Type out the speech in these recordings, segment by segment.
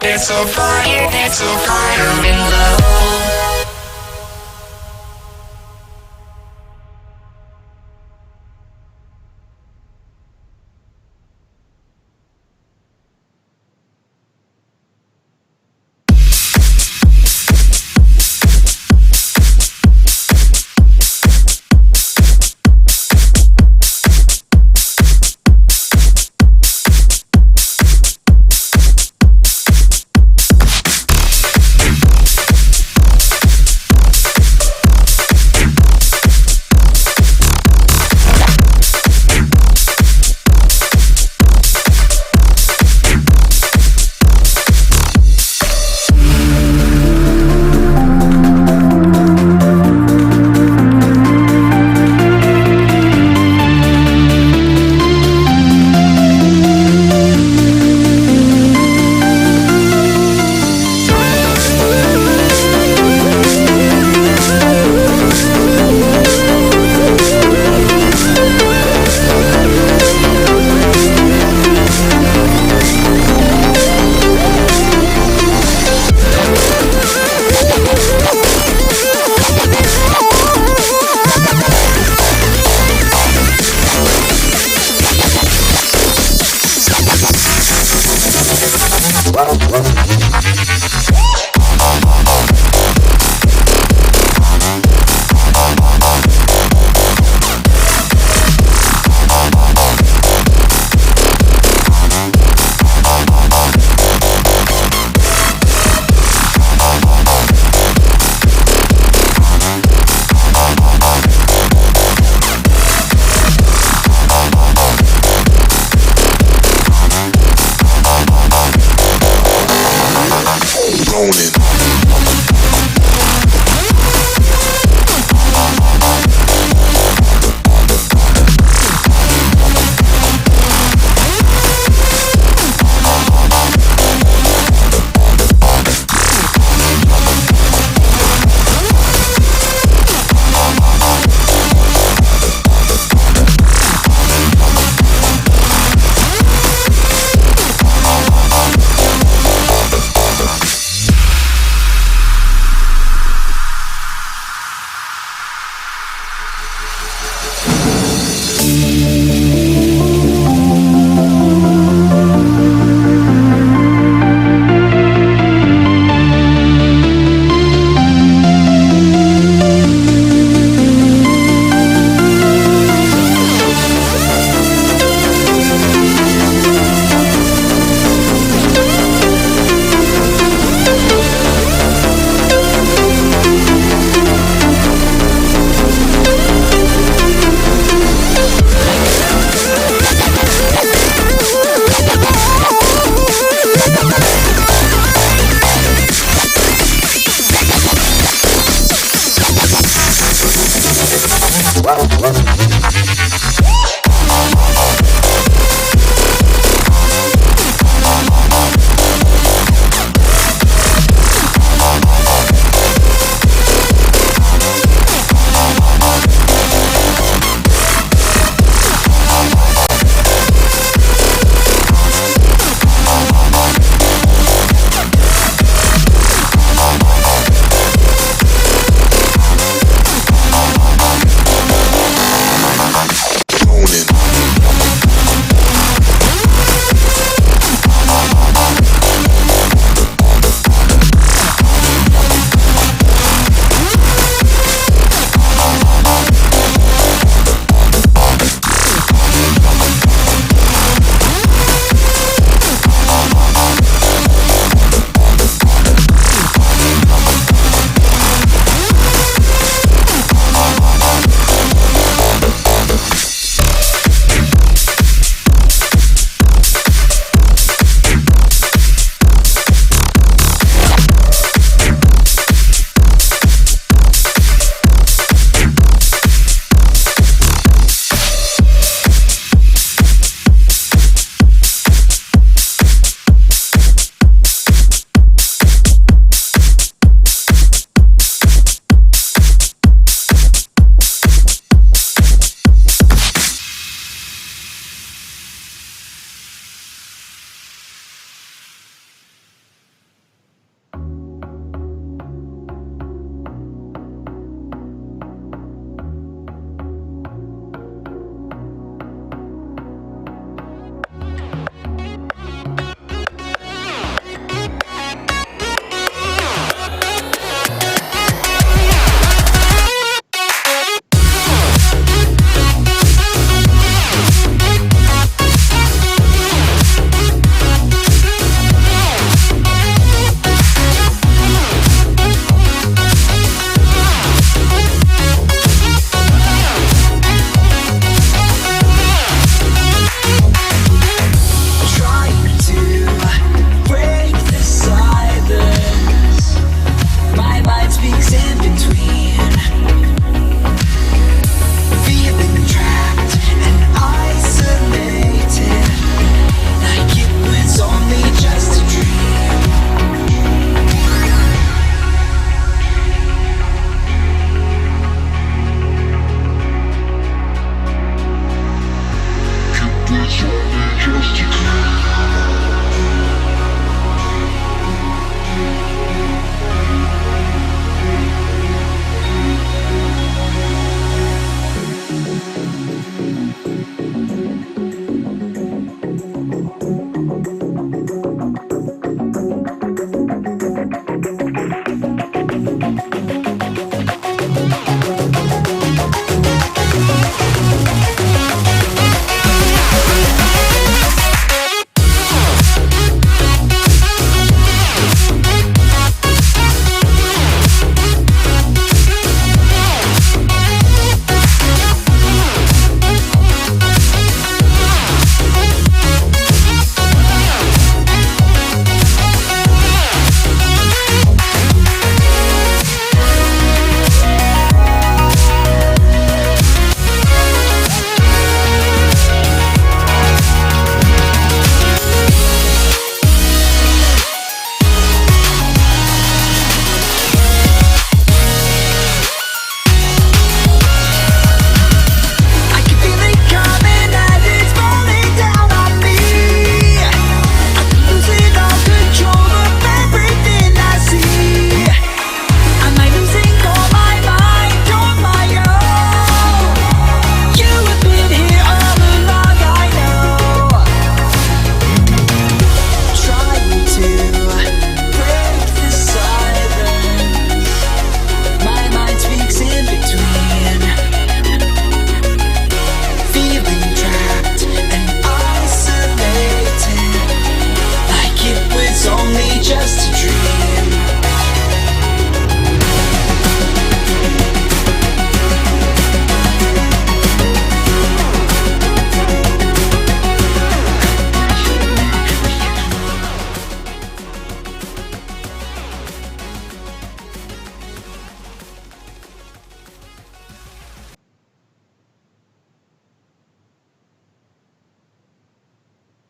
It's a fire in love.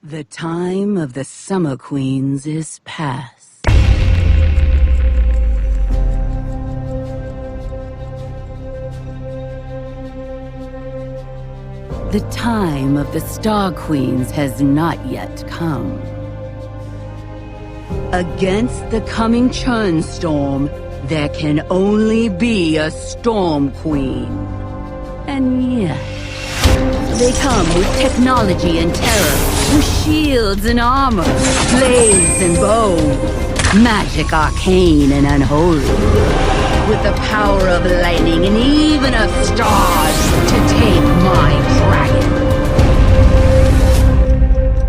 The time of the Summer Queens is past. The time of the Star Queens has not yet come. Against the coming churn storm, there can only be a Storm Queen. And yet, they come with technology and terror, with shields and armor, blades and bows, magic arcane and unholy, with the power of lightning and even of stars to take my dragon.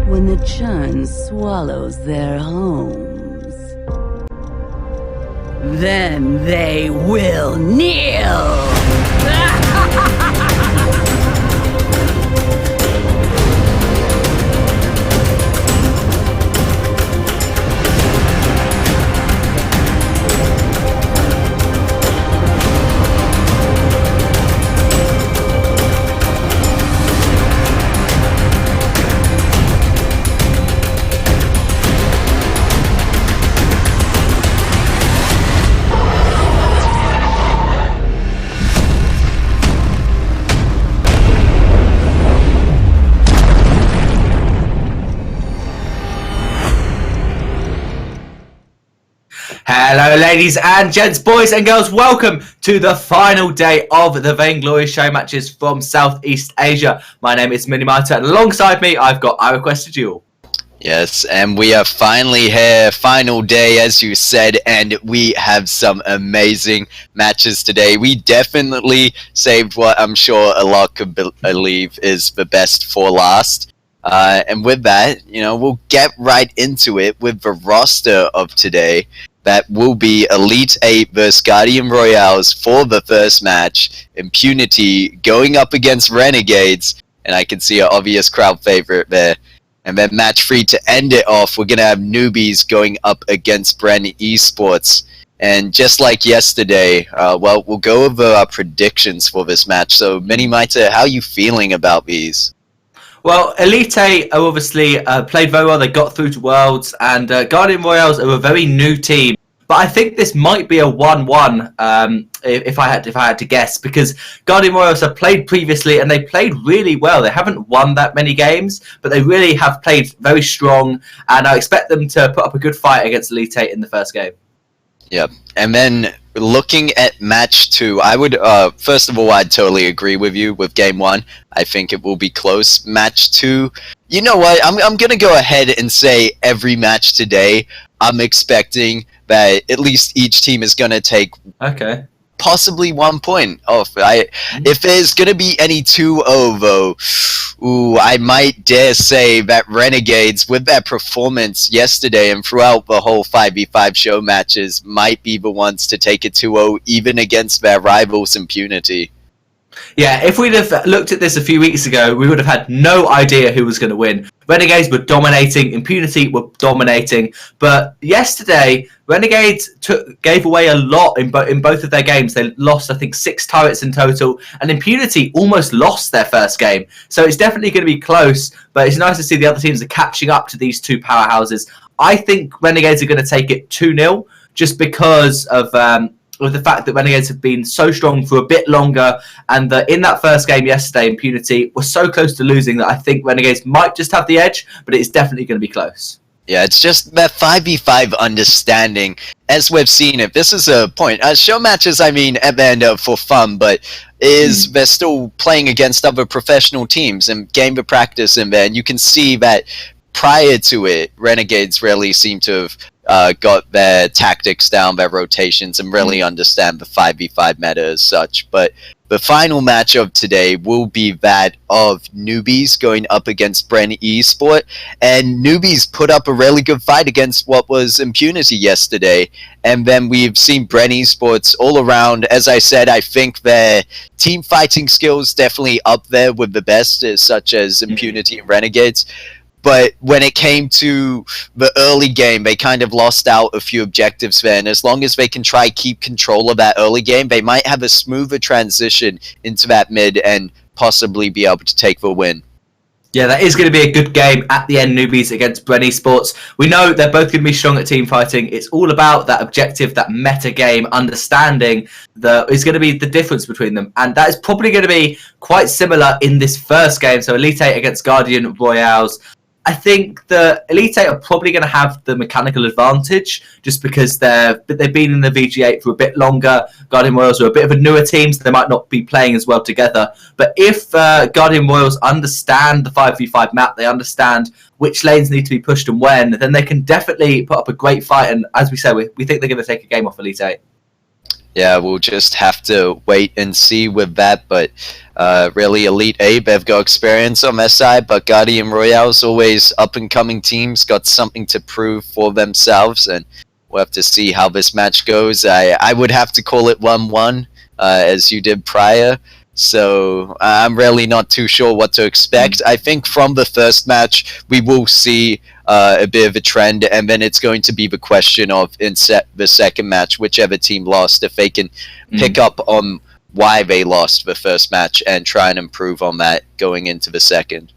When the churn swallows their homes, then they will kneel! Hello ladies and gents, boys and girls, welcome to the final day of the Vainglory show matches from Southeast Asia. My name is Minimata and alongside me I've got I Requested You. Yes, and we are finally here, final day as you said, and we have some amazing matches today. We definitely saved what I'm sure a lot could believe is the best for last. And with that, we'll get right into it with the roster of today. That will be Elite 8 versus Guardian Royales for the first match. Impunity going up against Renegades, and I can see an obvious crowd favorite there. And then match 3 to end it off, we're going to have Noobies going up against Bren Esports. And just like yesterday, we'll go over our predictions for this match. So, Minimita, how are you feeling about these? Well, Elite 8 are obviously played very well. They got through to Worlds, and Guardian Royales are a very new team. but I think this might be a 1-1 if I had to guess, because Guardian Royals have played previously and they played really well. They haven't won that many games, but they really have played very strong, and I expect them to put up a good fight against Elite 8 in the first game. Yep. And then looking at match 2, I would first of all, I'd totally agree with you with game 1. I think it will be close. Match 2, you know what? I'm gonna go ahead and say every match today, I'm expecting that at least each team is gonna take possibly 1 point off. If there's gonna be any 2-0 though, I might dare say that Renegades, with that performance yesterday and throughout the whole 5v5 show matches, might be the ones to take a 2-0 even against their rivals Impunity. Yeah, if we'd have looked at this a few weeks ago, we would have had no idea who was going to win. Renegades were dominating, Impunity were dominating, but yesterday, Renegades gave away a lot in both of their games. They lost, I think, 6 turrets in total, and Impunity almost lost their first game. So it's definitely going to be close, but it's nice to see the other teams are catching up to these two powerhouses. I think Renegades are going to take it 2-0, just because of the fact that Renegades have been so strong for a bit longer, and in that first game yesterday, Impunity was so close to losing that I think Renegades might just have the edge, but it's definitely going to be close. Yeah, it's just that 5v5 understanding, as we've seen it. This is a point. Show matches, I mean, at the end of for fun, but they're still playing against other professional teams and game of practice in there, and you can see that prior to it, Renegades really seem to have got their tactics down, their rotations, and really understand the 5v5 meta as such. But the final match of today will be that of Noobies going up against Bren Esports, and Noobies put up a really good fight against what was Impunity yesterday, and then we've seen Bren Esports all around. As I said, I think their team fighting skills definitely up there with the best, such as Impunity and Renegades. But when it came to the early game, they kind of lost out a few objectives there. And as long as they can try keep control of that early game, they might have a smoother transition into that mid and possibly be able to take the win. Yeah, that is going to be a good game at the end, Noobies against Bren Esports. We know they're both going to be strong at team fighting. It's all about that objective, that meta game, understanding is going to be the difference between them. And that is probably going to be quite similar in this first game. So Elite 8 against Guardian Royals. I think the Elite 8 are probably going to have the mechanical advantage just because they've been in the VG8 for a bit longer. Guardian Royals are a bit of a newer team, so they might not be playing as well together. But if Guardian Royals understand the 5v5 map, they understand which lanes need to be pushed and when, then they can definitely put up a great fight. And as we said, we think they're going to take a game off Elite 8. Yeah, we'll just have to wait and see with that, but really Elite 8, they've got experience on their side, but Guardian Royals, always up-and-coming teams, got something to prove for themselves, and we'll have to see how this match goes. I would have to call it 1-1, as you did prior, so I'm really not too sure what to expect. I think from the first match, we will see a bit of a trend, and then it's going to be the question of the second match, whichever team lost, if they can pick up on why they lost the first match and try and improve on that going into the second.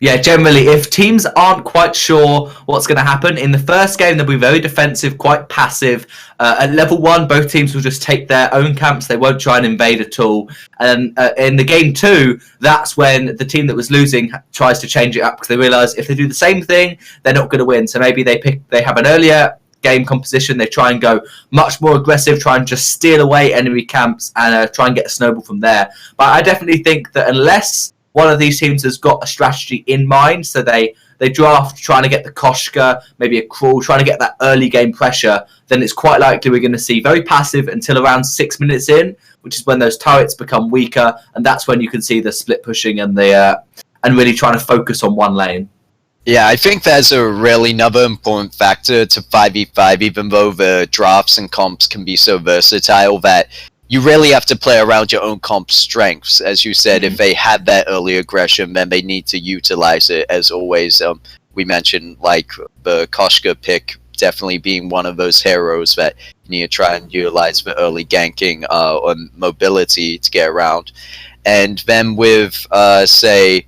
Yeah, generally, if teams aren't quite sure what's going to happen, in the first game, they'll be very defensive, quite passive. At level 1, both teams will just take their own camps. They won't try and invade at all. And in the game 2, that's when the team that was losing tries to change it up because they realise if they do the same thing, they're not going to win. So maybe they have an earlier game composition. They try and go much more aggressive, try and just steal away enemy camps and try and get a snowball from there. But I definitely think that unless one of these teams has got a strategy in mind, so they draft trying to get the Koshka, maybe a crawl, trying to get that early game pressure, then it's quite likely we're going to see very passive until around 6 minutes in, which is when those turrets become weaker, and that's when you can see the split pushing and and really trying to focus on one lane. Yeah, I think that's a really another important factor to 5v5, even though the drafts and comps can be so versatile that you really have to play around your own comp's strengths. As you said, if they have that early aggression, then they need to utilize it. As always, we mentioned like the Koshka pick definitely being one of those heroes that you need to try and utilize for early ganking or mobility to get around. And then with, say,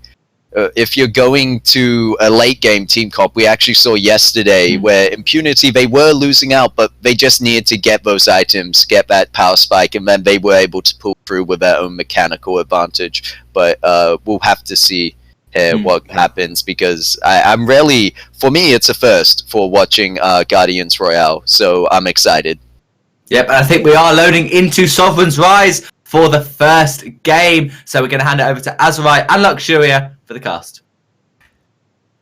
if you're going to a late game team comp, we actually saw yesterday where Impunity, they were losing out, but they just needed to get those items, get that power spike, and then they were able to pull through with their own mechanical advantage. But we'll have to see what happens, because I'm really, for me, it's a first for watching Guardians Royale, so I'm excited. Yep, and I think we are loading into Sovereign's Rise for the first game. So we're going to hand it over to Azurai and Luxuria for the cast.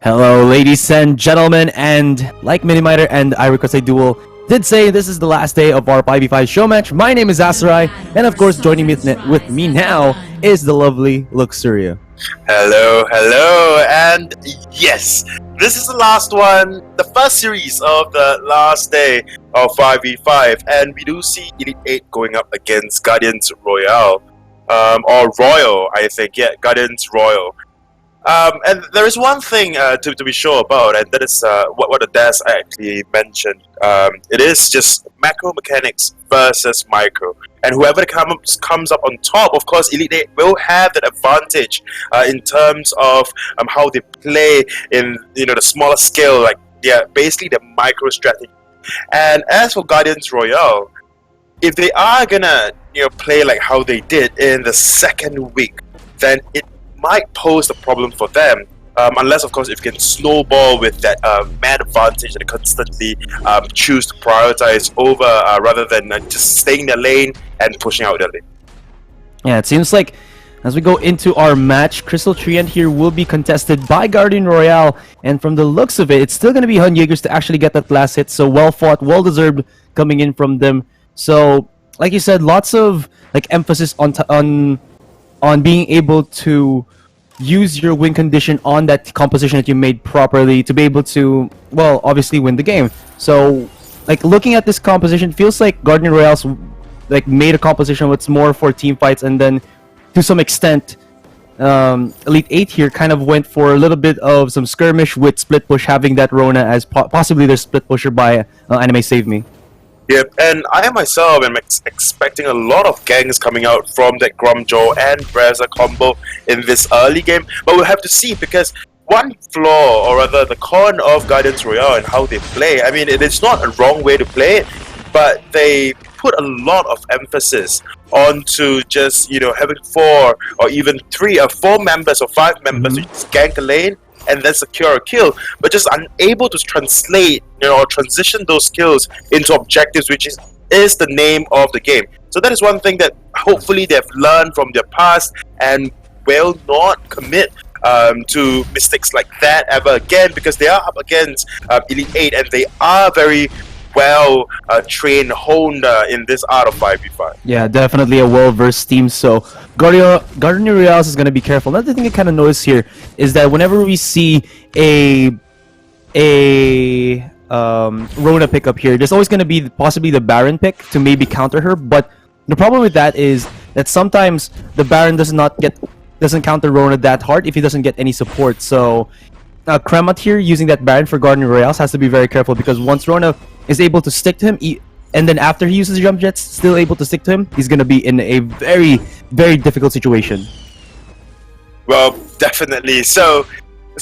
Hello, ladies and gentlemen, and like Minimiter and Irequest Duel did say, this is the last day of our 5v5 show match. My name is Azurai, and of course, joining me with me now is the lovely Luxuria. Hello, and yes, this is the last one, the first series of the last day of 5v5, and we do see Elite 8 going up against Guardians Royale, or Royal, I think, yeah, Guardians Royal. And there is one thing to be sure about, and that is what the Daz actually mentioned. It is just macro mechanics versus micro, and whoever comes up on top, of course, Elite 8 will have that advantage in terms of how they play in the smaller scale, like basically the micro strategy. And as for Guardians Royale, if they are gonna play like how they did in the second week, then it might pose a problem for them, unless of course if you can snowball with that mad advantage and constantly choose to prioritize over rather than just staying in their lane and pushing out their lane. Yeah, it seems like as we go into our match, Crystal Treant here will be contested by Guardian Royale, and from the looks of it, it's still going to be Hun Jaegers to actually get that last hit, so well fought, well deserved coming in from them. So like you said, lots of emphasis on being able to use your win condition on that composition that you made properly to be able to, well, obviously win the game. So, looking at this composition, feels like Guardian Royale's made a composition that's more for team fights, and then to some extent, Elite 8 here kind of went for a little bit of some skirmish with Split Push, having that Rona as possibly their split pusher by Anime Save Me. Yep, and I myself am expecting a lot of gangs coming out from that Grumjaw and Breza combo in this early game, but we'll have to see, because one flaw, or rather the con of Guardians Royale and how they play, I mean, it is not a wrong way to play it, but they put a lot of emphasis onto just, having 4 or even 3 or 4 members or 5 members who just gank a lane and then secure a kill, but just unable to translate, or transition those skills into objectives, which is the name of the game. So that is one thing that hopefully they've learned from their past and will not commit to mistakes like that ever again, because they are up against Elite 8, and they are very well trained, honed in this art of 5v5. Yeah, definitely a well-versed team. So Guardian Royale is going to be careful. Another thing I kind of notice here is that whenever we see a Rona pickup here, there's always going to be possibly the Baron pick to maybe counter her. But the problem with that is that sometimes the Baron doesn't counter Rona that hard if he doesn't get any support. So Kremot here using that Baron for Guardian Royale has to be very careful, because once Rona is able to stick to him, and then after he uses jump jets, still able to stick to him, he's going to be in a very, very difficult situation. Well, definitely. So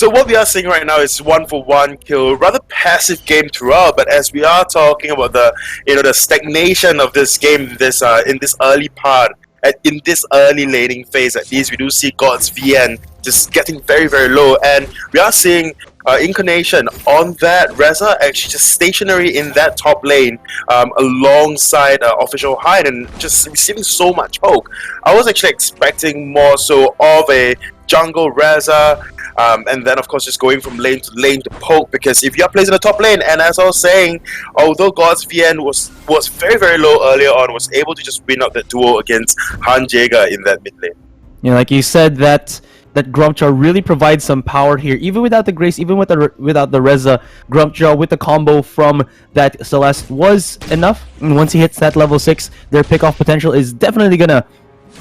what we are seeing right now is 1-for-1 kill, rather passive game throughout. But as we are talking about the the stagnation of this game, in this early part, in this early laning phase, at least we do see God's VN just getting very, very low, and we are seeing Incarnation on that Reza actually just stationary in that top lane alongside Official Hyde, and just receiving so much poke. I was actually expecting more so of a jungle Reza, and then of course just going from lane to poke, because if you are placed in the top lane, and as I was saying, although God's VN was very, very low earlier on, was able to just win out that duo against Han Jaeger in that mid lane. Yeah, like you said, that Grumjaw really provides some power here, even without the Grace, even without the Reza. Grumjaw with the combo from that Celeste was enough, and once he hits that level 6, their pick-off potential is definitely gonna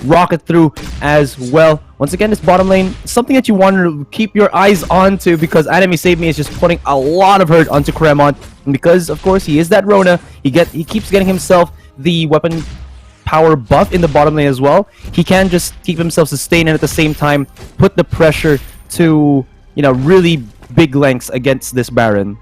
rocket through as well. Once again, this bottom lane, something that you want to keep your eyes on to, because Anime Save Me is just putting a lot of hurt onto Kremont, and because of course he is that Rona, he keeps getting himself the weapon power buff in the bottom lane as well. He can just keep himself sustained and at the same time put the pressure to, you know, really big lengths against this Baron.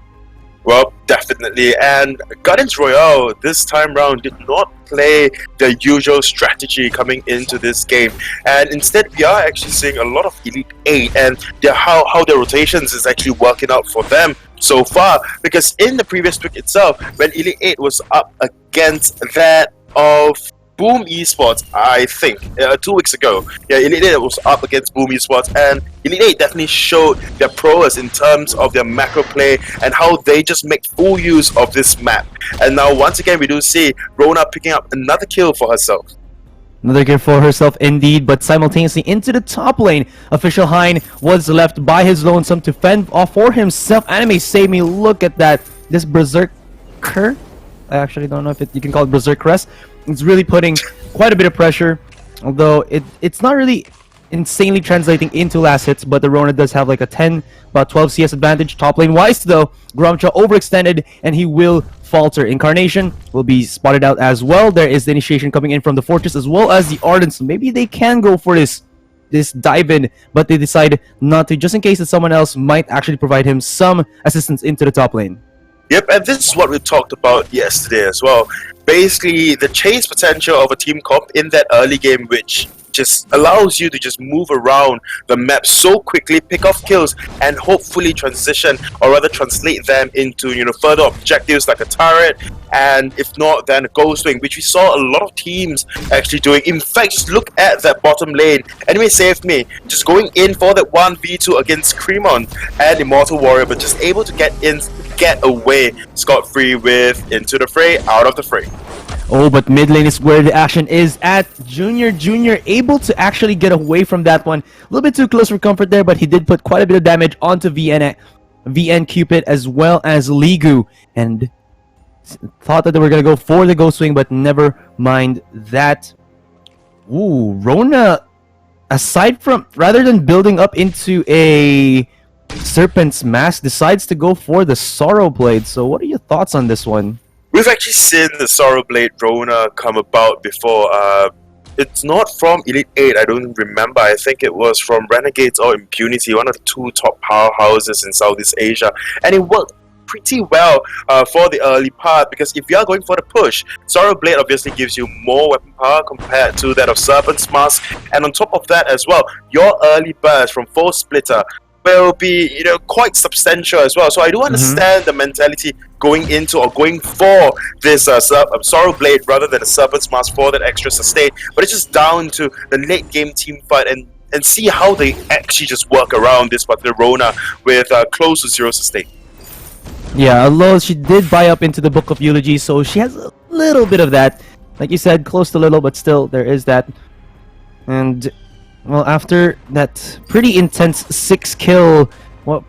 Well, definitely. And Guardians Royale this time round did not play their usual strategy coming into this game. And instead, we are actually seeing a lot of Elite 8 and how their rotations is actually working out for them so far. Because in the previous pick itself, when Elite 8 was up against that of Boom Esports, I think, 2 weeks ago. Yeah, Elite 8 was up against Boom Esports, and Elite 8 definitely showed their prowess in terms of their macro play and how they just make full use of this map. And now, once again, we do see Rona picking up another kill for herself. Another kill for herself indeed, but simultaneously into the top lane, Official Hein was left by his lonesome to fend off for himself. Anime save me, look at that. This Berserker, I actually don't know if you can call it Berserkeress. It's really putting quite a bit of pressure, although it's not really insanely translating into last hits, but the Rona does have like a about 12 CS advantage top lane wise though. Gromcha overextended and he will falter. Incarnation will be spotted out as well. There is the initiation coming in from the Fortress as well as the Ardent, so maybe they can go for this dive in, but they decide not to, just in case that someone else might actually provide him some assistance into the top lane. Yep, and this is what we talked about yesterday as well. Basically, the chase potential of a team comp in that early game, which just allows you to just move around the map so quickly, pick off kills, and hopefully transition, or rather translate them into, you know, further objectives like a turret, and if not, then a ghost wing, which we saw a lot of teams actually doing. In fact, just look at that bottom lane. Anyway, saved me. Just going in for that 1v2 against Cremon and Immortal Warrior, but just able to get away scot-free with Into the Fray, out of the fray. Oh, but mid lane is where the action is at. Junior able to actually get away from that one. A little bit too close for comfort there, but he did put quite a bit of damage onto VN Cupid as well as Ligu, and thought that they were going to go for the Ghost Wing, but never mind that. Ooh, Rona, aside from, rather than building up into a Serpent's Mask, decides to go for the Sorrow Blade. So what are your thoughts on this one? We've actually seen the Sorrow Blade Rona come about before. It's not from Elite 8, I don't remember. I think it was from Renegades or Impunity, one of the two top powerhouses in Southeast Asia. And it worked pretty well for the early part, because if you are going for the push, Sorrow Blade obviously gives you more weapon power compared to that of Serpent's Mask. And on top of that as well, your early burst from Foe Splitter will be, you know, quite substantial as well. So I do understand the mentality going into or going for this Sorrow Blade rather than a Serpent's Mask for that extra sustain. But it's just down to the late game team fight and see how they actually just work around this particular Rona with close to 0 sustain. Yeah, although she did buy up into the Book of Eulogy, so she has a little bit of that. Like you said, close to little, but still there is that. And well, after that pretty intense 6 kill,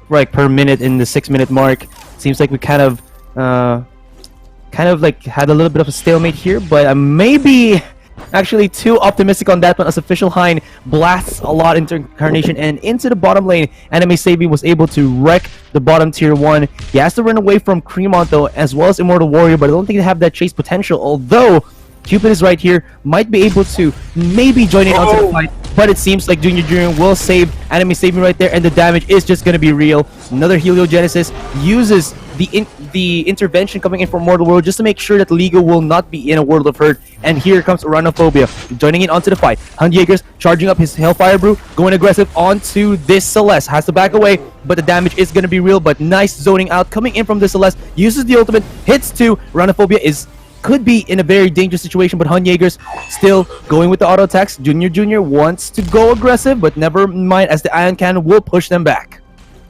like per minute in the 6-minute mark, seems like we kind of like had a little bit of a stalemate here. But maybe actually too optimistic on that one, as Official Hein blasts a lot into Incarnation and into the bottom lane. Anime Sabi was able to wreck the bottom tier 1. He has to run away from Cremont though, as well as Immortal Warrior, but I don't think they have that chase potential, although Cupid is right here, might be able to maybe join in onto the fight, but it seems like Junior will save Anime Saving right there, and the damage is just going to be real. Another Heliogenesis uses the intervention coming in from Mortal World just to make sure that Ligo will not be in a world of hurt. And here comes Uranophobia joining in onto the fight. Hundjägers charging up his Hellfire Brew, going aggressive onto this Celeste. Has to back away, but the damage is going to be real. But nice zoning out coming in from the Celeste. Uses the ultimate, hits 2. Uranophobia could be in a very dangerous situation, but Hundjägers still going with the auto attacks. Junior wants to go aggressive, but never mind, as the Ion Cannon will push them back.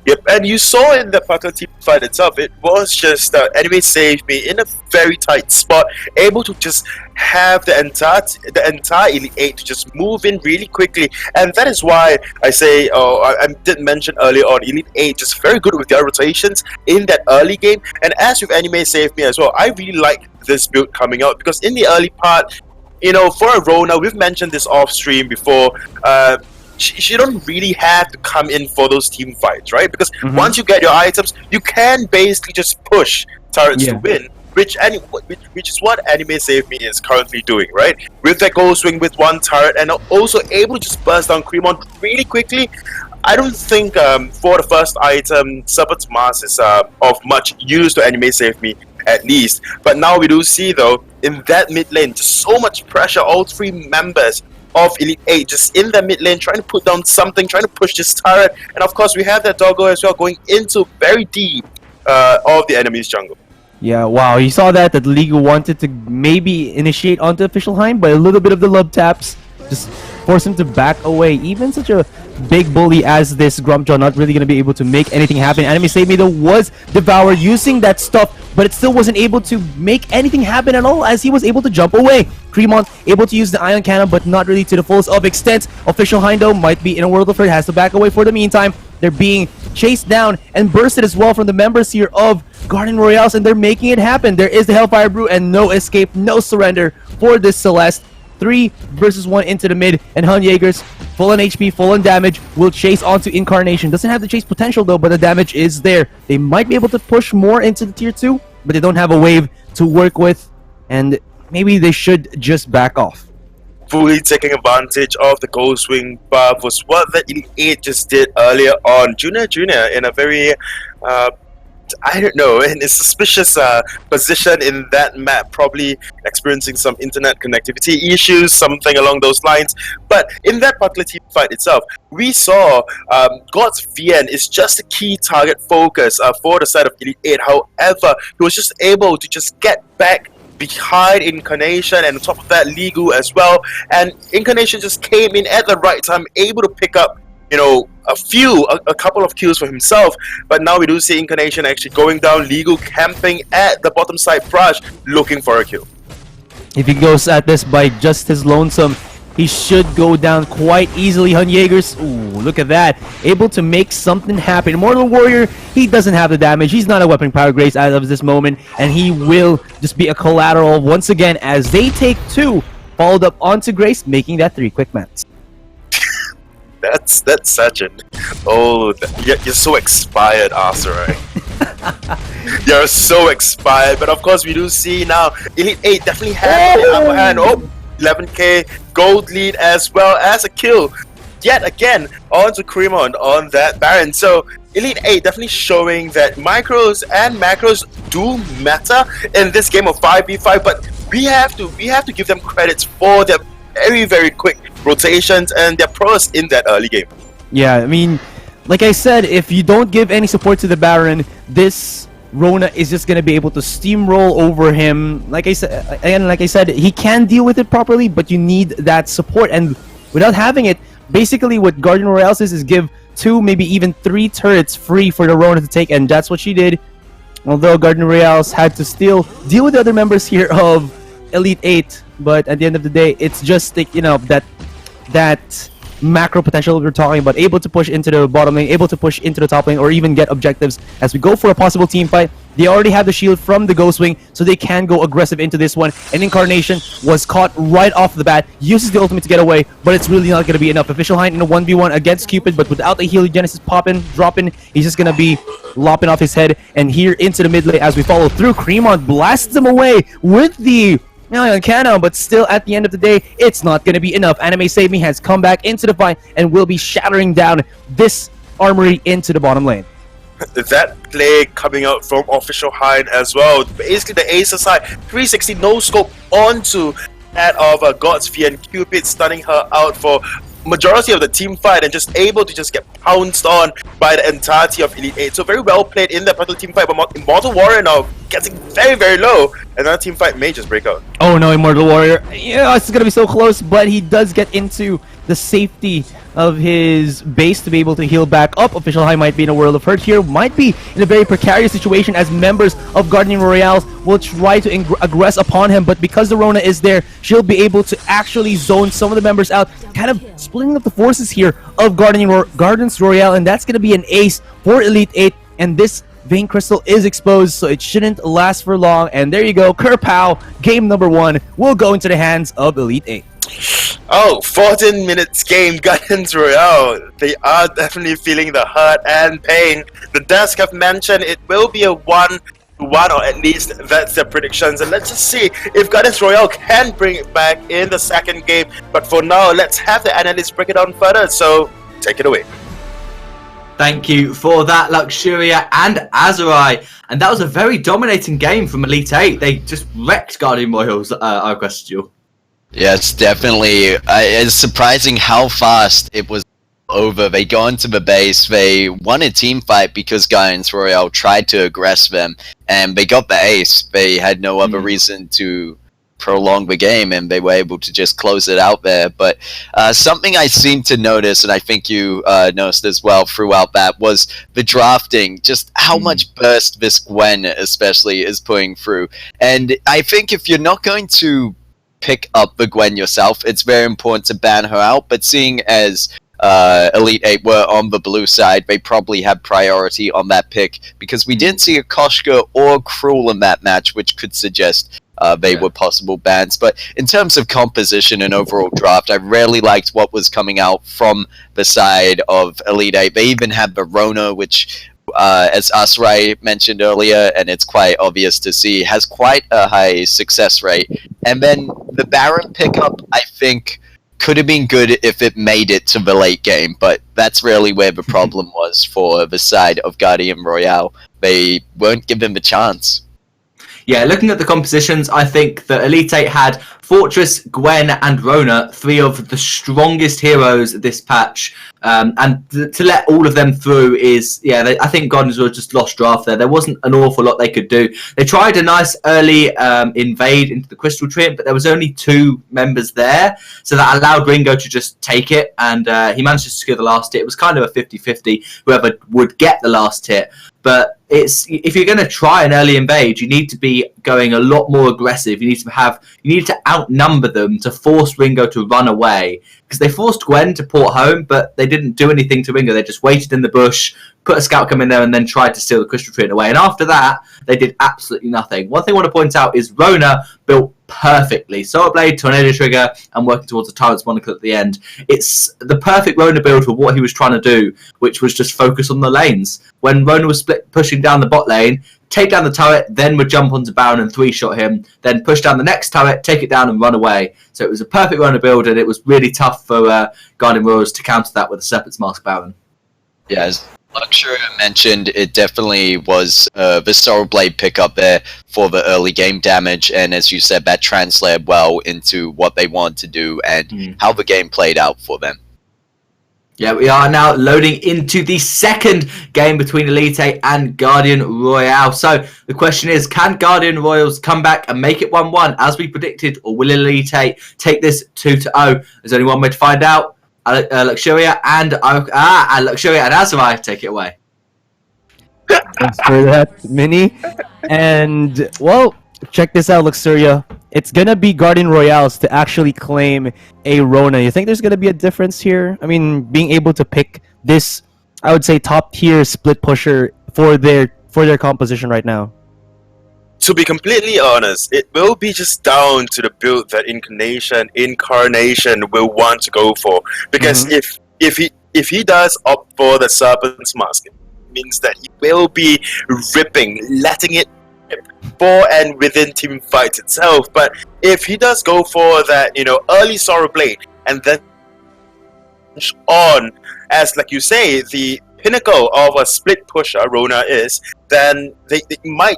Yep, and you saw in the particular team fight itself, it was just Anime Saved Me in a very tight spot, able to just have the entire Elite 8 to just move in really quickly. And that is why I say, I did mention earlier on, Elite 8 just very good with their rotations in that early game. And as with Anime Saved Me as well, I really like this build coming out, because in the early part, you know, for a Rona, we've mentioned this off stream before, she don't really have to come in for those team fights, right? Because once you get your items, you can basically just push turrets to win, which is what Anime Save Me is currently doing, right? With that Ghost Wing with 1 turret and also able to just burst down Cremont really quickly. I don't think for the first item, Serpent's Mask is of much use to Anime Save Me, at least. But now we do see, though, in that mid lane, just so much pressure. All three members of Elite 8 just in the mid lane, trying to put down something, trying to push this turret. And of course, we have that doggo as well going into very deep of the enemy's jungle. Yeah, wow, you saw that League wanted to maybe initiate onto Official Hind, but a little bit of the love taps just force him to back away. Even such a big bully as this Grumpjaw not really going to be able to make anything happen. Anime Save Me though was Devour using that stuff, but it still wasn't able to make anything happen at all as he was able to jump away. Cremont able to use the Ion Cannon, but not really to the fullest of extent. Official Hind though might be in a world of hurt, has to back away for the meantime. They're being chased down and bursted as well from the members here of Guardian Royales, and they're making it happen. There is the Hellfire Brew and no escape, no surrender for this Celeste. 3 versus 1 into the mid, and Hun Jaegers, full on HP, full on damage, will chase onto Incarnation. Doesn't have the chase potential though, but the damage is there. They might be able to push more into the tier 2, but they don't have a wave to work with, and maybe they should just back off. Fully taking advantage of the Ghostwing buff was what the Elite 8 just did earlier on. Junior in a very I don't know, in a suspicious position in that map, probably experiencing some internet connectivity issues, something along those lines. But in that particular team fight itself, we saw God's VN is just a key target focus for the side of Elite 8. However, he was just able to just get back behind Incarnation, and on top of that, Ligu as well. And Incarnation just came in at the right time, able to pick up, you know, a couple of kills for himself. But now we do see Incarnation actually going down, Ligu camping at the bottom side brush, looking for a kill. If he goes at this by just his lonesome, he should go down quite easily. Hun Jaegers, ooh, look at that. Able to make something happen. Immortal Warrior, he doesn't have the damage. He's not a weapon power Grace as of this moment, and he will just be a collateral once again as they take 2, followed up onto Grace, making that 3 quick mats. That's such an... Oh, you're so expired, Arthur, right? You're so expired. But of course, we do see now Elite 8 definitely have the upper hand. Oh, 11k gold lead as well as a kill. Yet again, onto Cremont on that Baron. So Elite 8 definitely showing that micros and macros do matter in this game of 5v5. But we have to give them credits for their very quick rotations and their prowess in that early game. Yeah, I mean, like I said, if you don't give any support to the Baron, this Rona is just gonna be able to steamroll over him. Like I said, he can deal with it properly, but you need that support. And without having it, basically what Guardian Royales is give 2, maybe even 3 turrets free for the Rona to take, and that's what she did. Although Guardian Royales had to still deal with the other members here of Elite 8, but at the end of the day, it's just, you know, that macro potential we're talking about, able to push into the bottom lane, able to push into the top lane, or even get objectives as we go for a possible team fight. They already have the shield from the Ghostwing, so they can go aggressive into this one. And Incarnation was caught right off the bat, uses the ultimate to get away, but it's really not going to be enough. Official Hind in a 1v1 against Cupid, but without the heal, Genesis popping, dropping, he's just going to be lopping off his head. And here into the mid lane as we follow through, Cremont blasts him away with the Ion Cannon, but still at the end of the day, it's not going to be enough. Anime Save Me has come back into the fight and will be shattering down this armory into the bottom lane. That play coming out from Official Hind as well. Basically, the ace aside, 360 no scope onto that of God's V and Cupid, stunning her out for majority of the team fight and just able to just get pounced on by the entirety of Elite 8. So very well played in that particular team fight, but Immortal Warrior now getting very low. Another team fight may just break out. Oh no, Immortal Warrior. Yeah, it's going to be so close, but he does get into the safety of his base to be able to heal back up. Official High might be in a world of hurt here, might be in a very precarious situation as members of Guardian Royales will try to aggress upon him, but because the Rona is there, she'll be able to actually zone some of the members out, kind of splitting up the forces here of Guardians Royale, and that's going to be an ace for Elite 8, and this Vein Crystal is exposed, so it shouldn't last for long, and there you go, Kerpow, game number 1 will go into the hands of Elite 8. Oh, 14 minutes game, Guardians Royale. They are definitely feeling the hurt and pain. The desk have mentioned it will be a 1-1, or at least that's their predictions. And let's just see if Guardians Royale can bring it back in the second game. But for now, let's have the analysts break it down further. So, take it away. Thank you for that, Luxuria and Azurai. And that was a very dominating game from Elite 8. They just wrecked Guardian Royals, I requested you. Yes, definitely. It's surprising how fast it was over. They got into the base, they won a team fight because Guardians Royale tried to aggress them, and they got the ace. They had no other reason to prolong the game, and they were able to just close it out there. But something I seem to notice, and I think you noticed as well throughout that, was the drafting, just how much burst this Gwen especially is putting through. And I think if you're not going to pick up the Gwen yourself, it's very important to ban her out, but seeing as Elite 8 were on the blue side, they probably had priority on that pick, because we didn't see a Koshka or Cruel in that match, which could suggest they were possible bans. But in terms of composition and overall draft, I really liked what was coming out from the side of Elite 8. They even had the Rona, which as Asrai mentioned earlier, and it's quite obvious to see, has quite a high success rate. And then the Baron pickup, I think, could have been good if it made it to the late game, but that's really where the problem was for the side of Guardian Royale. They weren't given the chance. Yeah, looking at the compositions, I think that Elite 8 had Fortress, Gwen, and Rona, three of the strongest heroes this patch. And to let all of them through is, I think Guardians were just lost draft there. There wasn't an awful lot they could do. They tried a nice early invade into the Crystal Tree, but there was only 2 members there, so that allowed Ringo to just take it, and he managed to secure the last hit. It was kind of a 50-50, whoever would get the last hit. But if you're going to try an early invade, you need to be going a lot more aggressive. You need to outnumber them to force Ringo to run away, because they forced Gwen to port home, but they didn't do anything to Ringo. They just waited in the bush, put a scout come in there, and then tried to steal the Crystal Tree away. And after that, they did absolutely nothing. One thing I want to point out is Rona built perfectly. Solar Blade, Tornado Trigger, and working towards the Tyrant's Monocle at the end. It's the perfect Rona build for what he was trying to do, which was just focus on the lanes. When Rona was pushing down the bot lane, take down the turret, then would jump onto Baron and 3-shot him, then push down the next turret, take it down and run away. So it was a perfect Rona build, and it was really tough for Guardian Royals to counter that with a Serpent's Mask Baron. Yeah, as Luxury mentioned, it definitely was the Soul Blade pickup there for the early game damage, and as you said, that translated well into what they wanted to do and how the game played out for them. Yeah, we are now loading into the second game between Elite 8 and Guardian Royale. So the question is, can Guardian Royals come back and make it 1-1 as we predicted, or will Elite 8 take this 2-0? There's only one way to find out. Luxuria and Luxuria and Azurai, take it away. Thanks for that, Mini. And, well, check this out, Luxuria. It's gonna be Guardian Royales to actually claim a Rona. You think there's gonna be a difference here? I mean, being able to pick this, I would say, top-tier split pusher for their composition right now. To be completely honest, it will be just down to the build that Incarnation will want to go for. Because if he does opt for the Serpent's Mask, it means that he will be ripping, letting it rip for and within team fights itself. But if he does go for that, early Sorrow Blade, and then on, as like you say, the pinnacle of a split pusher Rona is, then they might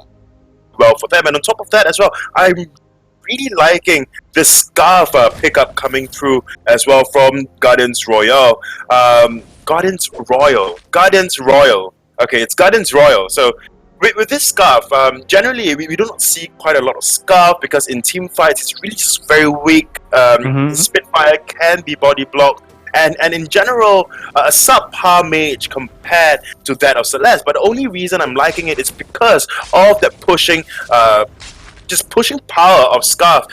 well for them. And on top of that as well, I'm really liking the Scarf pickup coming through as well from Guardians Royale. Guardians Royal. Okay, it's Guardians Royal. So with this Scarf, generally we do not see quite a lot of Scarf, because in team fights it's really just very weak. Spitfire can be body blocked, and in general a subpar mage compared to that of Celeste. But the only reason I'm liking it is because of that pushing power of Scarf,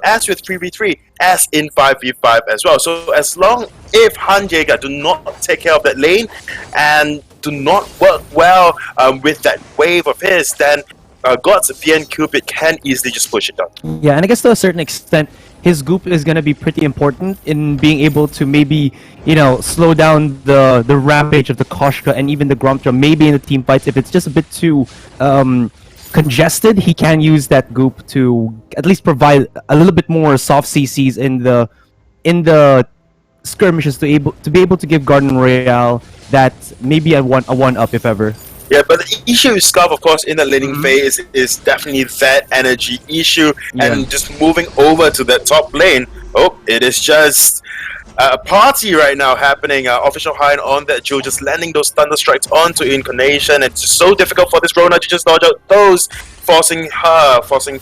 as with 3v3, as in 5v5 as well. So as long if Han Jaeger do not take care of that lane and do not work well with that wave of his, then God's VN Cupid can easily just push it down. Yeah, and I guess to a certain extent, his goop is going to be pretty important in being able to maybe, slow down the rampage of the Koshka and even the Gromtra, maybe in the team fights. If it's just a bit too congested, he can use that goop to at least provide a little bit more soft CCs in the skirmishes to be able to give Garden Royale that maybe a one up if ever. Yeah, but the issue with Scarf, of course, in the laning phase is definitely that energy issue, and just moving over to that top lane. Oh, it is just a party right now happening. Official Hind on that Jewel, just landing those thunder strikes onto Incarnation. It's just so difficult for this Rona to just dodge out those, forcing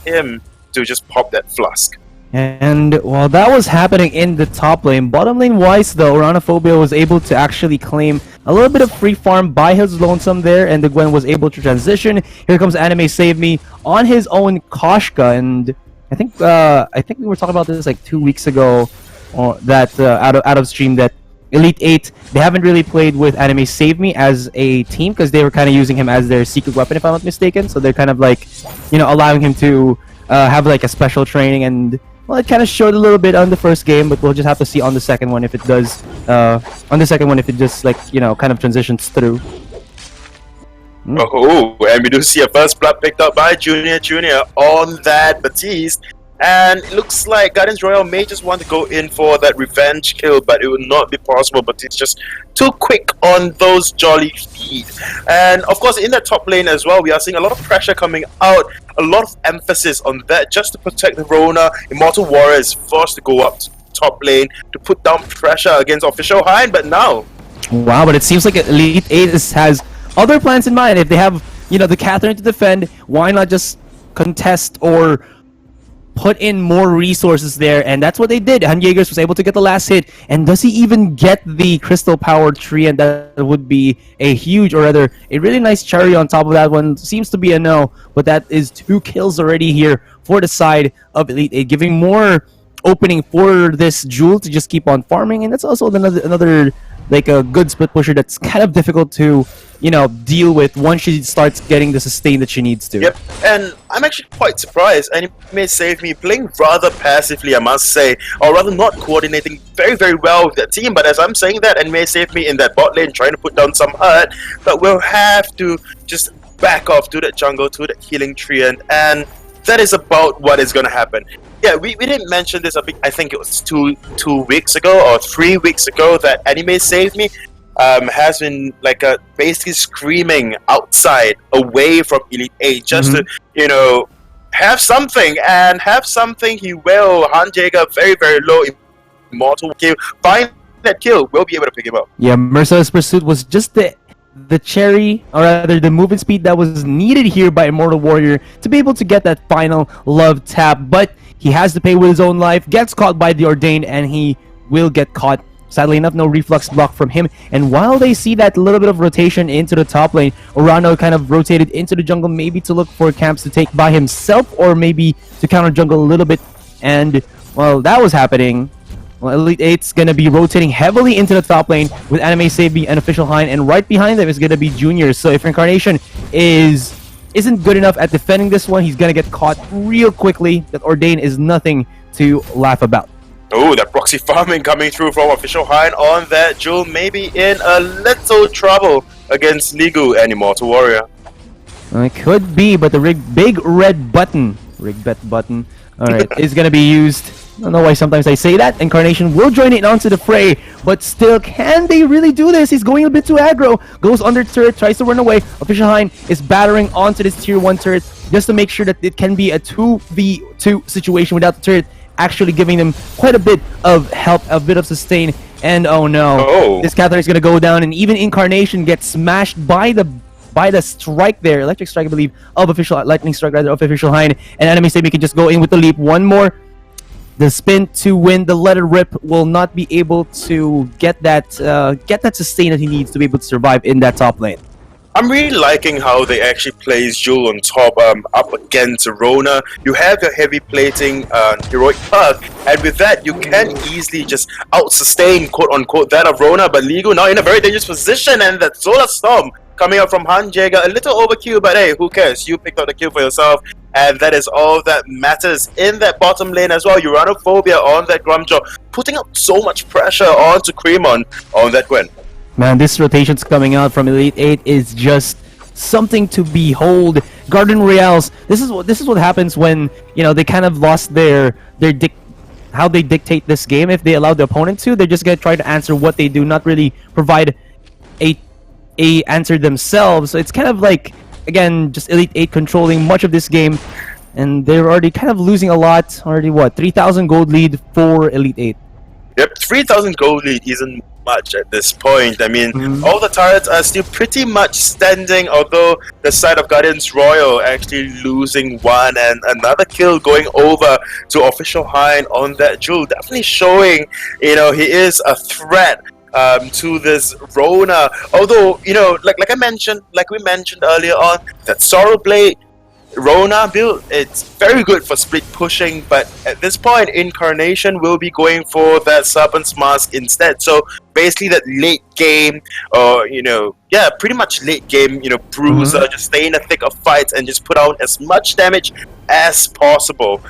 him to just pop that flask. And while that was happening in the top lane, bottom lane wise though, Oranophobia was able to actually claim a little bit of free farm by his lonesome there, and the Gwen was able to transition. Here comes Anime Save Me on his own Koshka, and I think we were talking about this like 2 weeks ago, that out of stream, that Elite 8, they haven't really played with Anime Save Me as a team because they were kind of using him as their secret weapon, if I'm not mistaken. So they're kind of like, allowing him to have like a special training, and well, it kind of showed a little bit on the first game, but we'll just have to see on the second one if it does. On the second one, if it just like kind of transitions through. Oh, and we do see a first blood picked up by Junior on that Batiste. And it looks like Guardians Royale may just want to go in for that revenge kill, but it will not be possible. But it's just too quick on those Jolly feet. And of course, in the top lane as well, we are seeing a lot of pressure coming out, a lot of emphasis on that just to protect the Rona. Immortal Warrior is forced to go up to top lane to put down pressure against Official Hind. But now, wow! But it seems like Elite 8 has other plans in mind. If they have the Catherine to defend, why not just contest or put in more resources there? And that's what they did. Hanjagers was able to get the last hit, and does he even get the crystal powered tree? And that would be a huge, or rather a really nice cherry on top of that one. Seems to be a no, but that is 2 kills already here for the side of Elite 8, giving more opening for this Jewel to just keep on farming. And that's also another like a good split pusher that's kind of difficult to deal with once she starts getting the sustain that she needs to. Yep, and I'm actually quite surprised. And it may save me playing rather passively, I must say, or rather not coordinating very, very well with that team. But as I'm saying that, and may save me in that bot lane trying to put down some hurt, but we'll have to just back off to that jungle, to that healing tree, and that is about what is going to happen. Yeah, we didn't mention this. I think it was two weeks ago or 3 weeks ago that Anime Save Me has been like basically screaming outside, away from Elite 8, just to have something, and have something he will. Hanjager very, very low, Immortal kill, find that kill, we'll be able to pick him up. Yeah, Merciless Pursuit was just the cherry, or rather the movement speed that was needed here by Immortal Warrior to be able to get that final love tap, but he has to pay with his own life, gets caught by the Ordained, and he will get caught. Sadly enough, no reflux block from him. And while they see that little bit of rotation into the top lane, Orano kind of rotated into the jungle, maybe to look for camps to take by himself, or maybe to counter jungle a little bit. And while that was happening, Elite 8's gonna be rotating heavily into the top lane with Anime Save Me and Official Hind, and right behind them is gonna be Junior. So if Incarnation isn't good enough at defending this one, he's gonna get caught real quickly. That Ordain is nothing to laugh about. Oh, that proxy farming coming through from Official Hind on that Jewel, maybe in a little trouble against Ligu and Immortal Warrior. It could be, but the big red button, alright, is gonna be used. I don't know why sometimes I say that. Incarnation will join in onto the fray, but still, can they really do this? He's going a bit too aggro, goes under turret, tries to run away. Official Hind is battering onto this tier 1 turret just to make sure that it can be a 2v2 situation without the turret actually giving them quite a bit of help, a bit of sustain. And oh no, this Catherine is gonna go down, and even Incarnation gets smashed by the strike there, electric strike I believe, of lightning strike rather of Official Hind, and Enemy Save Me can just go in with the leap. One more, the spin to win, the let it rip will not be able to get that sustain that he needs to be able to survive in that top lane. I'm really liking how they actually place Jewel on top, up against Rona. You have your heavy plating heroic perk, and with that you can easily just out-sustain, quote-unquote, that of Rona. But Ligu now in a very dangerous position, and that Solar Storm coming up from Hanjager, a little overkill, but hey, who cares? You picked out the kill for yourself, and that is all that matters in that bottom lane as well. Uranophobia on that Grumjaw, putting up so much pressure onto Cremon on that Gwen. Man, this rotation's coming out from Elite 8 is just something to behold. Garden Royales, this is what happens when they kind of lost their how they dictate this game. If they allow the opponent to, they're just gonna try to answer what they do, not really provide a answer themselves. So it's kind of like, again, just Elite 8 controlling much of this game, and they're already kind of losing a lot. Already what, 3,000 gold lead for Elite 8. Yep, 3,000 gold lead isn't much at this point. I mean, all the turrets are still pretty much standing, although the side of Guardians Royal actually losing one, and another kill going over to Official Hein on that jewel, definitely showing, he is a threat to this Rona. Although, like we mentioned earlier on, that Sorrow Blade Rona build, it's very good for split pushing, but at this point Incarnation will be going for that Serpent's Mask instead. So basically that late game, or pretty much late game, bruiser, just stay in the thick of fights and just put out as much damage as possible.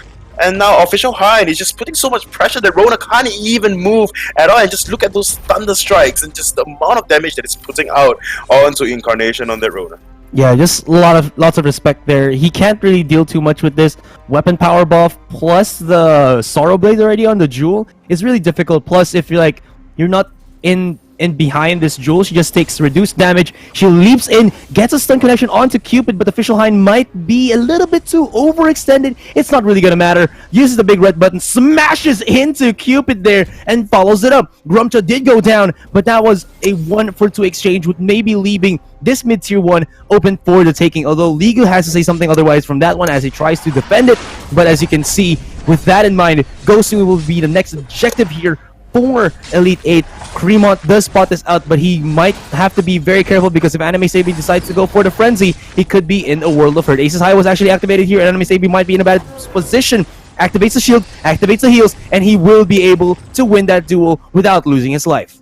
And now Official Hein is just putting so much pressure that Rona can't even move at all, and just look at those Thunder Strikes and just the amount of damage that it's putting out onto Incarnation on that Rona. Yeah, just lots of respect there. He can't really deal too much with this weapon power buff, plus the Sorrow Blade already on the jewel is really difficult. Plus, if you're not in behind this jewel, she just takes reduced damage. She leaps in, gets a stun connection onto Cupid, but Official Hein might be a little bit too overextended. It's not really gonna matter. Uses the big red button, smashes into Cupid there, and follows it up. Grumcha did go down, but that was a 1-for-2 exchange, with maybe leaving this mid-tier 1 open for the taking. Although Ligu has to say something otherwise from that one as he tries to defend it. But as you can see, with that in mind, Ghosting will be the next objective here for Elite 8. Cremont does spot this out, but he might have to be very careful, because if Anime Sabi decides to go for the Frenzy, he could be in a world of hurt. Aces High was actually activated here, and Anime Sabi might be in a bad position. Activates the shield, activates the heals, and he will be able to win that duel without losing his life.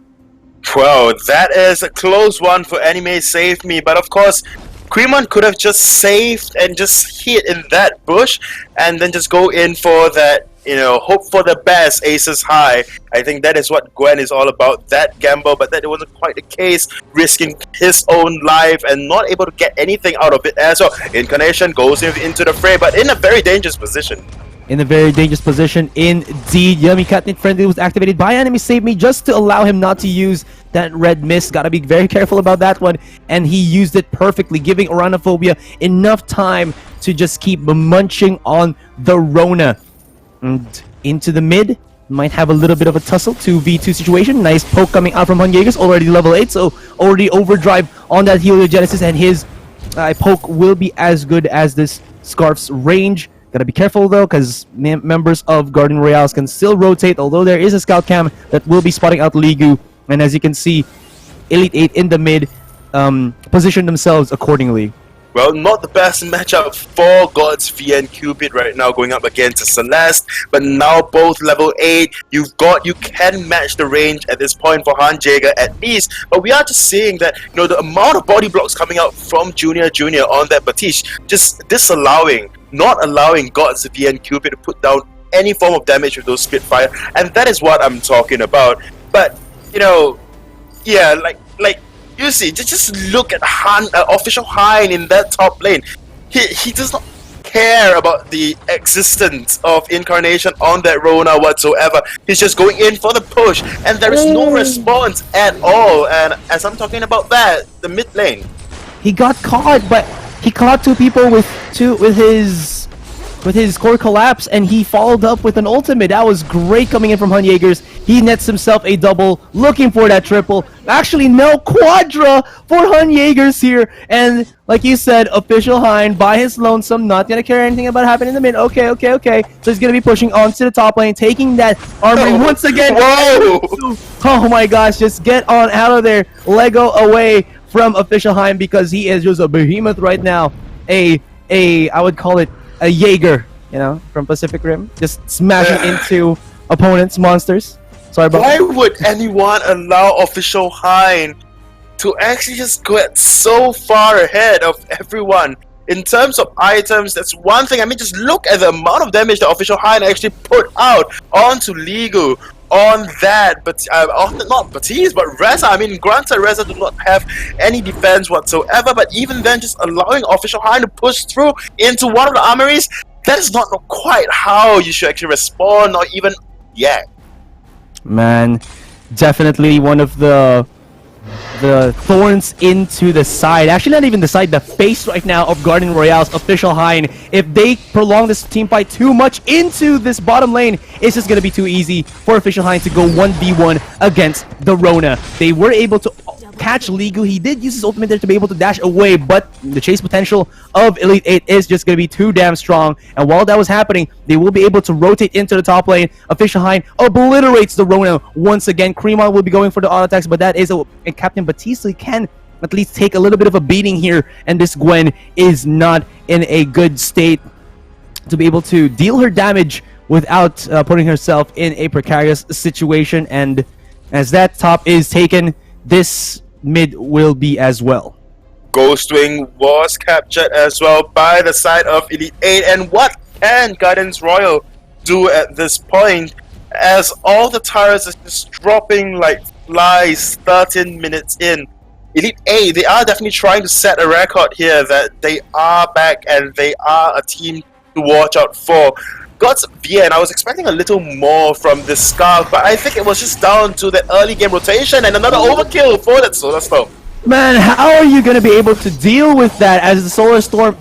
Well, that is a close one for Anime Save Me, but of course, Cremont could have just saved and just hit in that bush, and then just go in for that, hope for the best, Aces High. I think that is what Gwen is all about, that gamble, but that wasn't quite the case, risking his own life and not able to get anything out of it as well. Incarnation goes into the fray, but in a very dangerous position. In a very dangerous position indeed. Yummy Catnip Friendly was activated by Enemy Save Me just to allow him not to use that red mist. Gotta be very careful about that one. And he used it perfectly, giving Oranophobia enough time to just keep munching on the Rona. And into the mid, might have a little bit of a tussle 2v2 situation. Nice poke coming out from Jaegers, already level 8, so already overdrive on that Heliogenesis, and his poke will be as good as this Scarf's range. Gotta be careful though, because members of Guardian Royales can still rotate, although there is a scout cam that will be spotting out Ligu. And as you can see, Elite 8 in the mid position themselves accordingly. Well, not the best matchup for Gods V and Cupid right now, going up against Celeste, but now both level 8. You can match the range at this point for Han Jaeger at least, but we are just seeing that, the amount of body blocks coming out from Junior on that Batish, just not allowing Gods V and Cupid to put down any form of damage with those Spitfire, and that is what I'm talking about. But, yeah, like, you see, just look at Official Hein in that top lane. He does not care about the existence of Incarnation on that Rona whatsoever. He's just going in for the push, and there is no response at all. And as I'm talking about that, the mid lane, he got caught, but he caught two people with his core collapse, and he followed up with an ultimate. That was great coming in from Han Jaegers. He nets himself a double, looking for that triple. Actually, no, quadra for Han Jaegers here. And like you said, Official Hein by his lonesome, not gonna care anything about happening in the mid. Okay. So he's gonna be pushing onto the top lane, taking that armory once again. Whoa! Oh my gosh, just get on out of there. Lego away from Official Hein, because he is just a behemoth right now. I would call it a Jaeger, from Pacific Rim, just smashing into opponents' monsters. Sorry about Why would anyone allow Official Hein to actually just get so far ahead of everyone? In terms of items, that's one thing. I mean, just look at the amount of damage that Official Hein actually put out onto Ligu on that, but not Batiste, but Reza. I mean, granted, Reza do not have any defense whatsoever, but even then, just allowing Official Hein to push through into one of the armories, that is not quite how you should actually respond, or even yet. Man, definitely one of the thorns into the side. Actually, not even the side, the face right now of Guardian Royale's official Hein. If they prolong this team fight too much into this bottom lane, it's just going to be too easy for official Hein to go 1v1 against the Rona. They were able to catch Ligu. He did use his ultimate there to be able to dash away, but the chase potential of Elite 8 is just going to be too damn strong. And while that was happening, they will be able to rotate into the top lane. Official Hein obliterates the Rona once again. Cremon will be going for the auto attacks, but that is a Captain Batista can at least take a little bit of a beating here, and this Gwen is not in a good state to be able to deal her damage without putting herself in a precarious situation. And as that top is taken, this mid will be as well. Ghostwing was captured as well by the side of Elite 8, and what can Guardians Royal do at this point, as all the tires are just dropping like flies 13 minutes in. Elite 8, they are definitely trying to set a record here that they are back and they are a team to watch out for. Gods Bien, I was expecting a little more from this Scarf, but I think it was just down to that early game rotation and another overkill for that Solar Storm. Man, how are you going to be able to deal with that, as the Solar Storm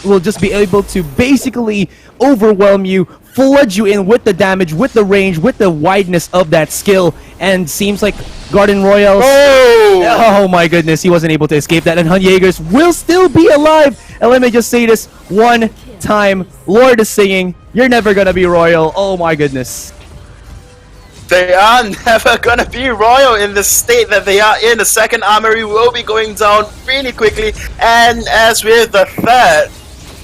will just be able to basically overwhelm you, flood you in with the damage, with the range, with the wideness of that skill, and seems like Guardian Royale... Oh my goodness, he wasn't able to escape that, and Hun Jaegers will still be alive! And let me just say this one time, Lord is singing, you're never gonna be Royal. Oh my goodness. They are never gonna be Royal in the state that they are in. The second armory will be going down really quickly, and as with the third,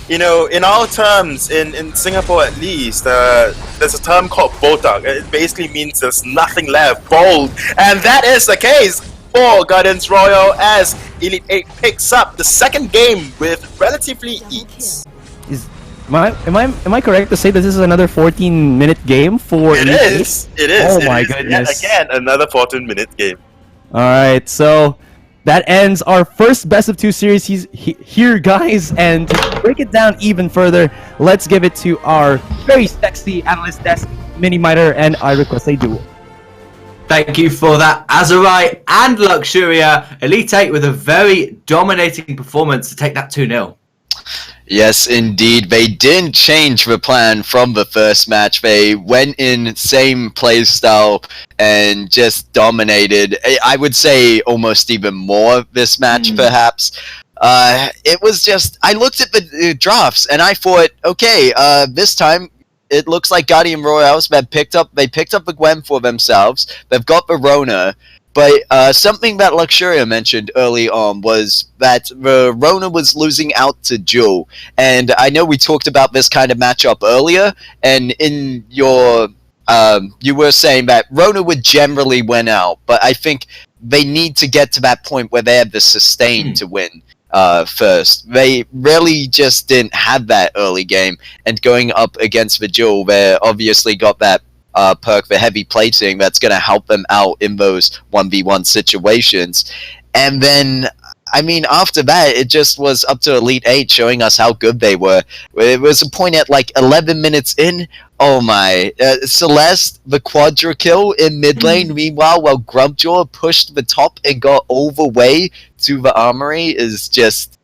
you know, in our terms, in Singapore at least, there's a term called botak. It basically means there's nothing left, bold. And that is the case for Guardians Royal as Elite 8 picks up the second game with relatively ease. Am I correct to say that this is another 14-minute game for It is. Oh my It is. goodness. Yet again, another 14-minute game. Alright, so that ends our first best of 2 series here, guys. And to break it down even further, let's give it to our very sexy analyst desk, Minimiter, and I request a duel. Thank you for that, Azurai and Luxuria. Elite 8 with a very dominating performance to take that 2-0. Yes, indeed. They didn't change the plan from the first match. They went in same play style and just dominated. I would say almost even more this match, perhaps. It was just, I looked at the drafts and I thought, okay, this time it looks like Guardian Royals they picked up the Gwen for themselves. They've got the Rona. But something that Luxuria mentioned early on was that the Rona was losing out to Jewel. And I know we talked about this kind of matchup earlier, and in your you were saying that Rona would generally win out, but I think they need to get to that point where they have the sustain to win first. They really just didn't have that early game, and going up against the Jewel, they obviously got that perk for heavy plating that's going to help them out in those 1v1 situations. And then, I mean, after that, it just was up to Elite 8 showing us how good they were. It was a point at like 11 minutes in. Oh my. Celeste, the quadra kill in mid lane, meanwhile, while Grumpjaw pushed the top and got all the way to the armory, is just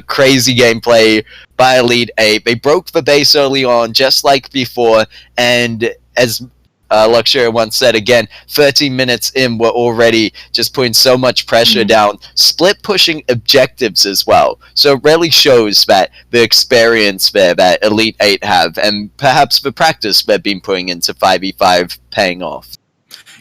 crazy gameplay by Elite 8. They broke the base early on, just like before, and as Luxuria once said, again, 13 minutes in, we're already just putting so much pressure down, split pushing objectives as well. So it really shows that the experience there that Elite 8 have, and perhaps the practice they've been putting into 5v5 paying off.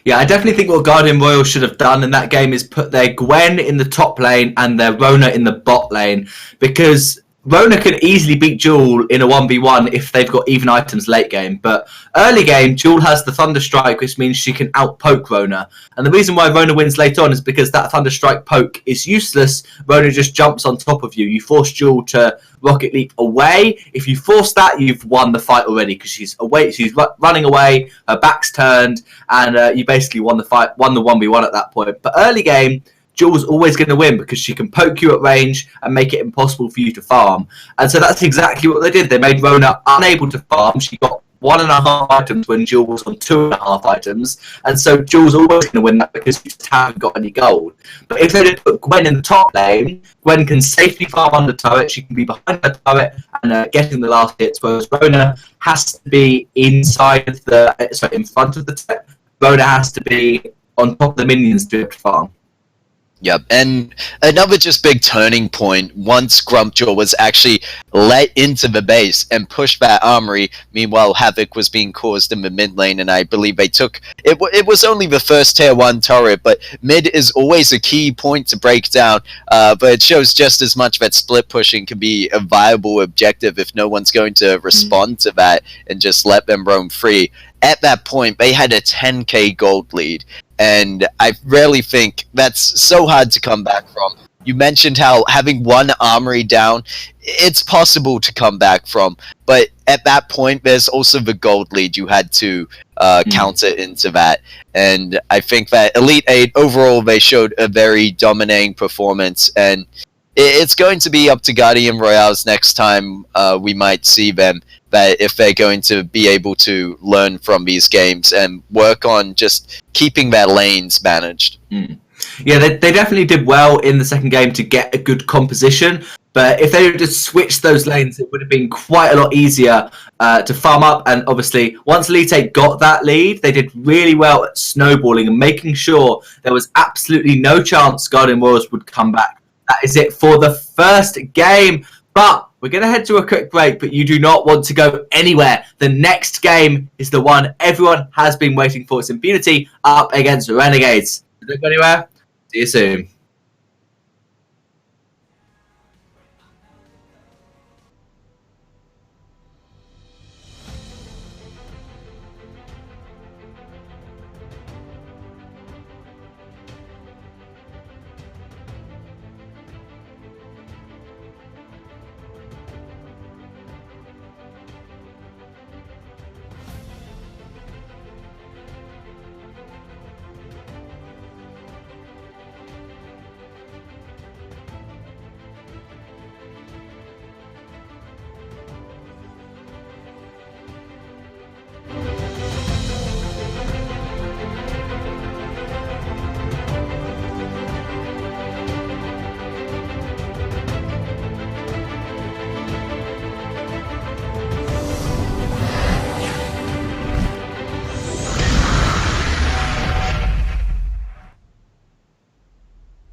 Yeah, I definitely think what Guardian Royal should have done in that game is put their Gwen in the top lane and their Rona in the bot lane, because Rona can easily beat Jewel in a 1v1 if they've got even items late game, but early game, Jewel has the Thunder Strike, which means she can outpoke Rona. And the reason why Rona wins late on is because that Thunder Strike poke is useless. Rona just jumps on top of you. You force Jewel to Rocket Leap away. If you force that, you've won the fight already, because she's away, she's running away, her back's turned, and you basically won the fight, won the 1v1 at that point. But early game, Jewel's always going to win because she can poke you at range and make it impossible for you to farm. And so that's exactly what they did. They made Rona unable to farm. She got 1.5 items when Jewel was on 2.5 items, and so Jewel's always going to win that because you just haven't got any gold. But if they put Gwen in the top lane, Gwen can safely farm on the turret, she can be behind the turret and getting the last hits, whereas Rona has to be in front of the turret. Rona has to be on top of the minions to farm. Yep, and another just big turning point once Grumpjaw was actually let into the base and pushed that armory. Meanwhile, havoc was being caused in the mid lane, and I believe they took it. It was only the first tier 1 turret, but mid is always a key point to break down. But it shows just as much that split pushing can be a viable objective if no one's going to respond to that and just let them roam free. At that point, they had a 10k gold lead. And I really think that's so hard to come back from. You mentioned how having one armory down, it's possible to come back from. But at that point, there's also the gold lead you had to counter into that. And I think that Elite 8, overall, they showed a very dominating performance. And it's going to be up to Guardian Royales next time we might see them. That if they're going to be able to learn from these games and work on just keeping their lanes managed. Yeah, they definitely did well in the second game to get a good composition, but if they had just switched those lanes, it would have been quite a lot easier to farm up. And obviously, once Elite 8 got that lead, they did really well at snowballing and making sure there was absolutely no chance Guardian Royals would come back. That is it for the first game, but we're going to head to a quick break, but you do not want to go anywhere. The next game is the one everyone has been waiting for. It's Impunity up against Renegades. Don't go anywhere. See you soon.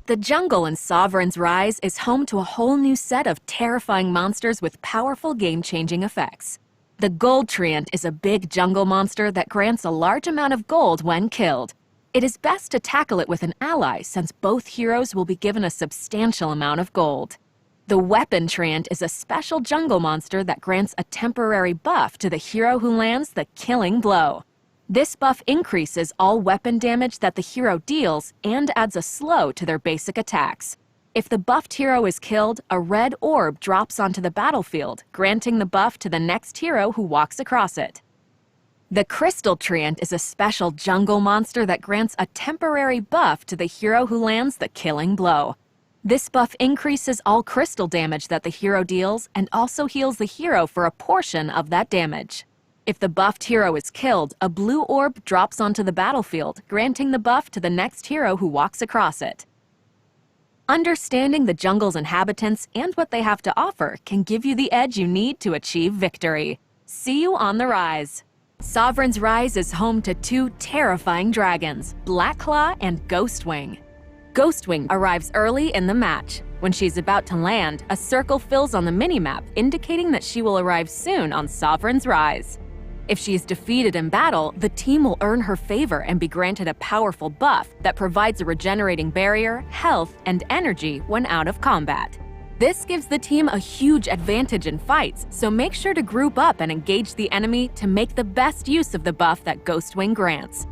The jungle in Sovereign's Rise is home to a whole new set of terrifying monsters with powerful game-changing effects. The Gold Treant is a big jungle monster that grants a large amount of gold when killed. It is best to tackle it with an ally since both heroes will be given a substantial amount of gold. The Weapon Treant is a special jungle monster that grants a temporary buff to the hero who lands the killing blow. This buff increases all weapon damage that the hero deals and adds a slow to their basic attacks. If the buffed hero is killed, a red orb drops onto the battlefield, granting the buff to the next hero who walks across it. The Crystal Treant is a special jungle monster that grants a temporary buff to the hero who lands the killing blow. This buff increases all crystal damage that the hero deals and also heals the hero for a portion of that damage. If the buffed hero is killed, a blue orb drops onto the battlefield, granting the buff to the next hero who walks across it. Understanding the jungle's inhabitants and what they have to offer can give you the edge you need to achieve victory. See you on the Rise. Sovereign's Rise is home to two terrifying dragons, Blackclaw and Ghostwing. Ghostwing arrives early in the match. When she's about to land, a circle fills on the minimap, indicating that she will arrive soon on Sovereign's Rise. If she is defeated in battle, the team will earn her favor and be granted a powerful buff that provides a regenerating barrier, health, and energy when out of combat. This gives the team a huge advantage in fights, so make sure to group up and engage the enemy to make the best use of the buff that Ghostwing grants.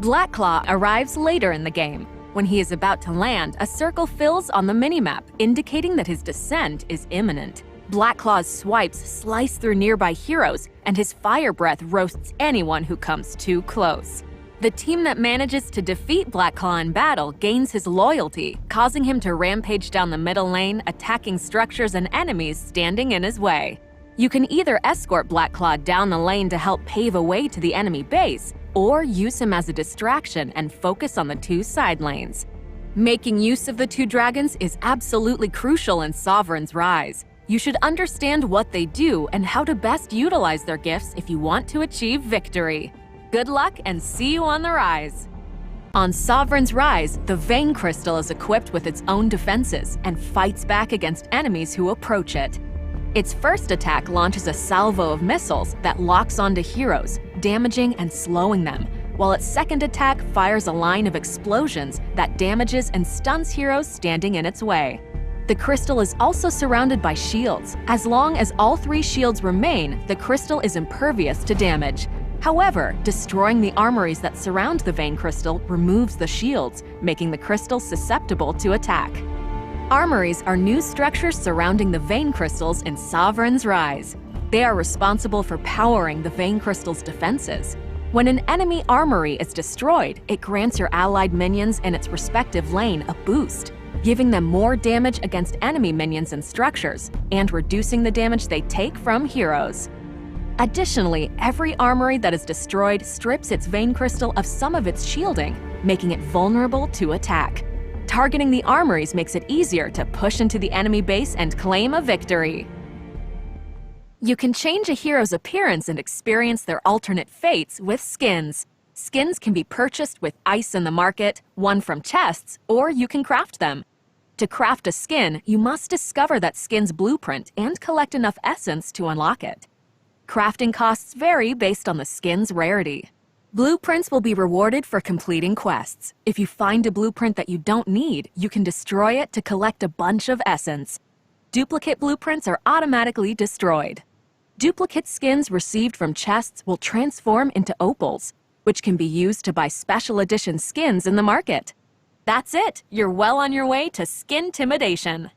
Blackclaw arrives later in the game. When he is about to land, a circle fills on the minimap, indicating that his descent is imminent. Blackclaw's swipes slice through nearby heroes, and his fire breath roasts anyone who comes too close. The team that manages to defeat Blackclaw in battle gains his loyalty, causing him to rampage down the middle lane, attacking structures and enemies standing in his way. You can either escort Blackclaw down the lane to help pave a way to the enemy base, or use him as a distraction and focus on the two side lanes. Making use of the two dragons is absolutely crucial in Sovereign's Rise. You should understand what they do and how to best utilize their gifts if you want to achieve victory. Good luck and see you on the Rise! On Sovereign's Rise, the Vein Crystal is equipped with its own defenses and fights back against enemies who approach it. Its first attack launches a salvo of missiles that locks onto heroes, damaging and slowing them, while its second attack fires a line of explosions that damages and stuns heroes standing in its way. The crystal is also surrounded by shields. As long as all three shields remain, the crystal is impervious to damage. However, destroying the armories that surround the Vein Crystal removes the shields, making the crystal susceptible to attack. Armories are new structures surrounding the Vein Crystals in Sovereign's Rise. They are responsible for powering the Vein Crystal's defenses. When an enemy armory is destroyed, it grants your allied minions in its respective lane a boost, giving them more damage against enemy minions and structures, and reducing the damage they take from heroes. Additionally, every armory that is destroyed strips its Vein Crystal of some of its shielding, making it vulnerable to attack. Targeting the armories makes it easier to push into the enemy base and claim a victory. You can change a hero's appearance and experience their alternate fates with skins. Skins can be purchased with ice in the market, won from chests, or you can craft them. To craft a skin, you must discover that skin's blueprint and collect enough essence to unlock it. Crafting costs vary based on the skin's rarity. Blueprints will be rewarded for completing quests. If you find a blueprint that you don't need, you can destroy it to collect a bunch of essence. Duplicate blueprints are automatically destroyed. Duplicate skins received from chests will transform into opals, which can be used to buy special edition skins in the market. That's it! You're well on your way to Skintimidation.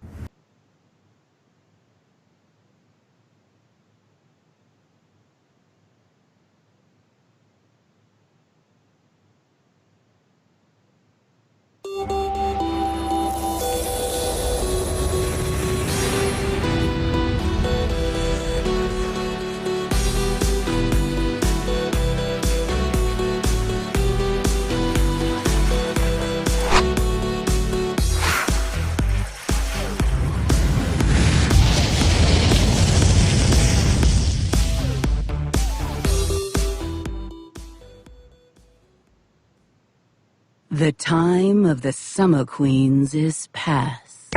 The time of the Summer Queens is past.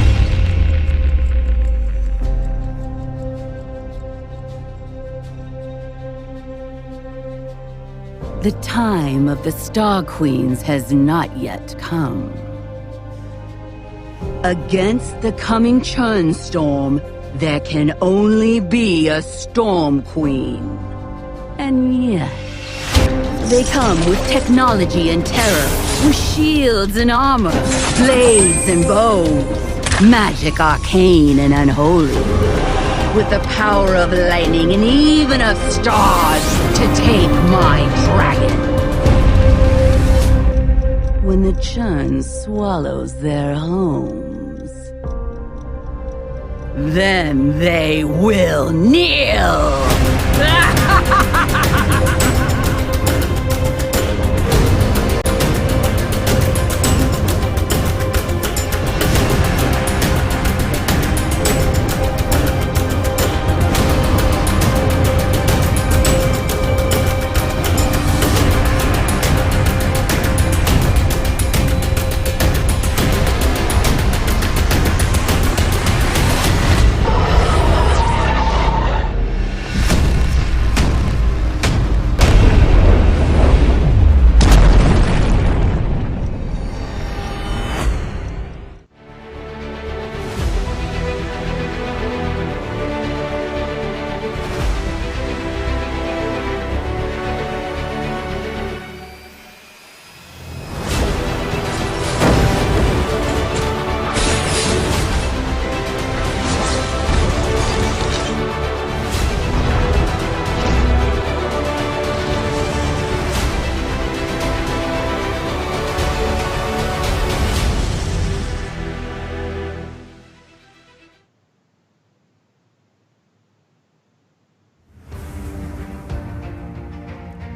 The time of the Star Queens has not yet come. Against the coming churn storm, there can only be a Storm Queen. And yet, they come with technology and terror, with shields and armor, blades and bows, magic arcane and unholy, with the power of lightning and even of stars to take my dragon. When the churn swallows their homes, then they will kneel!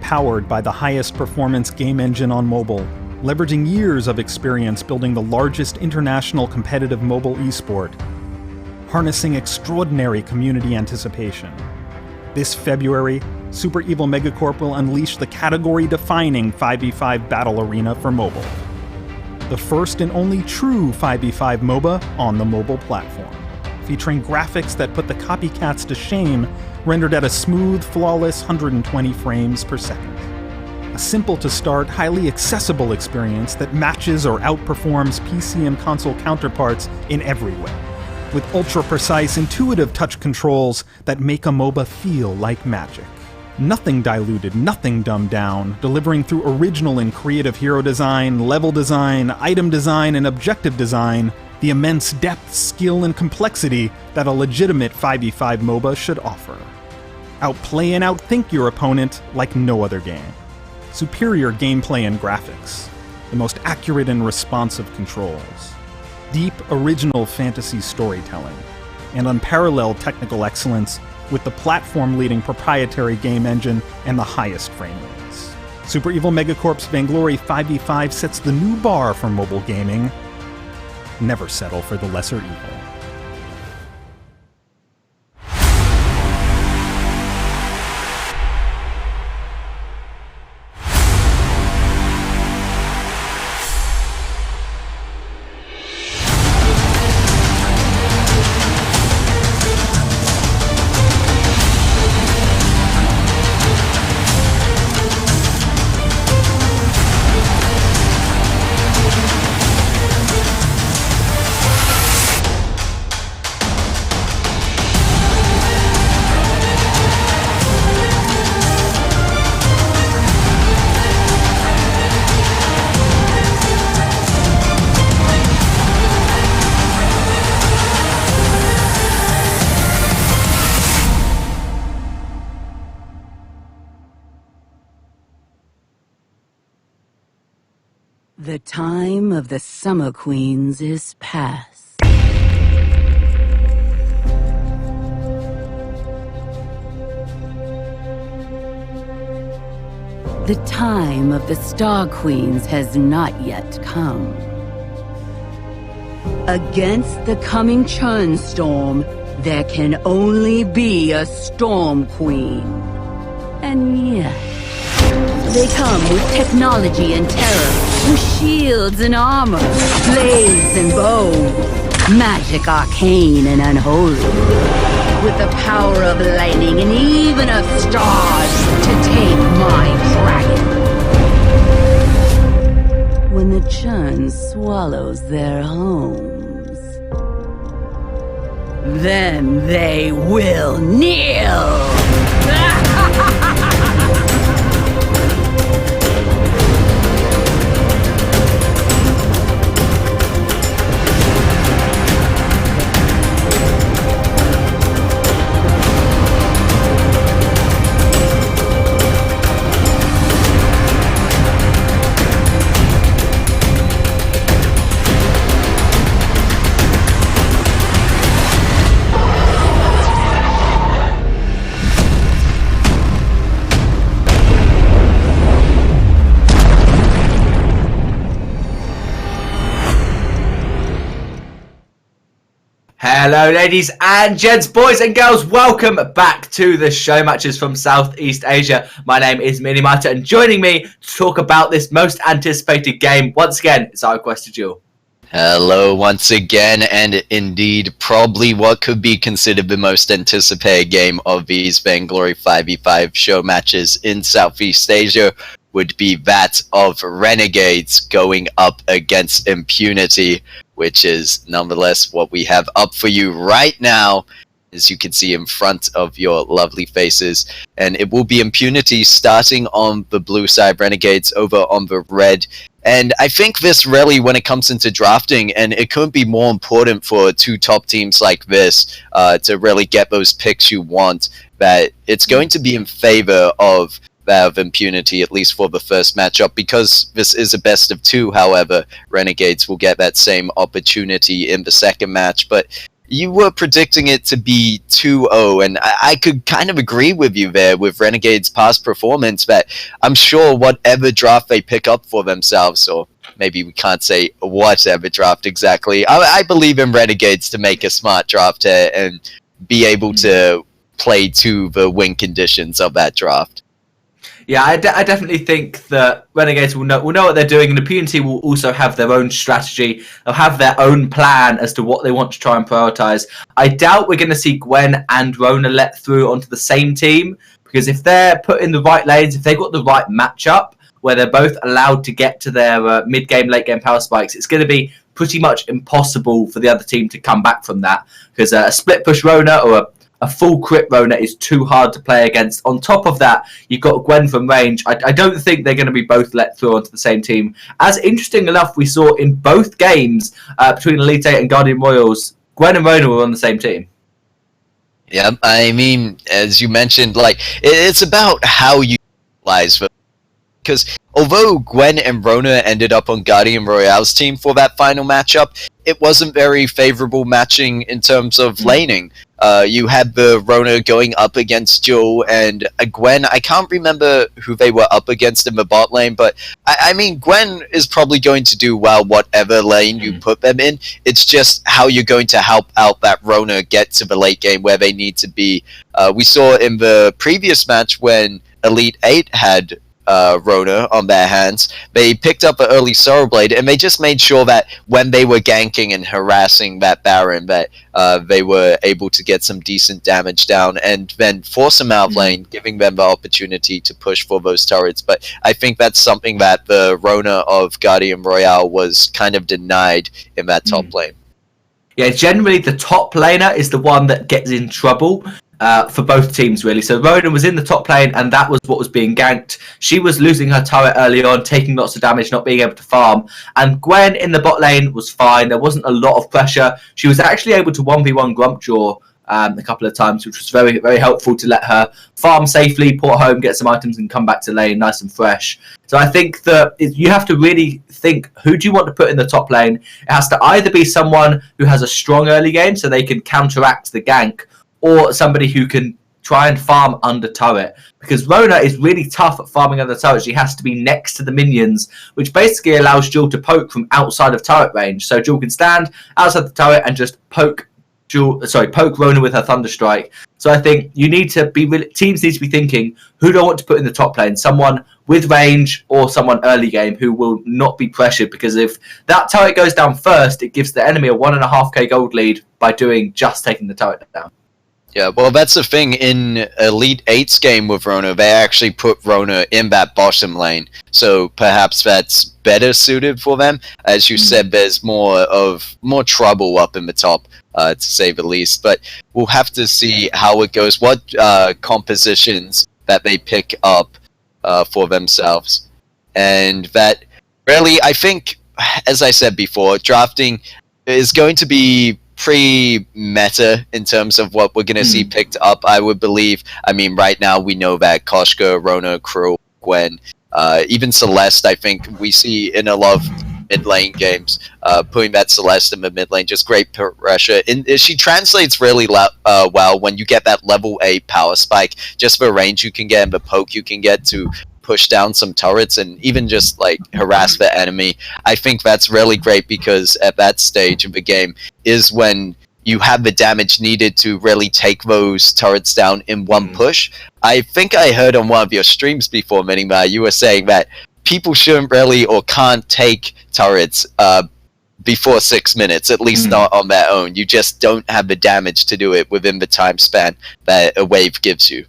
powered by the highest performance game engine on mobile, leveraging years of experience building the largest international competitive mobile esport, harnessing extraordinary community anticipation. This February, Super Evil Megacorp will unleash the category-defining 5v5 battle arena for mobile. The first and only true 5v5 MOBA on the mobile platform, featuring graphics that put the copycats to shame, rendered at a smooth, flawless 120 frames per second. A simple-to-start, highly accessible experience that matches or outperforms PC and console counterparts in every way, with ultra-precise, intuitive touch controls that make a MOBA feel like magic. Nothing diluted, nothing dumbed down, delivering through original and creative hero design, level design, item design, and objective design, the immense depth, skill, and complexity that a legitimate 5v5 MOBA should offer. Outplay and outthink your opponent like no other game. Superior gameplay and graphics, the most accurate and responsive controls, deep, original fantasy storytelling, and unparalleled technical excellence with the platform-leading proprietary game engine and the highest frame rates. Super Evil Megacorp's Vainglory 5v5 sets the new bar for mobile gaming. Never settle for the lesser evil. The time of the Summer Queens is past. The time of the Star Queens has not yet come. Against the coming churn storm, there can only be a Storm Queen. And yet, they come with technology and terror, with shields and armor, blades and bows, magic arcane and unholy, with the power of lightning and even of stars to take my dragon. When the churn swallows their homes, then they will kneel! Hello ladies and gents, boys and girls, welcome back to the show matches from Southeast Asia. My name is Minimata, and joining me to talk about this most anticipated game, once again, it's our Quest Duel. Hello once again, and indeed probably what could be considered the most anticipated game of these Vainglory 5v5 show matches in Southeast Asia would be that of Renegades going up against Impunity, which is nonetheless what we have up for you right now, as you can see in front of your lovely faces. And it will be Impunity starting on the blue side, Renegades over on the red. And I think this really, when it comes into drafting, and it couldn't be more important for two top teams like this to really get those picks you want, that it's going to be in favor of that of Impunity, at least for the first matchup. Because this is a best of two, however, Renegades will get that same opportunity in the second match. But you were predicting it to be 2-0, and I could kind of agree with you there with Renegades' past performance, but I'm sure whatever draft they pick up for themselves, or maybe we can't say whatever draft exactly, I believe in Renegades to make a smart draft here and be able to play to the win conditions of that draft. Yeah, I definitely think that Renegades will know what they're doing, and Impunity will also have their own strategy. They'll have their own plan as to what they want to try and prioritize. I doubt we're going to see Gwen and Rona let through onto the same team, because if they're put in the right lanes, if they've got the right matchup where they're both allowed to get to their mid-game, late-game power spikes, it's going to be pretty much impossible for the other team to come back from that, because a split push Rona or a full crit Rona is too hard to play against. On top of that, you've got Gwen from range. I don't think they're going to be both let through onto the same team. As interesting enough, we saw in both games between Elite 8 and Guardian Royals, Gwen and Rona were on the same team. Yeah, I mean, as you mentioned, like, it's about how you utilize them. Because although Gwen and Rona ended up on Guardian Royale's team for that final matchup, it wasn't very favorable matching in terms of laning. You had the Rona going up against Jewel, and Gwen, I can't remember who they were up against in the bot lane, but I mean, Gwen is probably going to do well whatever lane you put them in. It's just how you're going to help out that Rona get to the late game where they need to be. We saw in the previous match when Elite 8 had Rona on their hands, they picked up an early Sorrow Blade, and they just made sure that when they were ganking and harassing that Baron, that they were able to get some decent damage down and then force them out of lane, giving them the opportunity to push for those turrets. But I think that's something that the Rona of Guardian Royale was kind of denied in that top lane. Yeah, generally the top laner is the one that gets in trouble for both teams, really. So Rona was in the top lane, and that was what was being ganked. She was losing her turret early on, taking lots of damage, not being able to farm. And Gwen in the bot lane was fine. There wasn't a lot of pressure. She was actually able to 1v1 Grumpjaw a couple of times, which was very, very helpful to let her farm safely, port home, get some items, and come back to lane nice and fresh. So I think that you have to really think, who do you want to put in the top lane? It has to either be someone who has a strong early game so they can counteract the gank, or somebody who can try and farm under turret. Because Rona is really tough at farming under turret. She has to be next to the minions, which basically allows Jewel to poke from outside of turret range. So Jewel can stand outside the turret and just poke Rona with her Thunderstrike. So I think you need to be teams need to be thinking, who do I want to put in the top lane? Someone with range or someone early game who will not be pressured, because if that turret goes down first, it gives the enemy a 1.5k gold lead by just taking the turret down. Yeah, well, that's the thing. In Elite 8's game with Rona, they actually put Rona in that bottom lane. So perhaps that's better suited for them. As you said, there's more trouble up in the top, to say the least. But we'll have to see how it goes, what compositions that they pick up for themselves. And that really, I think, as I said before, drafting is going to be pre-meta in terms of what we're going to see picked up, I would believe. I mean, right now we know that Koshka, Rona, Crow, Gwen, even Celeste, I think we see in a lot of mid-lane games, putting that Celeste in the mid-lane, just great pressure. She translates really well when you get that level 8 power spike, just the range you can get and the poke you can get to push down some turrets and even just like harass the enemy. I think that's really great, because at that stage of the game is when you have the damage needed to really take those turrets down in one push. I think I heard on one of your streams before, Minima, you were saying that people shouldn't really or can't take turrets before 6 minutes, at least not on their own. You just don't have the damage to do it within the time span that a wave gives you.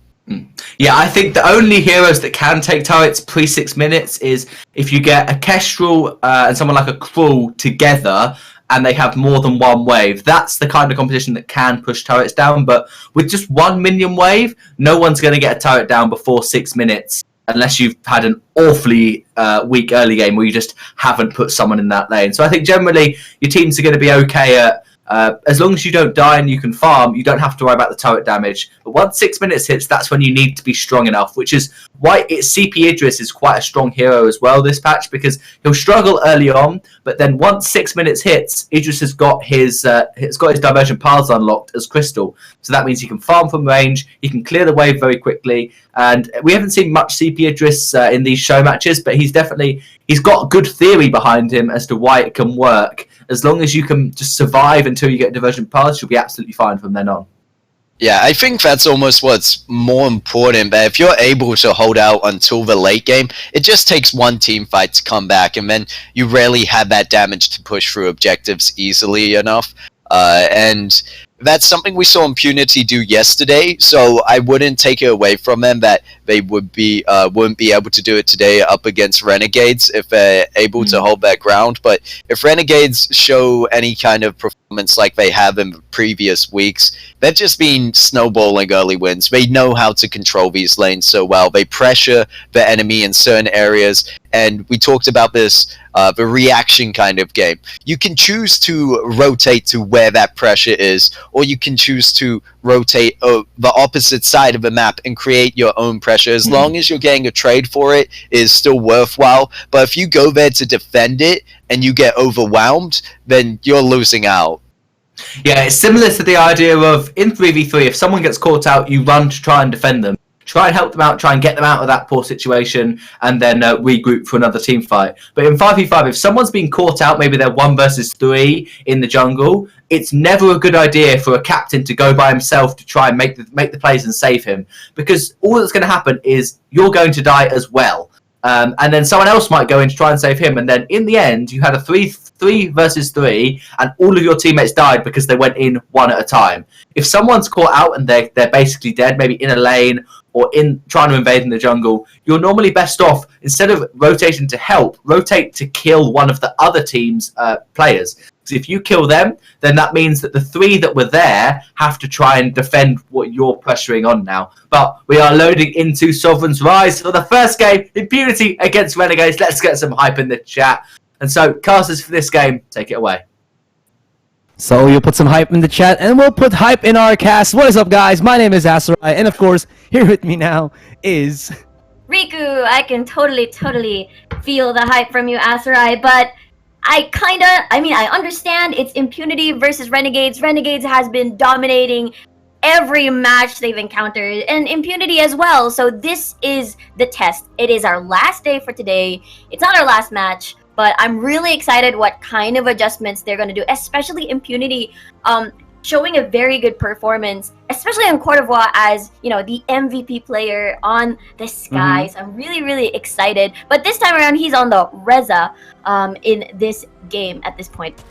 Yeah, I think the only heroes that can take turrets pre 6 minutes is if you get a Kestrel and someone like a Krul together and they have more than one wave. That's the kind of competition that can push turrets down. But with just one minion wave, no one's going to get a turret down before 6 minutes unless you've had an awfully weak early game where you just haven't put someone in that lane. So I think generally your teams are going to be okay at As long as you don't die and you can farm, you don't have to worry about the turret damage. But once 6 minutes hits, that's when you need to be strong enough, which is why CP Idris is quite a strong hero as well this patch, because he'll struggle early on, but then once 6 minutes hits, Idris has got his diversion paths unlocked as Crystal. So that means he can farm from range, he can clear the wave very quickly, and we haven't seen much CP Idris in these show matches, but he's got good theory behind him as to why it can work. As long as you can just survive until you get diversion paths, you'll be absolutely fine from then on. Yeah, I think that's almost what's more important. But if you're able to hold out until the late game, it just takes one team fight to come back, and then you rarely have that damage to push through objectives easily enough. And that's something we saw Impunity do yesterday, so I wouldn't take it away from them that they wouldn't be able to do it today up against Renegades if they're able to hold their ground. But if Renegades show any kind of performance like they have in the previous weeks, they've just been snowballing early wins. They know how to control these lanes so well. They pressure the enemy in certain areas, and we talked about this, the reaction kind of game. You can choose to rotate to where that pressure is, or you can choose to rotate the opposite side of the map and create your own pressure. As long as you're getting a trade for it, is still worthwhile. But if you go there to defend it and you get overwhelmed, then you're losing out. Yeah, it's similar to the idea of in 3v3, if someone gets caught out, you run to try and defend them. Try and help them out, try and get them out of that poor situation, and then regroup for another team fight. But in 5v5, if someone's been caught out, maybe they're 1 versus 3 in the jungle, it's never a good idea for a captain to go by himself to try and make the plays and save him. Because all that's going to happen is you're going to die as well. And then someone else might go in to try and save him, and then in the end, you had a 3 versus 3, and all of your teammates died because they went in one at a time. If someone's caught out and they're basically dead, maybe in a lane or in trying to invade in the jungle, you're normally best off, instead of rotating to help, rotate to kill one of the other team's players. Because if you kill them, then that means that the 3 that were there have to try and defend what you're pressuring on now. But we are loading into Sovereign's Rise for the first game, Impunity against Renegades. Let's get some hype in the chat. And so, casters for this game, take it away. So you'll put some hype in the chat, and we'll put hype in our cast. What is up, guys? My name is Asarai, and of course, here with me now is... Riku. I can totally feel the hype from you, Asarai, but I understand it's Impunity versus Renegades. Renegades has been dominating every match they've encountered, and Impunity as well. So this is the test. It is our last day for today. It's not our last match, but I'm really excited what kind of adjustments they're going to do, especially Impunity showing a very good performance, especially on Court of War as, you know, the MVP player on the sky. So I'm really excited. But this time around, he's on the Reza in this game at this point.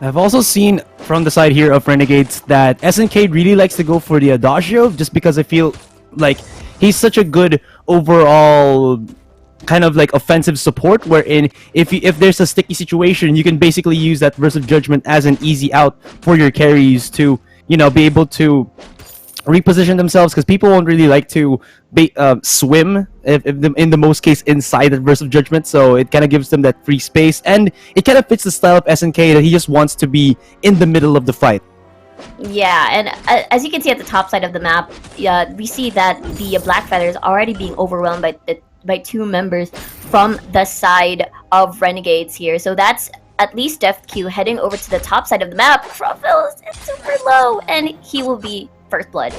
I've also seen from the side here of Renegades that SNK really likes to go for the Adagio, just because I feel like he's such a good overall kind of like offensive support, wherein if there's a sticky situation, you can basically use that Verse of Judgment as an easy out for your carries to, you know, be able to reposition themselves, because people won't really like to swim in the most case inside the Verse of Judgment. So it kind of gives them that free space, and it kind of fits the style of SNK that he just wants to be in the middle of the fight. Yeah, and as you can see at the top side of the map, we see that the Black Feather is already being overwhelmed by 2 members from the side of Renegades here. So that's at least Def Q heading over to the top side of the map. Crofil is super low, and he will be First Blood.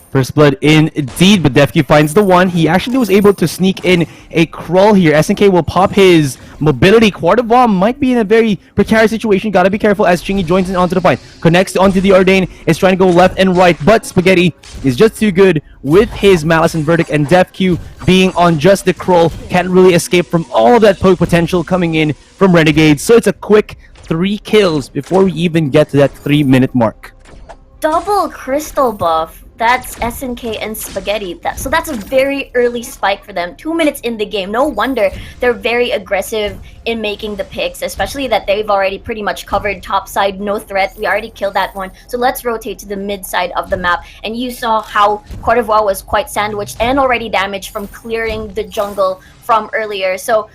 First Blood indeed, but Defq finds the one. He actually was able to sneak in a crawl here. SNK will pop his mobility. Quarterbaum might be in a very precarious situation. Gotta be careful as Chingy joins in onto the fight. Connects onto the Ordain, is trying to go left and right, but Spaghetti is just too good with his Malice and Verdict, and Defq being on just the crawl can't really escape from all of that poke potential coming in from Renegades. So it's a quick 3 kills before we even get to that 3-minute mark. Double crystal buff. That's SNK and Spaghetti. So that's a very early spike for them. 2 minutes in the game. No wonder they're very aggressive in making the picks, especially that they've already pretty much covered top side, no threat. We already killed that one. So let's rotate to the mid side of the map. And you saw how Court of War was quite sandwiched and already damaged from clearing the jungle from earlier. So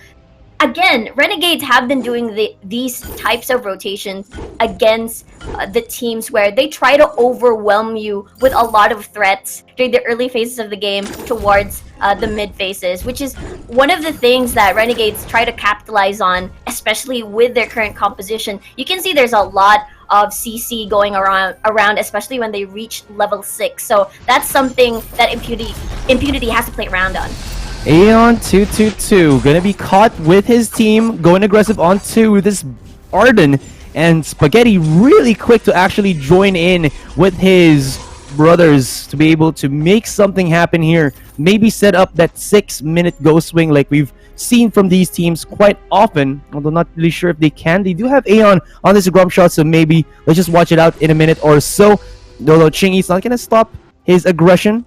again, Renegades have been doing these types of rotations against the teams where they try to overwhelm you with a lot of threats during the early phases of the game towards the mid phases, which is one of the things that Renegades try to capitalize on, especially with their current composition. You can see there's a lot of CC going around, especially when they reach level 6. So that's something that Impunity has to play around on. Aeon 222 gonna be caught with his team going aggressive onto this Arden, and Spaghetti really quick to actually join in with his brothers to be able to make something happen here. Maybe set up that 6-minute ghost swing like we've seen from these teams quite often, although not really sure if they can. They do have Aeon on this grump shot, so maybe let's just watch it out in a minute or so. Although Chingy's not gonna stop his aggression.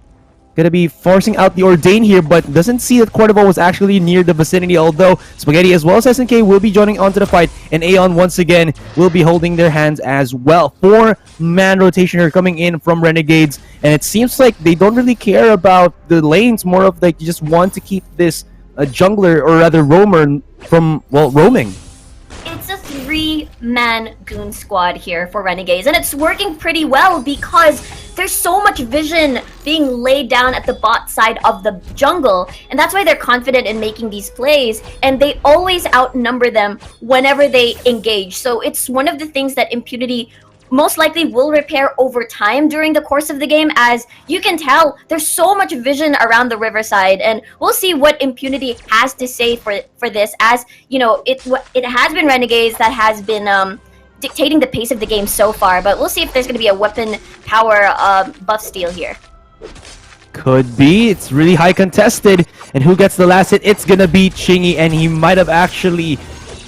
Gonna be forcing out the Ordain here, but doesn't see that Cordova was actually near the vicinity, although Spaghetti as well as SNK will be joining onto the fight, and Aeon once again will be holding their hands as well. 4-man rotation here coming in from Renegades, and it seems like they don't really care about the lanes, more of like you just want to keep this jungler, or rather roamer, from, well, roaming. It's a 3-man goon squad here for Renegades, and it's working pretty well because there's so much vision being laid down at the bot side of the jungle, and that's why they're confident in making these plays, and they always outnumber them whenever they engage. So it's one of the things that Impunity most likely will repair over time during the course of the game. As you can tell, there's so much vision around the riverside, and we'll see what Impunity has to say for this, as you know, it has been Renegades that has been dictating the pace of the game so far, but we'll see if there's going to be a weapon power buff steal here. Could be. It's really high contested, and who gets the last hit? It's gonna be Chingy, and he might have actually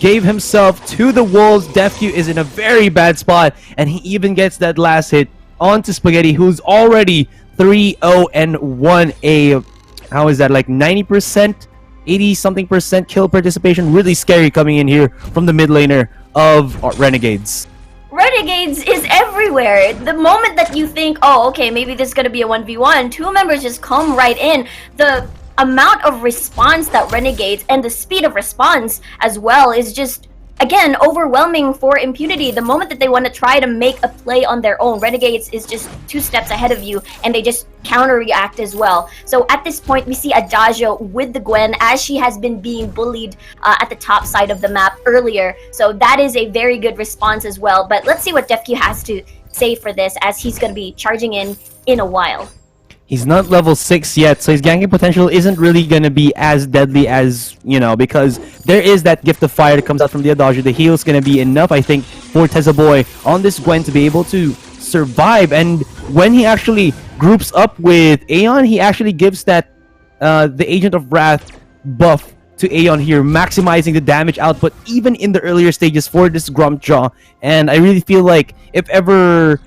gave himself to the wolves. Defq is in a very bad spot, and he even gets that last hit onto Spaghetti, who's already 3-0-1. How is that, like 90%, 80-something% kill participation? Really scary coming in here from the mid laner of Renegades. Renegades is everywhere. The moment that you think, oh, okay, maybe this is going to be a 1v1, two members just come right in. The amount of response that Renegades, and the speed of response as well, is just, again, overwhelming for Impunity. The moment that they want to try to make a play on their own, Renegades is just 2 steps ahead of you, and they just counter-react as well. So at this point, we see Adagio with the Gwen, as she has been being bullied at the top side of the map earlier. So that is a very good response as well. But let's see what Defq has to say for this, as he's going to be charging in a while. He's not level 6 yet, so his ganking potential isn't really going to be as deadly as, you know, because there is that gift of fire that comes out from the Adagio. The heal's going to be enough, I think, for Tezaboy on this Gwen to be able to survive. And when he actually groups up with Aeon, he actually gives that the Agent of Wrath buff to Aeon here, maximizing the damage output even in the earlier stages for this Grumpjaw. And I really feel like if ever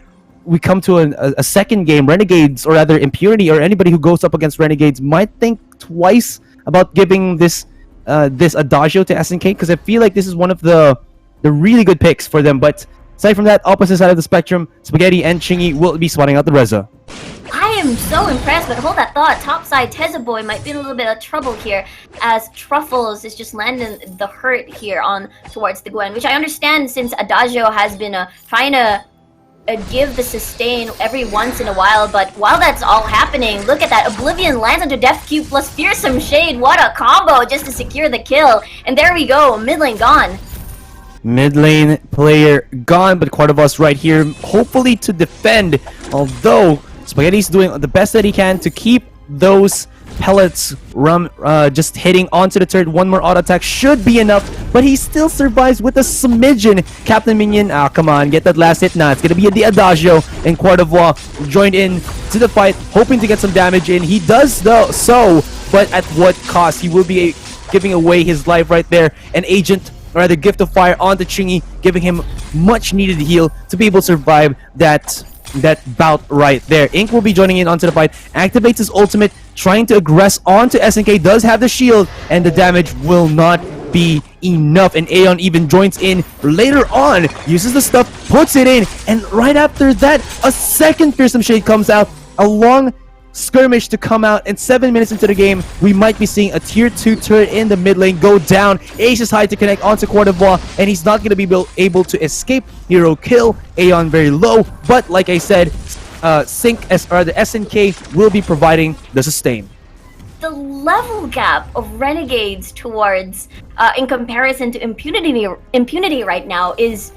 we come to a second game, Renegades, or rather Impunity, or anybody who goes up against Renegades might think twice about giving this Adagio to SNK, because I feel like this is one of the really good picks for them. But aside from that, opposite side of the spectrum, Spaghetti and Chingy will be spotting out the Reza. I am so impressed, but hold that thought. Topside Tezaboy might be in a little bit of trouble here, as Truffles is just landing the hurt here on towards the Gwen, which I understand since Adagio has been trying to give the sustain every once in a while. But while that's all happening, look at that. Oblivion lands onto Defq plus Fearsome Shade. What a combo just to secure the kill. And there we go, mid lane gone. Mid lane player gone, but Cordovas right here, hopefully to defend. Although Spaghetti's doing the best that he can to keep those pellets just hitting onto the turret. One more auto attack should be enough, but he still survives with a smidgen. Captain Minion, come on, get that last hit. Nah, it's gonna be the Adagio, and Cordova joined in to the fight, hoping to get some damage in. He does though, but at what cost? He will be giving away his life right there. An agent, or rather gift of fire onto Chingy, giving him much needed heal to be able to survive that bout right there. Ink will be joining in onto the fight, activates his ultimate, trying to aggress onto SNK, does have the shield, and the damage will not be enough. And Aeon even joins in later on, uses the stuff, puts it in, and right after that, a second Fearsome Shade comes out along skirmish to come out, and 7 minutes into the game, we might be seeing a tier 2 turret in the mid lane go down. Aces high to connect onto Quarterbois, and he's not going to be able to escape. Hero kill, Aeon very low, but like I said, the SNK will be providing the sustain. The level gap of Renegades towards, in comparison to Impunity right now is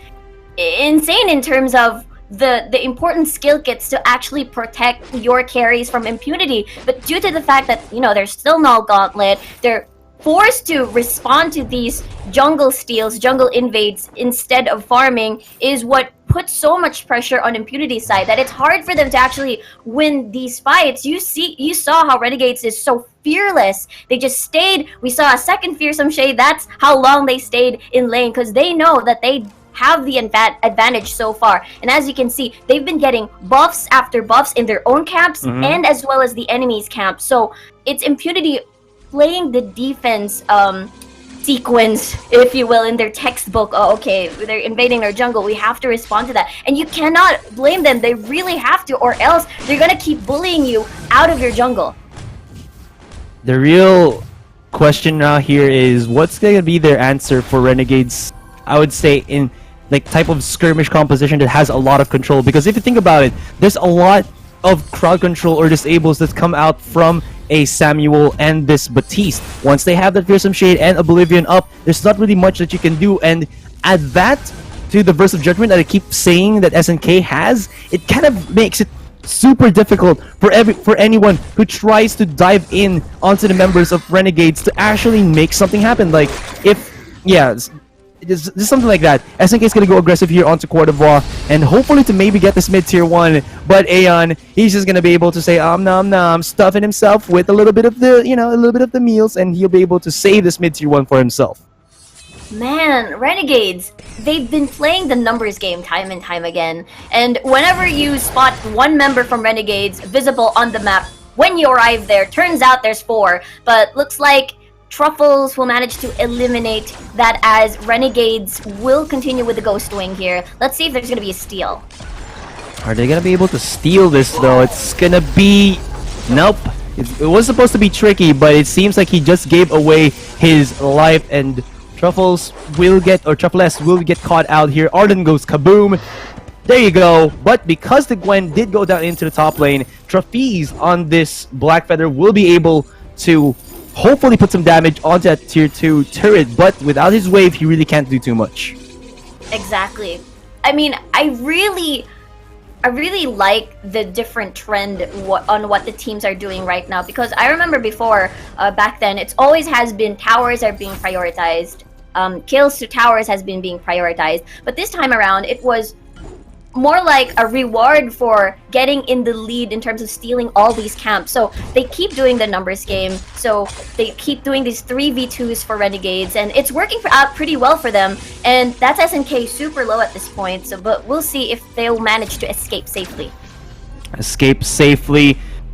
insane in terms of the important skill kits to actually protect your carries from Impunity. But due to the fact that, there's still no gauntlet, they're forced to respond to these jungle steals, jungle invades instead of farming, is what puts so much pressure on Impunity's side that it's hard for them to actually win these fights. You saw how Renegades is so fearless. They just stayed. We saw a second fearsome shade. That's how long they stayed in lane, because they know that they have the advantage so far. And as you can see, they've been getting buffs after buffs in their own camps and as well as the enemy's camp. So it's Impunity playing the defense sequence, if you will, in their textbook. Oh, okay, they're invading our jungle, we have to respond to that. And you cannot blame them. They really have to, or else they're gonna keep bullying you out of your jungle. The real question now here is, what's gonna be their answer for Renegades, I would say, in like type of skirmish composition that has a lot of control? Because if you think about it, there's a lot of crowd control or disables that come out from a Samuel and this Batiste. Once they have that Fearsome Shade and Oblivion up, there's not really much that you can do. And add that to the Verse of Judgment that I keep saying that SNK has, it kind of makes it super difficult for anyone who tries to dive in onto the members of Renegades to actually make something happen. Like, just something like that. SNK is going to go aggressive here onto Quarterbois and hopefully to maybe get this mid tier 1, but Aeon, he's just going to be able to say nom nom, stuffing himself with a little bit of the meals, and he'll be able to save this mid tier 1 for himself. Man, Renegades, they've been playing the numbers game time and time again, and whenever you spot one member from Renegades visible on the map, when you arrive there, turns out there's 4, but looks like Truffles will manage to eliminate that, as Renegades will continue with the Ghost Wing here. Let's see if there's going to be a steal. Are they going to be able to steal this, though? It's going to be... Nope. It was supposed to be tricky, but it seems like he just gave away his life, and Truffles will get caught out here. Arden goes kaboom. There you go. But because the Gwen did go down into the top lane, Trapeze on this Blackfeather will be able to hopefully put some damage onto that tier 2 turret, but without his wave, he really can't do too much. Exactly. I mean, I really like the different trend on what the teams are doing right now, because I remember before, back then, it's always has been towers are being prioritized. Kills to towers has been being prioritized, but this time around, it was more like a reward for getting in the lead in terms of stealing all these camps. So they keep doing the numbers game, so they keep doing these 3v2s for Renegades, and it's working out pretty well for them. And that's SNK super low at this point, so but we'll see if they'll manage to escape safely.